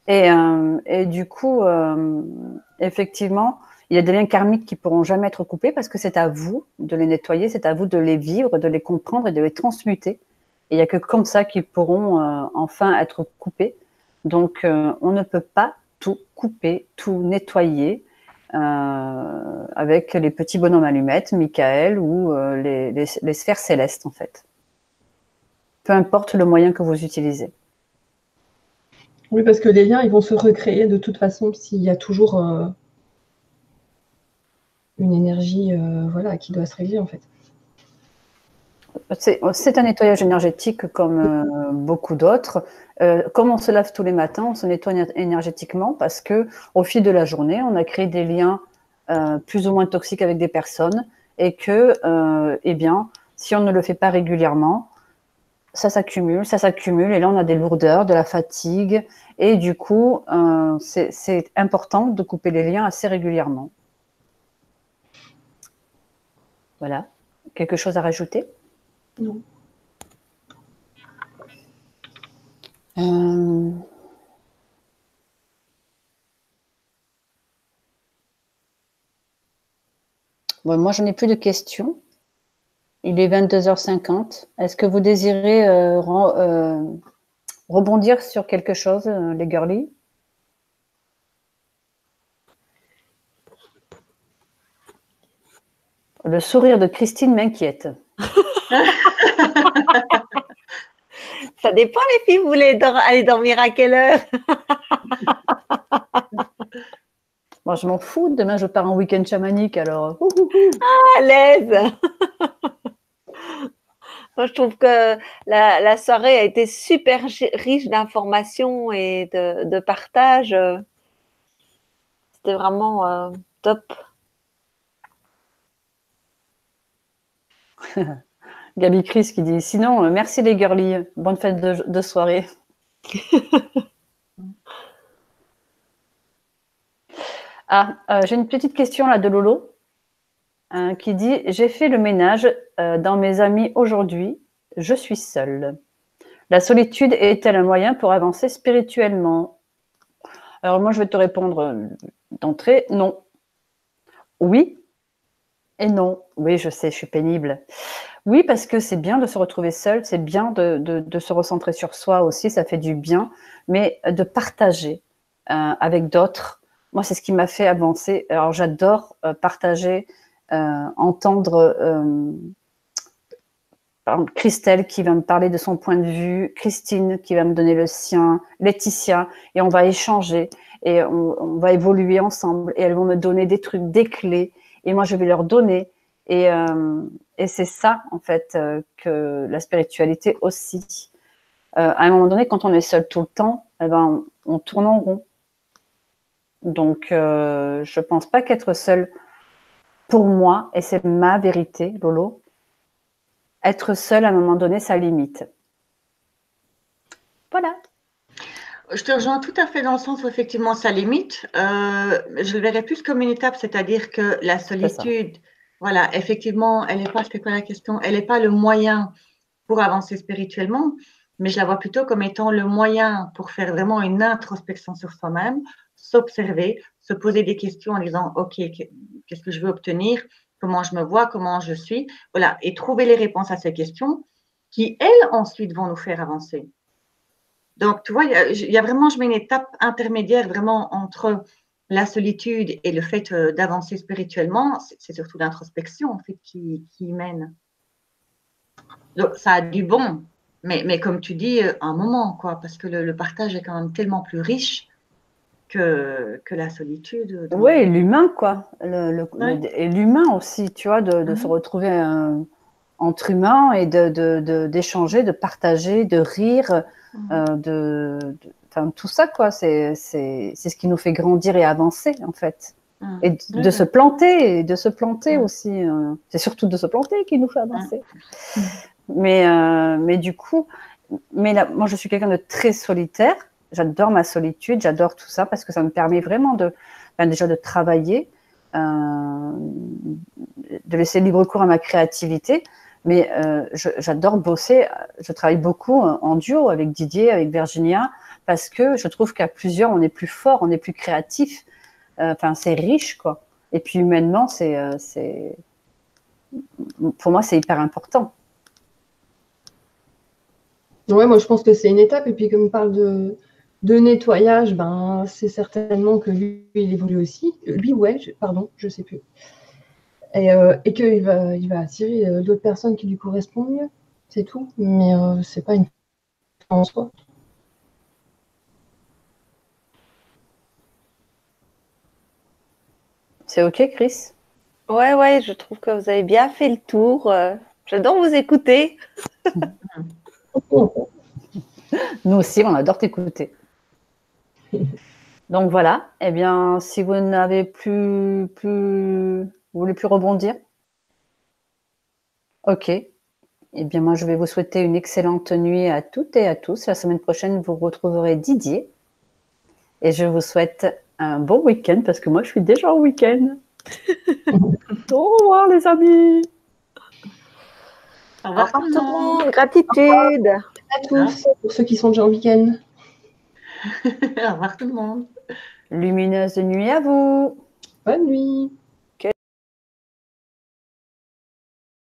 Et du coup, effectivement, il y a des liens karmiques qui ne pourront jamais être coupés parce que c'est à vous de les nettoyer, c'est à vous de les vivre, de les comprendre et de les transmuter. Et il n'y a que comme ça qu'ils pourront enfin être coupés. Donc, on ne peut pas tout couper, tout nettoyer avec les petits bonhommes allumettes, Michael ou les sphères célestes, en fait. Peu importe le moyen que vous utilisez. Oui, parce que les liens, ils vont se recréer de toute façon s'il y a toujours une énergie voilà, qui doit se régler, en fait. C'est un nettoyage énergétique comme beaucoup d'autres. Comme on se lave tous les matins, on se nettoie énergétiquement parce que au fil de la journée, on a créé des liens plus ou moins toxiques avec des personnes et que, eh bien, si on ne le fait pas régulièrement, ça s'accumule, et là on a des lourdeurs, de la fatigue, et du coup, c'est important de couper les liens assez régulièrement. Voilà. Quelque chose à rajouter? Non. Bon, moi, je n'ai plus de questions. Il est 22h50. Est-ce que vous désirez rebondir sur quelque chose, les girlies? Le sourire de Christine m'inquiète. Ça dépend, les filles, vous voulez aller dormir à quelle heure? Moi, je m'en fous. Demain, je pars en week-end chamanique, alors. À l'aise. Moi, je trouve que la soirée a été super riche d'informations et de partage. C'était vraiment top. Gabi Chris qui dit sinon, merci les girlies. Bonne fête de soirée. J'ai une petite question là de Lolo qui dit j'ai fait le ménage dans mes amis aujourd'hui. Je suis seule. La solitude est-elle un moyen pour avancer spirituellement? Alors moi, je vais te répondre d'entrée, non. Oui Et non, oui, je sais, je suis pénible. Oui, parce que c'est bien de se retrouver seul, c'est bien de se recentrer sur soi aussi, ça fait du bien, mais de partager avec d'autres. Moi, c'est ce qui m'a fait avancer. Alors, j'adore partager, entendre par exemple, Christelle qui va me parler de son point de vue, Christine qui va me donner le sien, Laetitia, et on va échanger et on va évoluer ensemble et elles vont me donner des trucs, des clés, et moi je vais leur donner. Et c'est ça, en fait, que la spiritualité aussi. À un moment donné, quand on est seul tout le temps, eh ben, on tourne en rond. Donc, je pense pas qu'être seul, pour moi, et c'est ma vérité, Lolo, être seul à un moment donné, ça limite. Voilà. Je te rejoins tout à fait dans le sens où effectivement ça limite. Je le verrais plus comme une étape, c'est-à-dire que la solitude, voilà, effectivement, elle n'est pas, c'était quoi la question? Elle n'est pas le moyen pour avancer spirituellement, mais je la vois plutôt comme étant le moyen pour faire vraiment une introspection sur soi-même, s'observer, se poser des questions en disant, OK, qu'est-ce que je veux obtenir? Comment je me vois? Comment je suis? Voilà, et trouver les réponses à ces questions qui, elles, ensuite, vont nous faire avancer. Donc, tu vois, il y a vraiment, je mets une étape intermédiaire vraiment entre la solitude et le fait d'avancer spirituellement. C'est surtout l'introspection, en fait, qui mène. Donc, ça a du bon, mais comme tu dis, un moment, quoi, parce que le partage est quand même tellement plus riche que la solitude. Oui, l'humain, quoi. Ouais. Et l'humain aussi, tu vois, de se retrouver entre humains et d'échanger, de partager, de rire, enfin, tout ça, quoi. C'est ce qui nous fait grandir et avancer, en fait. Et de se planter, aussi. C'est surtout de se planter qui nous fait avancer. Mais du coup, là, moi, je suis quelqu'un de très solitaire. J'adore ma solitude, j'adore tout ça parce que ça me permet vraiment déjà de travailler, de laisser libre cours à ma créativité. Mais j'adore bosser. Je travaille beaucoup en duo avec Didier, avec Virginia, parce que je trouve qu'à plusieurs, on est plus fort, on est plus créatif. Enfin, c'est riche, quoi. Et puis humainement, pour moi, c'est hyper important. Ouais, moi je pense que c'est une étape. Et puis comme on parle de nettoyage, ben, c'est certainement que lui, il évolue aussi. Lui, ouais, pardon, je sais plus. Et qu'il va attirer d'autres personnes qui lui correspondent mieux. C'est tout. Mais c'est pas une fin en soi. C'est OK, Chris? Ouais, je trouve que vous avez bien fait le tour. J'adore vous écouter. Nous aussi, on adore t'écouter. Donc voilà, eh bien, si vous n'avez plus, vous voulez plus rebondir? OK. Eh bien, moi, je vais vous souhaiter une excellente nuit à toutes et à tous. La semaine prochaine, vous retrouverez Didier. Et je vous souhaite un bon week-end parce que moi, je suis déjà en week-end. Au revoir, les amis. Au revoir tout le monde. Gratitude. À tous, pour ceux qui sont déjà en week-end. Au revoir tout le monde. Lumineuse nuit à vous. Bonne nuit.